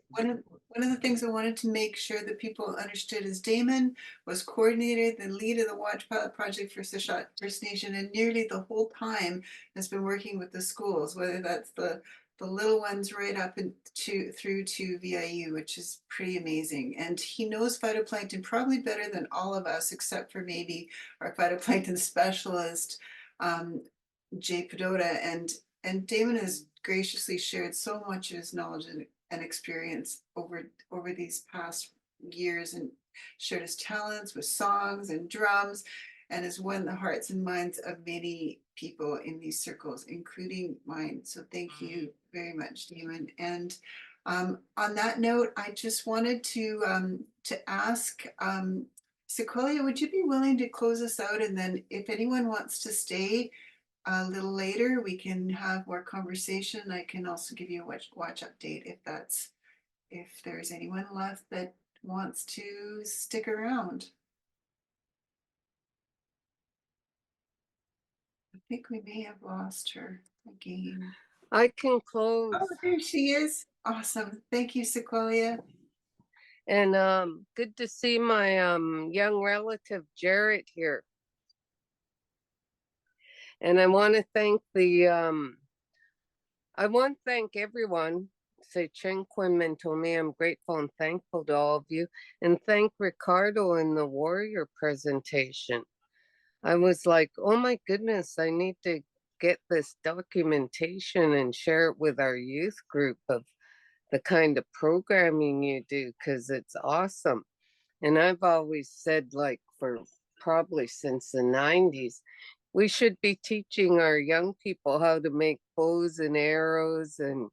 One of the things I wanted to make sure that people understood is Damon was coordinator, the lead of the Watch Pilot Project for Sechelt First Nation, and nearly the whole time has been working with the schools, whether that's the little ones right up through to VIU, which is pretty amazing. And he knows phytoplankton probably better than all of us, except for maybe our phytoplankton specialist, Jay Padota. And Damon has graciously shared so much of his knowledge and experience over these past years, and shared his talents with songs and drums, and has won the hearts and minds of many people in these circles, including mine. So thank you very much, Damon. And on that note, I just wanted to ask Sequoia, would you be willing to close us out? And then if anyone wants to stay a little later, we can have more conversation. I can also give you a watch update if there's anyone left that wants to stick around. I think we may have lost her again. I can close. Oh, there she is. Awesome. Thank you, Sequoia. And good to see my young relative Jarrett here. And I want to thank everyone say Chenquin Mentomi, I'm grateful and thankful to all of you, and thank Ricardo in the warrior presentation. I was like, oh my goodness, I need to get this documentation and share it with our youth group of the kind of programming you do, because it's awesome. And I've always said, like, for probably since the 90s, we should be teaching our young people how to make bows and arrows and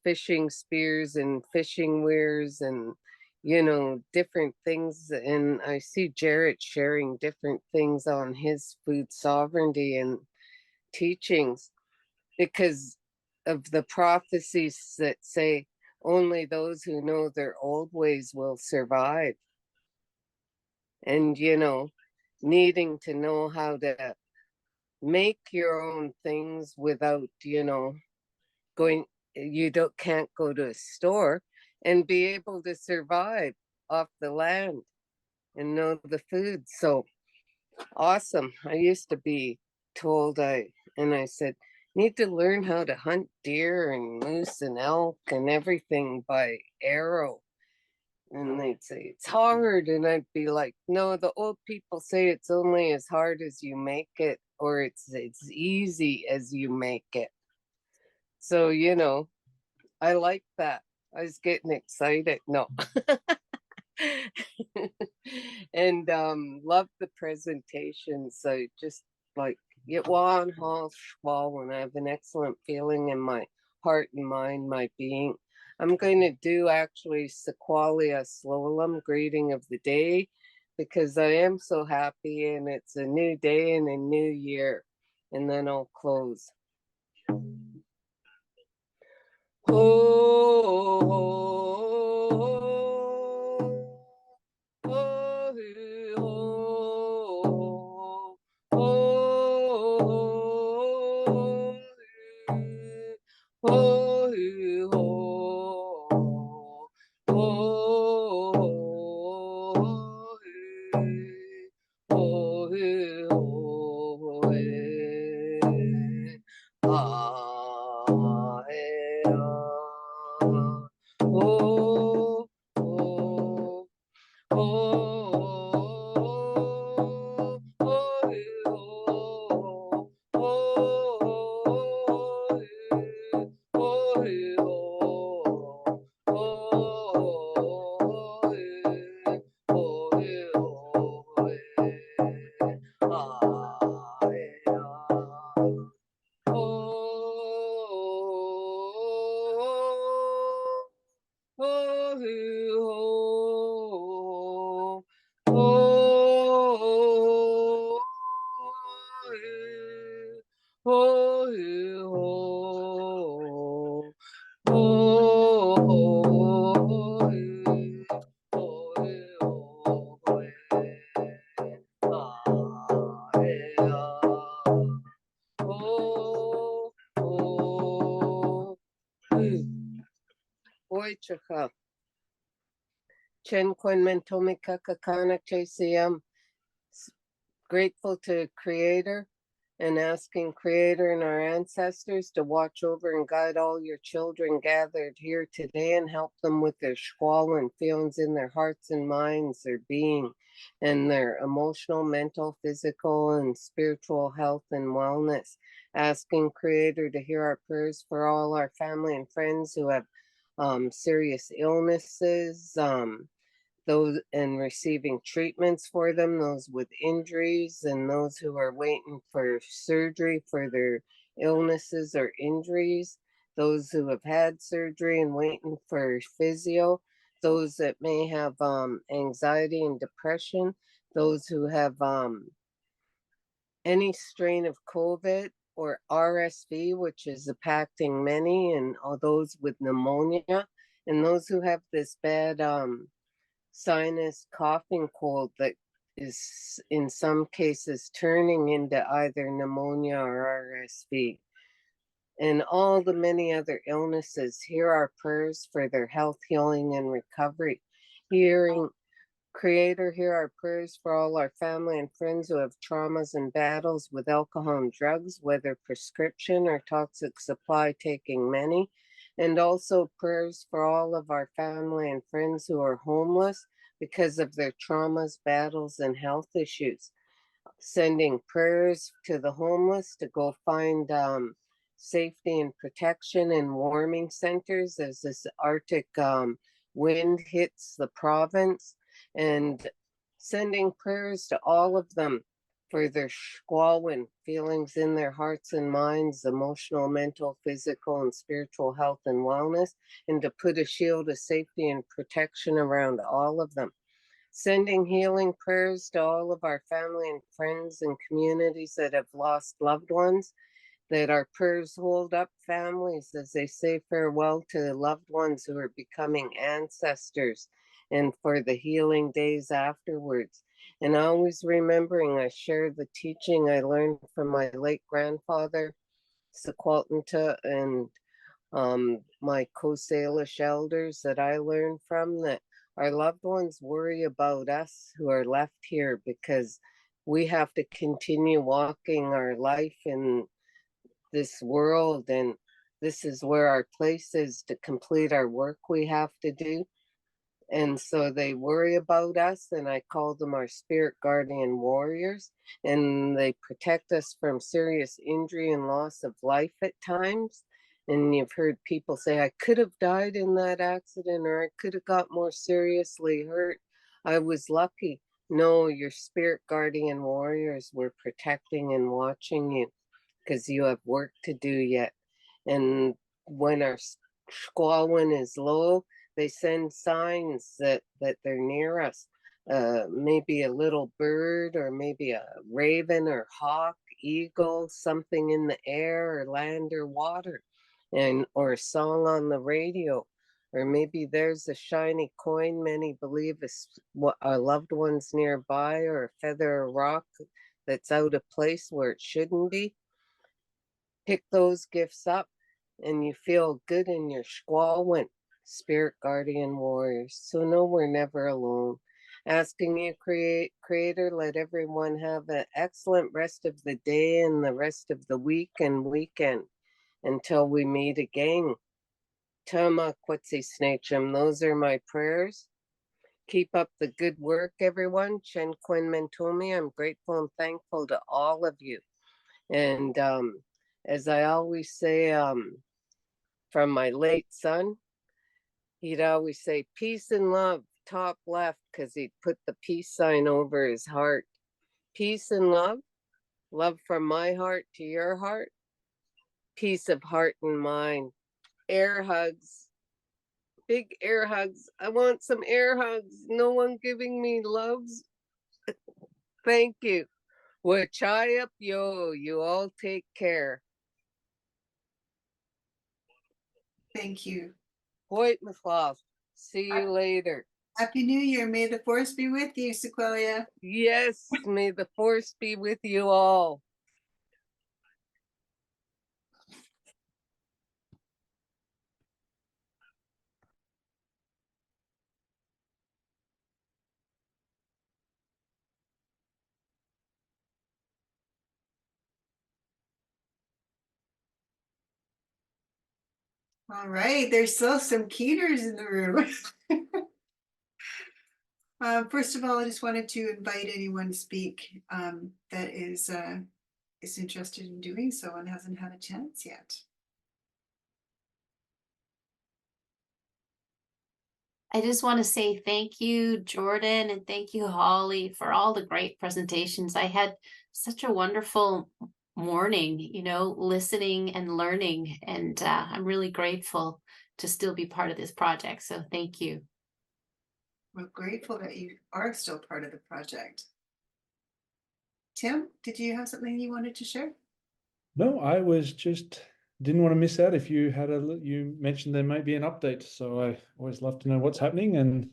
fishing spears and fishing weirs and, you know, different things. And I see Jarrett sharing different things on his food sovereignty and teachings because of the prophecies that say only those who know their old ways will survive. And, you know, needing to know how to make your own things without, you know, can't go to a store and be able to survive off the land and know the food. So awesome. I used to be told I said, need to learn how to hunt deer and moose and elk and everything by arrow. And they'd say, it's hard. And I'd be like, no, the old people say it's only as hard as you make it, or it's easy as you make it. So, you know, I like that. I was getting excited. No. And love the presentation. So just like get one hall schwal, and I have an excellent feeling in my heart and mind, my being. I'm going to do actually Sequalia Slolam greeting of the day because I am so happy and it's a new day and a new year. And then I'll close. Oichaka. Chen Kwen Mentomi Kakakana KCM. Grateful to Creator and asking Creator and our ancestors to watch over and guide all your children gathered here today and help them with their squall and feelings in their hearts and minds, their being, and their emotional, mental, physical, and spiritual health and wellness. Asking Creator to hear our prayers for all our family and friends who have serious illnesses, those and receiving treatments for them, those with injuries, and those who are waiting for surgery for their illnesses or injuries, those who have had surgery and waiting for physio, those that may have anxiety and depression, those who have any strain of COVID or RSV, which is impacting many, and all those with pneumonia, and those who have this bad sinus coughing cold that is in some cases turning into either pneumonia or RSV, and all the many other illnesses. Hear our prayers for their health, healing, and recovery. Hearing Creator, hear our prayers for all our family and friends who have traumas and battles with alcohol and drugs, whether prescription or toxic supply, taking many, And also prayers for all of our family and friends who are homeless because of their traumas, battles, and health issues. Sending prayers to the homeless to go find safety and protection in warming centers as this Arctic wind hits the province, and sending prayers to all of them for their squalwin feelings in their hearts and minds, emotional, mental, physical, and spiritual health and wellness, and to put a shield of safety and protection around all of them. Sending healing prayers to all of our family and friends and communities that have lost loved ones, that our prayers hold up families as they say farewell to loved ones who are becoming ancestors, and for the healing days afterwards. And always remembering I share the teaching I learned from my late grandfather, Sequaltanta, and my Coast Salish elders that I learned from, that our loved ones worry about us who are left here because we have to continue walking our life in this world, and this is where our place is to complete our work we have to do. And so they worry about us, and I call them our spirit guardian warriors, and they protect us from serious injury and loss of life at times. And you've heard people say, I could have died in that accident, or I could have got more seriously hurt. I was lucky. No, your spirit guardian warriors were protecting and watching you because you have work to do yet. And when our squalwin is low, they send signs that they're near us. Maybe a little bird, or maybe a raven or hawk, eagle, something in the air or land or water, and or a song on the radio. Or maybe there's a shiny coin many believe is what our loved ones nearby, or a feather or rock that's out of place where it shouldn't be. Pick those gifts up and you feel good in your squalwin, spirit guardian warriors. So know we're never alone. Asking you, Creator, let everyone have an excellent rest of the day and the rest of the week and weekend until we meet again. Tama Quetzi Snachum, those are my prayers. Keep up the good work, everyone. Chen Quinn Mentomi, I'm grateful and thankful to all of you. And as I always say, from my late son, he'd always say, peace and love, top left, because he'd put the peace sign over his heart. Peace and love, love from my heart to your heart, peace of heart and mind. Air hugs, big air hugs. I want some air hugs. No one giving me loves. Thank you. Wachai up yo, you all take care. Thank you. Hoyt McLaughlin, see you later. Happy New Year. May the force be with you, Sequoia. Yes, may the force be with you all. All right, there's still some Keeters in the room. First of all, I just wanted to invite anyone to speak that is interested in doing so and hasn't had a chance yet. I just want to say thank you, Jordan, and thank you, Holly, for all the great presentations. I had such a wonderful morning, you know, listening and learning, and I'm really grateful to still be part of this project. So thank you. We're grateful that you are still part of the project. Tim, did you have something you wanted to share? No, I was just didn't want to miss out. If you had you mentioned there might be an update, so I always love to know what's happening, and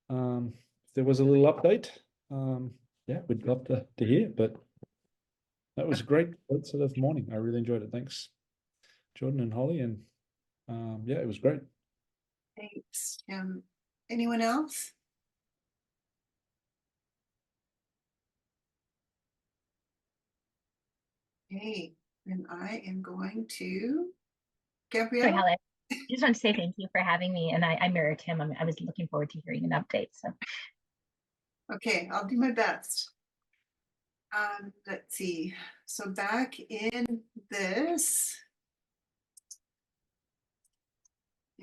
if there was a little update, yeah, we'd love to hear. But that was a great sort of morning. I really enjoyed it. Thanks, Jordan and Holly, and yeah, it was great. Thanks. Anyone else? Okay, and I am going to Gabrielle. just want to say thank you for having me. And I mirror Tim. I was looking forward to hearing an update. So. Okay, I'll do my best. Let's see. So back in this.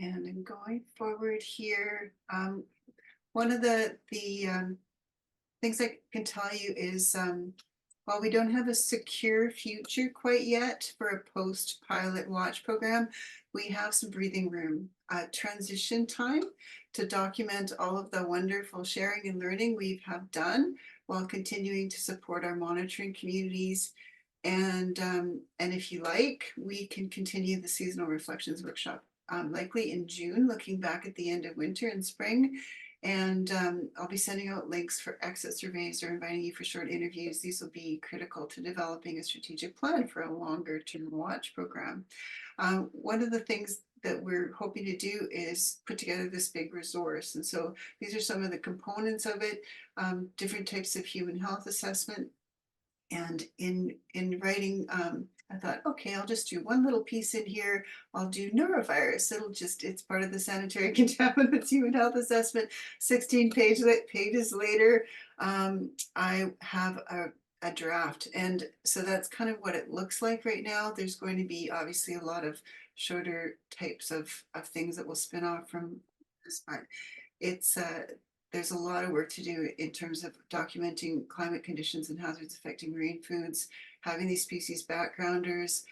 And I'm going forward here. One of the things I can tell you is while we don't have a secure future quite yet for a post-pilot watch program, we have some breathing room, transition time to document all of the wonderful sharing and learning we have done while continuing to support our monitoring communities. And if you like, we can continue the Seasonal Reflections Workshop likely in June, looking back at the end of winter and spring. And I'll be sending out links for exit surveys or inviting you for short interviews. These will be critical to developing a strategic plan for a longer term watch program. One of the things that we're hoping to do is put together this big resource. And so these are some of the components of it, different types of human health assessment. And in writing, I thought, okay, I'll just do one little piece in here. I'll do norovirus. It's part of the sanitary contaminants human health assessment. 16 pages later, I have a draft. And so that's kind of what it looks like right now. There's going to be obviously a lot of shorter types of things that will spin off from this, but it's there's a lot of work to do in terms of documenting climate conditions and hazards affecting marine foods, having these species backgrounders,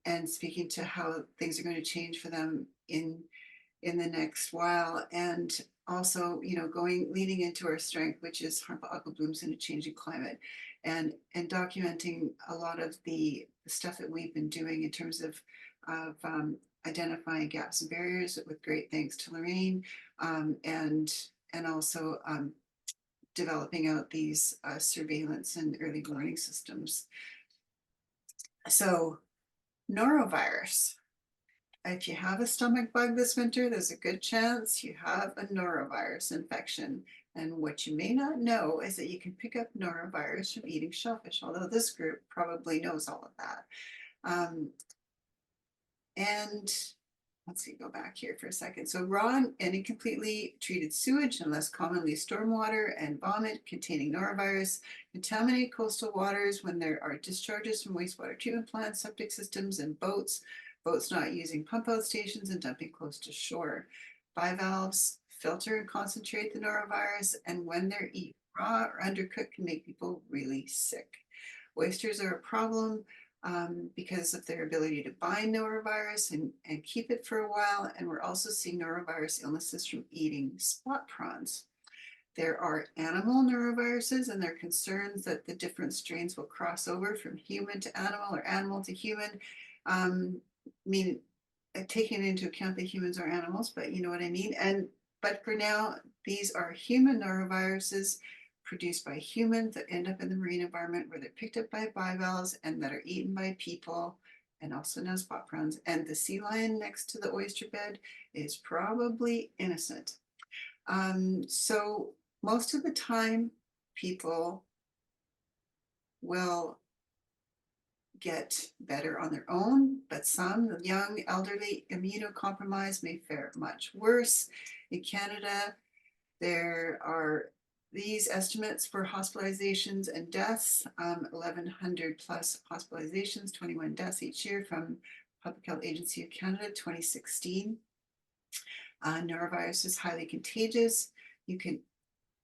and speaking to how things are going to change for them in the next while. And also, leaning into our strength, which is harmful algal blooms in a changing climate, and documenting a lot of the stuff that we've been doing in terms of identifying gaps and barriers, with great thanks to Lorraine, and also developing out these surveillance and early warning systems. So norovirus. If you have a stomach bug this winter, there's a good chance you have a norovirus infection. And what you may not know is that you can pick up norovirus from eating shellfish, although this group probably knows all of that. And let's see, go back here for a second. So raw and incompletely treated sewage, and less commonly stormwater and vomit containing norovirus, contaminate coastal waters when there are discharges from wastewater treatment plants, septic systems, and boats not using pump out stations and dumping close to shore. Bivalves filter and concentrate the norovirus, and when they're eaten raw or undercooked can make people really sick. Oysters are a problem because of their ability to bind norovirus and keep it for a while. And we're also seeing norovirus illnesses from eating spot prawns. There are animal noroviruses, and there are concerns that the different strains will cross over from human to animal or animal to human. Taking into account that humans are animals, but you know what I mean. But for now, these are human noroviruses produced by humans that end up in the marine environment, where they're picked up by bivalves and that are eaten by people, and also known as spot prawns. And the sea lion next to the oyster bed is probably innocent. So most of the time, people will get better on their own, but some, the young, elderly, immunocompromised, may fare much worse. In Canada, there are these estimates for hospitalizations and deaths, 1,100 plus hospitalizations, 21 deaths each year from Public Health Agency of Canada, 2016. Norovirus is highly contagious.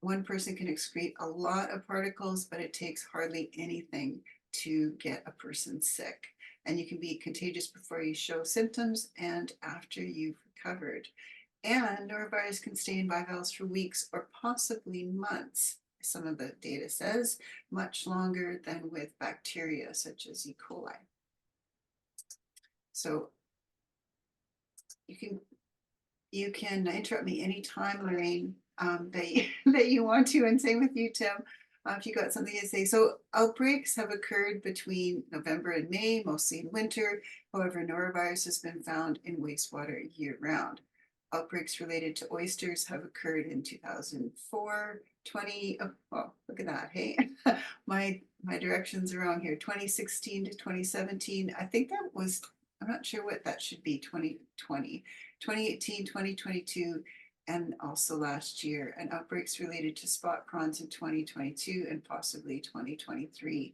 One person can excrete a lot of particles, but it takes hardly anything to get a person sick. And you can be contagious before you show symptoms and after you've recovered. And norovirus can stay in bivalves for weeks or possibly months. Some of the data says much longer than with bacteria such as E. coli. So you can interrupt me anytime, Lorraine, that you want to, and same with you, Tim, if you got something to say. So outbreaks have occurred between November and May, mostly in winter. However, norovirus has been found in wastewater year round. Outbreaks related to oysters have occurred in 2004, 20, oh, look at that, hey, my directions are wrong here, 2016 to 2017. I think that was I'm not sure what that should be, 2020, 2018, 2022, and also last year, and outbreaks related to spot prawns in 2022 and possibly 2023.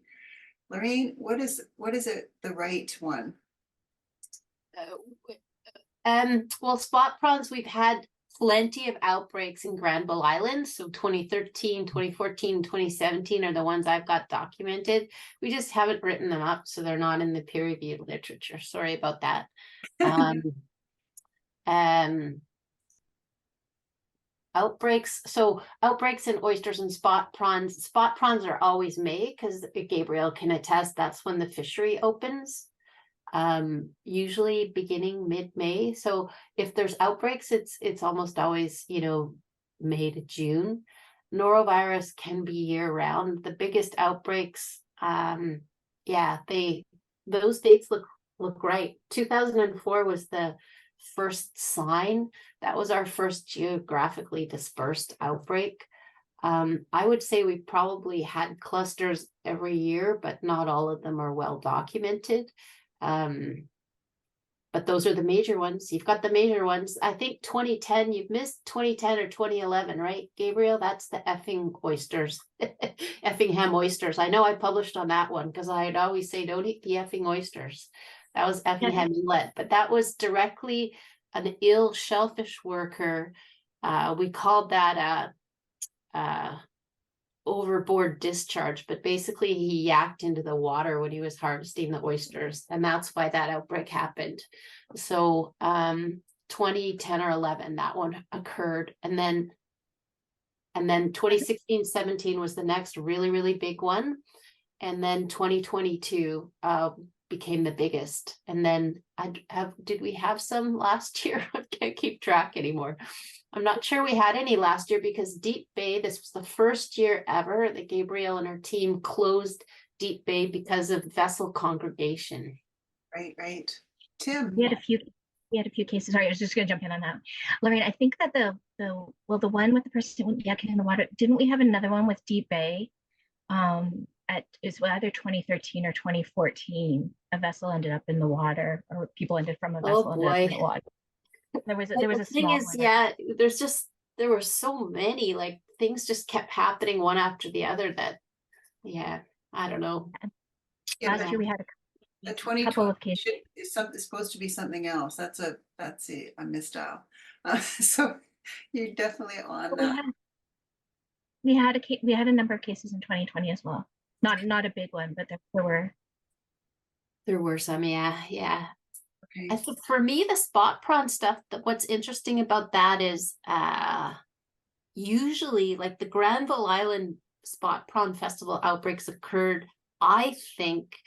Lorraine, what is it, the right one? Well, spot prawns, we've had plenty of outbreaks in Granville Island. So 2013, 2014, 2017 are the ones I've got documented. We just haven't written them up, so they're not in the peer-reviewed literature. Sorry about that. Outbreaks. So outbreaks in oysters and spot prawns. Spot prawns are always May, because Gabriel can attest that's when the fishery opens. Usually beginning mid-May. So if there's outbreaks, it's almost always, you know, May to June. Norovirus can be year-round. The biggest outbreaks, those dates look right. 2004 was the first sign. That was our first geographically dispersed outbreak. I would say we probably had clusters every year, but not all of them are well documented. But those are the major ones. You've got the major ones. I think 2010, you've missed 2010 or 2011, right, Gabriel? That's the effing oysters, Effingham oysters. I know I published on that one because I'd always say, don't eat the effing oysters. That was Effingham Inlet, but that was directly an ill shellfish worker. We called that overboard discharge, but basically he yacked into the water when he was harvesting the oysters, and that's why that outbreak happened. So 2010 or 11, that one occurred, and then 2016-17 was the next really big one, and then 2022 became the biggest, and then did we have some last year? I can't keep track anymore. I'm not sure we had any last year, because Deep Bay, this was the first year ever that Gabriel and her team closed Deep Bay because of vessel congregation. Right. Tim. We had a few cases. Sorry, I was just going to jump in on that. Lorraine, I think that the one with the person yakking in the water, didn't we have another one with Deep Bay? Is either 2013 or 2014, a vessel ended up in the water, or people ended from a vessel ended up in the water. There was a thing is, one. There were so many, like, things just kept happening one after the other that, I don't know. Last year we had a 2020 is supposed to be something else. That's a misdial. So you're definitely on that. We had a number of cases in 2020 as well. Not a big one, but there were some, yeah. Okay. I think for me, the spot prawn stuff, what's interesting about that is usually, like, the Granville Island Spot Prawn Festival outbreaks occurred, I think,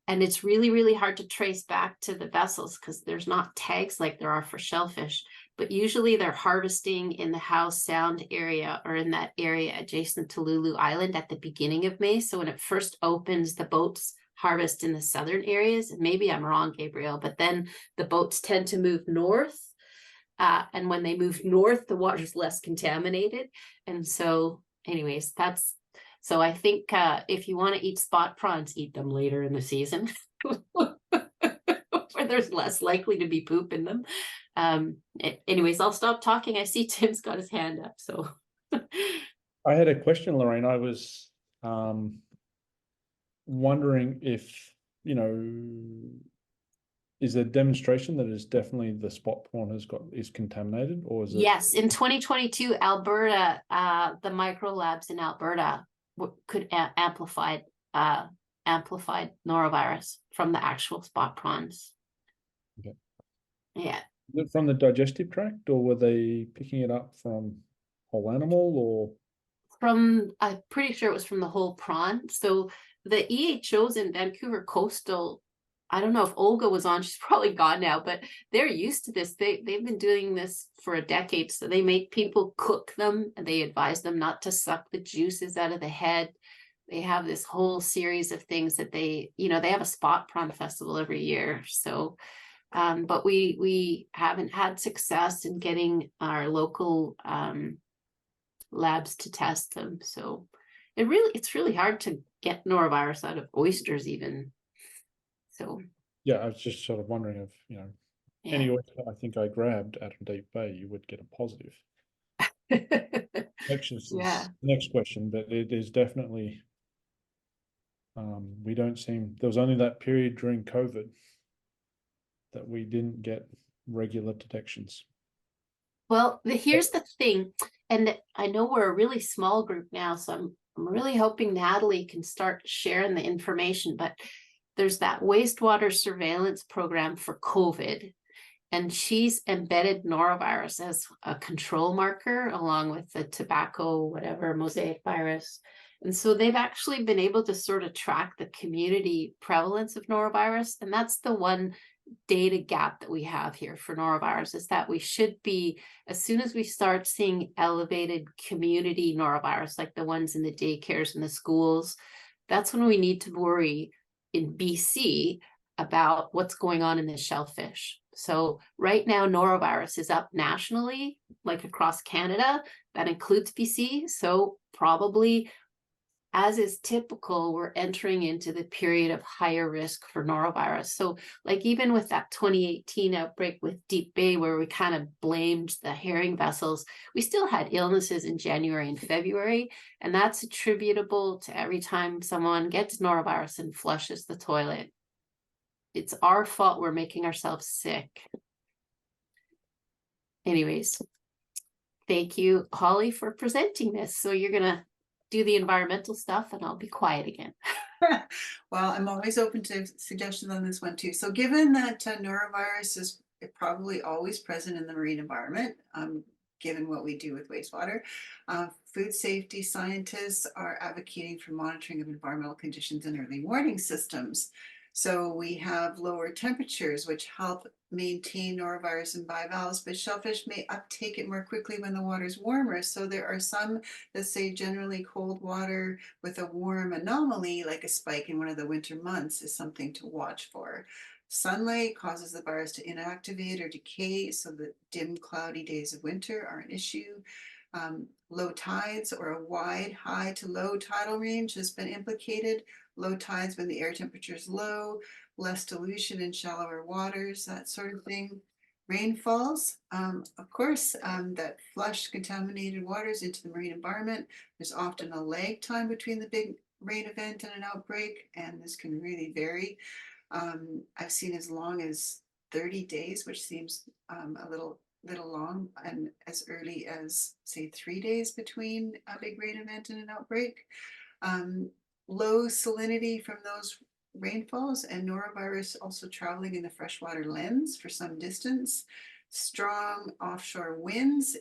and it's really hard to trace back to the vessels because there's not tags like there are for shellfish, but usually they're harvesting in the Howe Sound area or in that area adjacent to Lulu Island at the beginning of May. So when it first opens, the boats harvest in the southern areas, and maybe I'm wrong, Gabriel, but then the boats tend to move north, and when they move north, the water's less contaminated. And so anyways, so I think if you want to eat spot prawns, eat them later in the season where there's less likely to be poop in them. Anyways, I'll stop talking. I see Tim's got his hand up, so I had a question, Lorraine. I was wondering if, is there demonstration that is definitely the spot prawn is contaminated, or is it? Yes, in 2022, Alberta, the micro labs in Alberta could amplified norovirus from the actual spot prawns. Okay. Yeah. Is it from the digestive tract, or were they picking it up from whole animal, or? I'm pretty sure it was from the whole prawn. So the EHOs in Vancouver Coastal, I don't know if Olga was on, she's probably gone now, but they're used to this. They've been doing this for a decade. So they make people cook them, and they advise them not to suck the juices out of the head. They have this whole series of things that they have a spot prawn festival every year. So, but we haven't had success in getting our local labs to test them. So it's really hard to get norovirus out of oysters even. So Yeah, I was just sort of wondering if, Yeah. any oyster I think I grabbed out of Deep Bay, you would get a positive. Infectious Yeah. is the next question, but it is definitely, we don't seem, there was only that period during COVID that we didn't get regular detections. Well, here's the thing, and I know we're a really small group now, so I'm really hoping Natalie can start sharing the information, but there's that wastewater surveillance program for COVID, and she's embedded norovirus as a control marker along with the tobacco, whatever, mosaic virus. And so they've actually been able to sort of track the community prevalence of norovirus. And that's the one data gap that we have here for norovirus, is that we should be, as soon as we start seeing elevated community norovirus, like the ones in the daycares and the schools, that's when we need to worry in BC about what's going on in the shellfish. So right now, norovirus is up nationally, like across Canada. That includes BC. So probably, as is typical, we're entering into the period of higher risk for norovirus. So like even with that 2018 outbreak with Deep Bay, where we kind of blamed the herring vessels, we still had illnesses in January and February. And that's attributable to every time someone gets norovirus and flushes the toilet. It's our fault we're making ourselves sick. Anyways, thank you, Holly, for presenting this. So you're going to do the environmental stuff and I'll be quiet again. Well, I'm always open to suggestions on this one too. So given that norovirus is probably always present in the marine environment, given what we do with wastewater, food safety scientists are advocating for monitoring of environmental conditions and early warning systems. So we have lower temperatures, which help maintain norovirus in bivalves, but shellfish may uptake it more quickly when the water is warmer. So there are some that say generally cold water with a warm anomaly, like a spike in one of the winter months, is something to watch for. Sunlight causes the virus to inactivate or decay, so the dim, cloudy days of winter are an issue. Low tides or a wide high to low tidal range has been implicated. Low tides when the air temperature is low, less dilution in shallower waters, that sort of thing. Rainfalls, of course, that flush contaminated waters into the marine environment. There's often a lag time between the big rain event and an outbreak, and this can really vary. I've seen as long as 30 days, which seems a little long, and as early as say 3 days between a big rain event and an outbreak. Low salinity from those rainfalls and norovirus also traveling in the freshwater lens for some distance. Strong offshore winds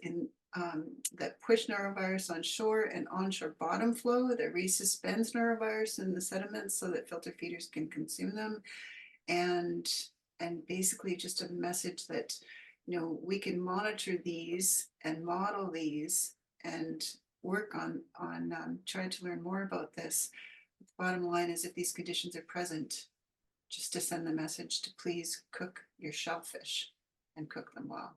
that push norovirus on shore, and onshore bottom flow that resuspends norovirus in the sediments so that filter feeders can consume them. And basically just a message that, we can monitor these and model these and work on trying to learn more about this. The bottom line is, if these conditions are present, just to send the message to please cook your shellfish and cook them well.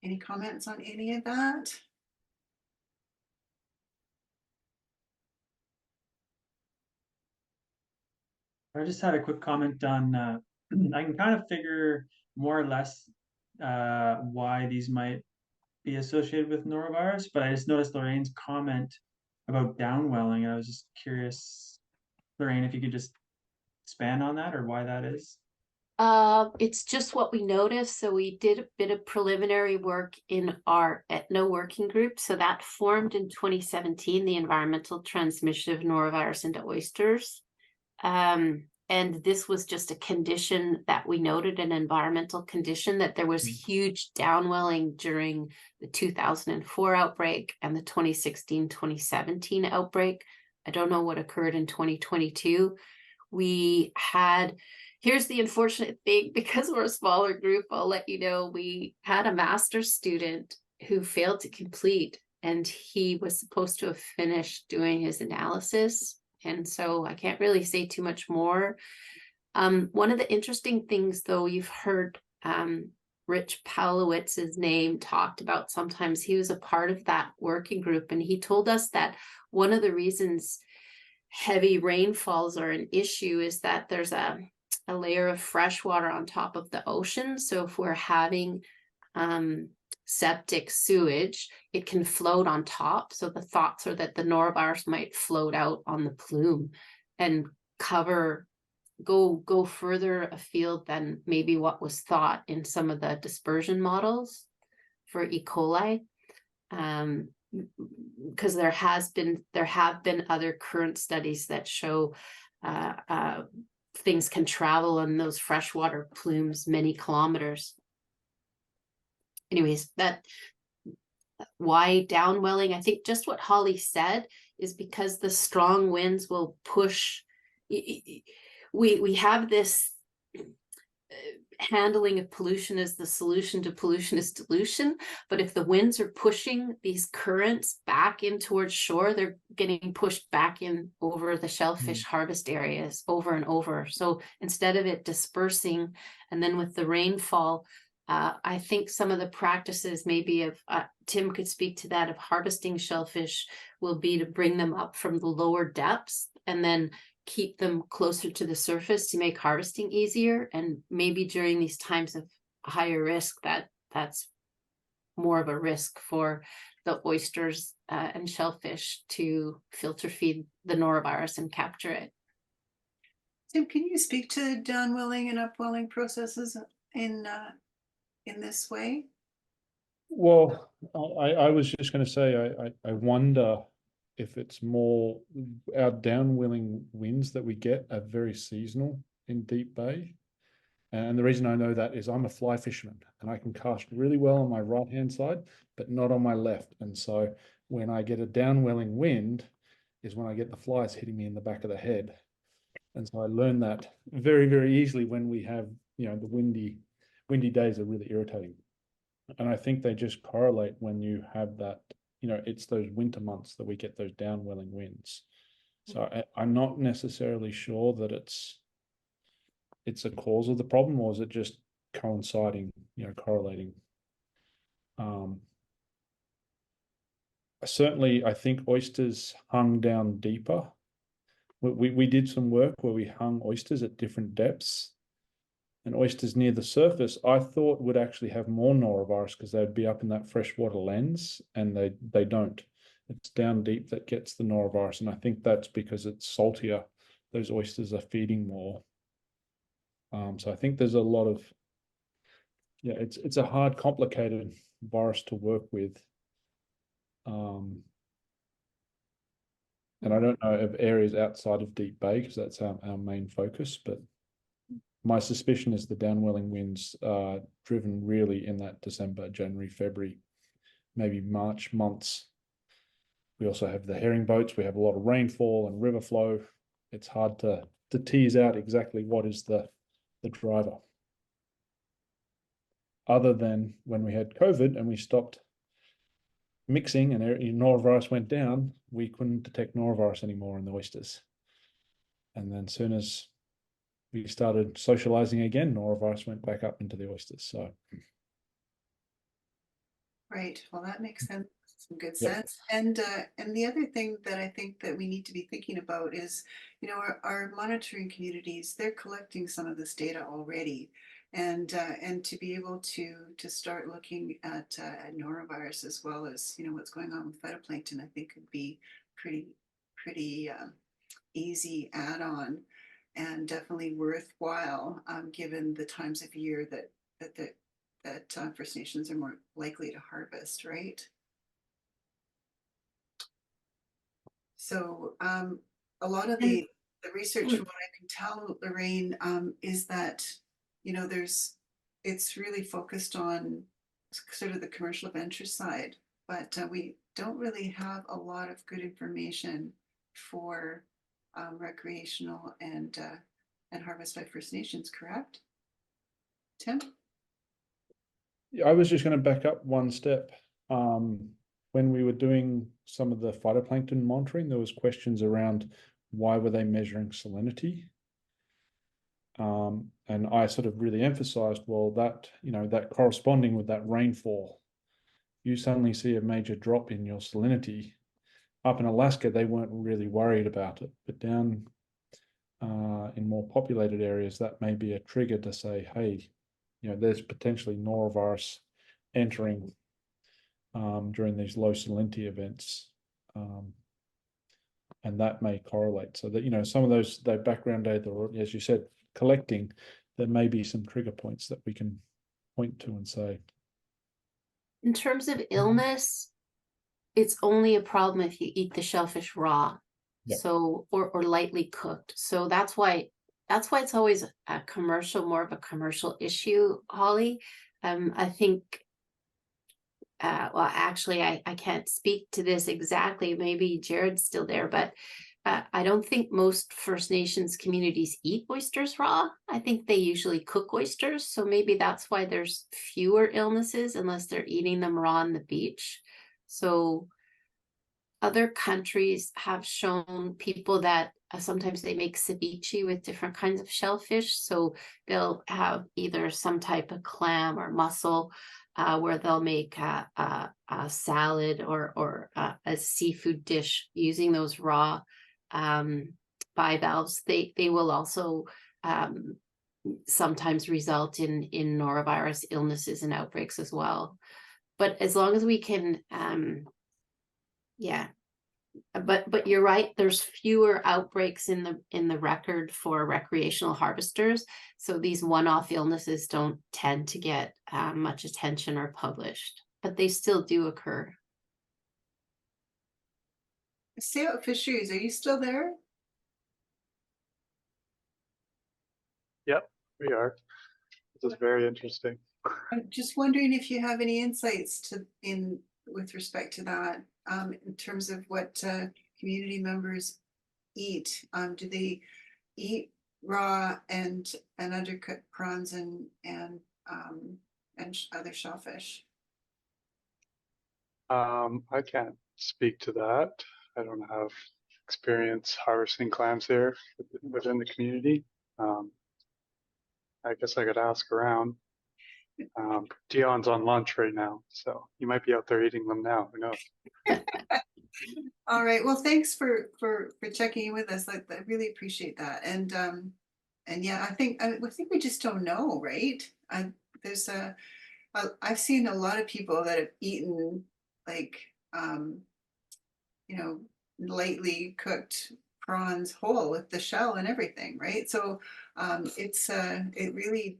Any comments on any of that? I just had a quick comment on, I can kind of figure more or less why these might be associated with norovirus, but I just noticed Lorraine's comment about downwelling, and I was just curious, Lorraine, if you could just expand on that or why that is. It's just what we noticed. So we did a bit of preliminary work in our ETNO working group. So that formed in 2017, the environmental transmission of norovirus into oysters. And this was just a condition that we noted, an environmental condition, that there was huge downwelling during the 2004 outbreak and the 2016-2017 outbreak. I don't know what occurred in 2022. Here's the unfortunate thing, because we're a smaller group, I'll let you know, we had a master's student who failed to complete, and he was supposed to have finished doing his analysis. And so I can't really say too much more. One of the interesting things, though, you've heard Rich Palowitz's name talked about sometimes. He was a part of that working group, and he told us that one of the reasons heavy rainfalls are an issue is that there's a layer of fresh water on top of the ocean. So if we're having septic sewage, it can float on top. So the thoughts are that the norovirus might float out on the plume and go further afield than maybe what was thought in some of the dispersion models for E. coli. Because there have been other current studies that show things can travel in those freshwater plumes many kilometers. Anyways, that why downwelling, I think just what Holly said is because the strong winds will push. We have this handling of pollution as the solution to pollution is dilution. But if the winds are pushing these currents back in towards shore, they're getting pushed back in over the shellfish harvest areas over and over. So instead of it dispersing, and then with the rainfall, I think some of the practices maybe of, Tim could speak to that, of harvesting shellfish will be to bring them up from the lower depths and then keep them closer to the surface to make harvesting easier. And maybe during these times of higher risk, that's more of a risk for the oysters and shellfish to filter feed the norovirus and capture it. Tim, can you speak to downwelling and upwelling processes in this way? Well, I was just going to say, I wonder if it's more our downwelling winds that we get are very seasonal in Deep Bay. And the reason I know that is I'm a fly fisherman and I can cast really well on my right-hand side, but not on my left. And so when I get a downwelling wind is when I get the flies hitting me in the back of the head. And so I learned that very, very easily when we have, the windy days are really irritating. And I think they just correlate when you have that, it's those winter months that we get those downwelling winds. So I'm not necessarily sure that it's a cause of the problem, or is it just coinciding, correlating? Certainly, I think oysters hung down deeper. We did some work where we hung oysters at different depths, and oysters near the surface, I thought would actually have more norovirus because they'd be up in that freshwater lens, and they don't. It's down deep that gets the norovirus, and I think that's because it's saltier. Those oysters are feeding more. So I think there's a lot of, it's a hard, complicated virus to work with. And I don't know of areas outside of Deep Bay because that's our main focus, but my suspicion is the downwelling winds are driven really in that December, January, February, maybe March months. We also have the herring boats. We have a lot of rainfall and river flow. It's hard to tease out exactly what is the driver. Other than when we had COVID and we stopped mixing and norovirus went down, we couldn't detect norovirus anymore in the oysters. And then as soon as we started socializing again, norovirus went back up into the oysters. So, right. Well, that makes sense. Some good sense. And the other thing that I think that we need to be thinking about is, our monitoring communities, they're collecting some of this data already, and to be able to start looking at norovirus as well as what's going on with phytoplankton, I think would be pretty easy add-on. And definitely worthwhile, given the times of year that First Nations are more likely to harvest, right? So a lot of the research, from what I can tell, Lorraine, is that it's really focused on sort of the commercial venture side, but we don't really have a lot of good information for recreational and harvest by First Nations, correct? Tim? I was just going to back up one step. When we were doing some of the phytoplankton monitoring, there was questions around why were they measuring salinity? And I sort of really emphasized, well, that, you know, that corresponding with that rainfall, you suddenly see a major drop in your salinity. Up in Alaska, they weren't really worried about it, but down in more populated areas, that may be a trigger to say, hey, you know, there's potentially norovirus entering during these low salinity events. And that may correlate. So that, you know, some of those, that background data, or as you said, collecting, there may be some trigger points that we can point to and say. In terms of illness, it's only a problem if you eat the shellfish raw. Yep. So, or lightly cooked. So that's why it's always a commercial, more of a commercial issue, Holly. I think, well, actually, I can't speak to this exactly. Maybe Jared's still there, but I don't think most First Nations communities eat oysters raw. I think they usually cook oysters. So maybe that's why there's fewer illnesses unless they're eating them raw on the beach. So other countries have shown people that sometimes they make ceviche with different kinds of shellfish. So they'll have either some type of clam or mussel, where they'll make a salad or a seafood dish using those raw bivalves. They will also sometimes result in norovirus illnesses and outbreaks as well. But as long as we can, yeah. But you're right, there's fewer outbreaks in the record for recreational harvesters. So these one-off illnesses don't tend to get much attention or published, but they still do occur. Stay Out Fisheries, are you still there? Yep, we are. This is very interesting. I'm just wondering if you have any insights with respect to that, in terms of what community members eat. Do they eat raw and undercooked prawns and other shellfish? I can't speak to that. I don't have experience harvesting clams here within the community. I guess I could ask around. Dion's on lunch right now, so you might be out there eating them now. Who knows? All right. Well, thanks for checking in with us. I really appreciate that. And yeah, I think we just don't know, right? I've seen a lot of people that have eaten lightly cooked prawns whole with the shell and everything, right? So it really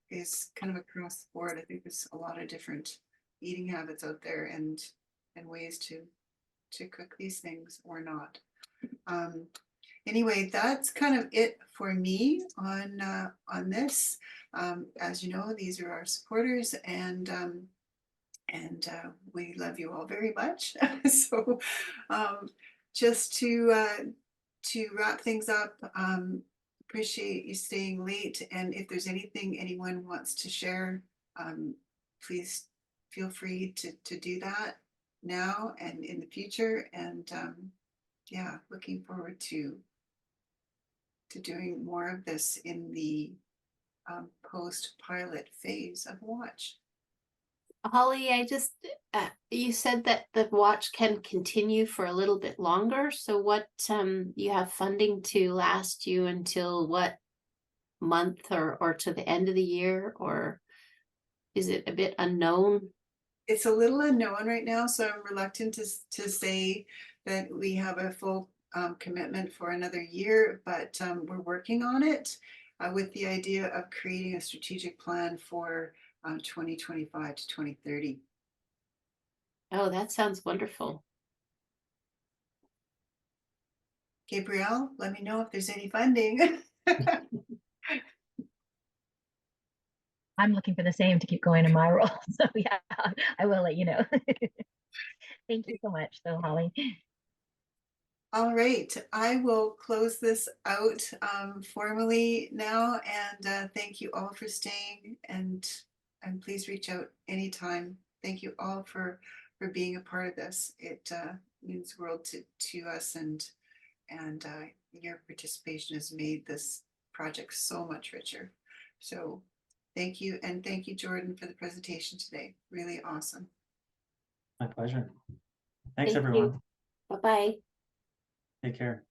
is kind of across the board. I think there's a lot of different eating habits out there and ways to cook these things or not. Anyway, that's kind of it for me on this. As you know, these are our supporters, and we love you all very much. So just to wrap things up, appreciate you staying late, and if there's anything anyone wants to share, please feel free to do that now and in the future. And yeah, looking forward to doing more of this in the post-pilot phase of Watch. Holly, I just, you said that the Watch can continue for a little bit longer. So what, you have funding to last you until what month or to the end of the year, or is it a bit unknown? It's a little unknown right now, so I'm reluctant to say that we have a full commitment for another year, but we're working on it with the idea of creating a strategic plan for 2025 to 2030. Oh, that sounds wonderful. Gabrielle, let me know if there's any funding. I'm looking for the same to keep going in my role. So yeah, I will let you know. Thank you so much, though, Holly. All right, I will close this out formally now, and thank you all for staying, and please reach out anytime. Thank you all for being a part of this. It means the world to us, and your participation has made this project so much richer. So thank you. And thank you, Jordan, for the presentation today. Really awesome. My pleasure. Thanks, Thank you. everyone. Bye-bye. Take care.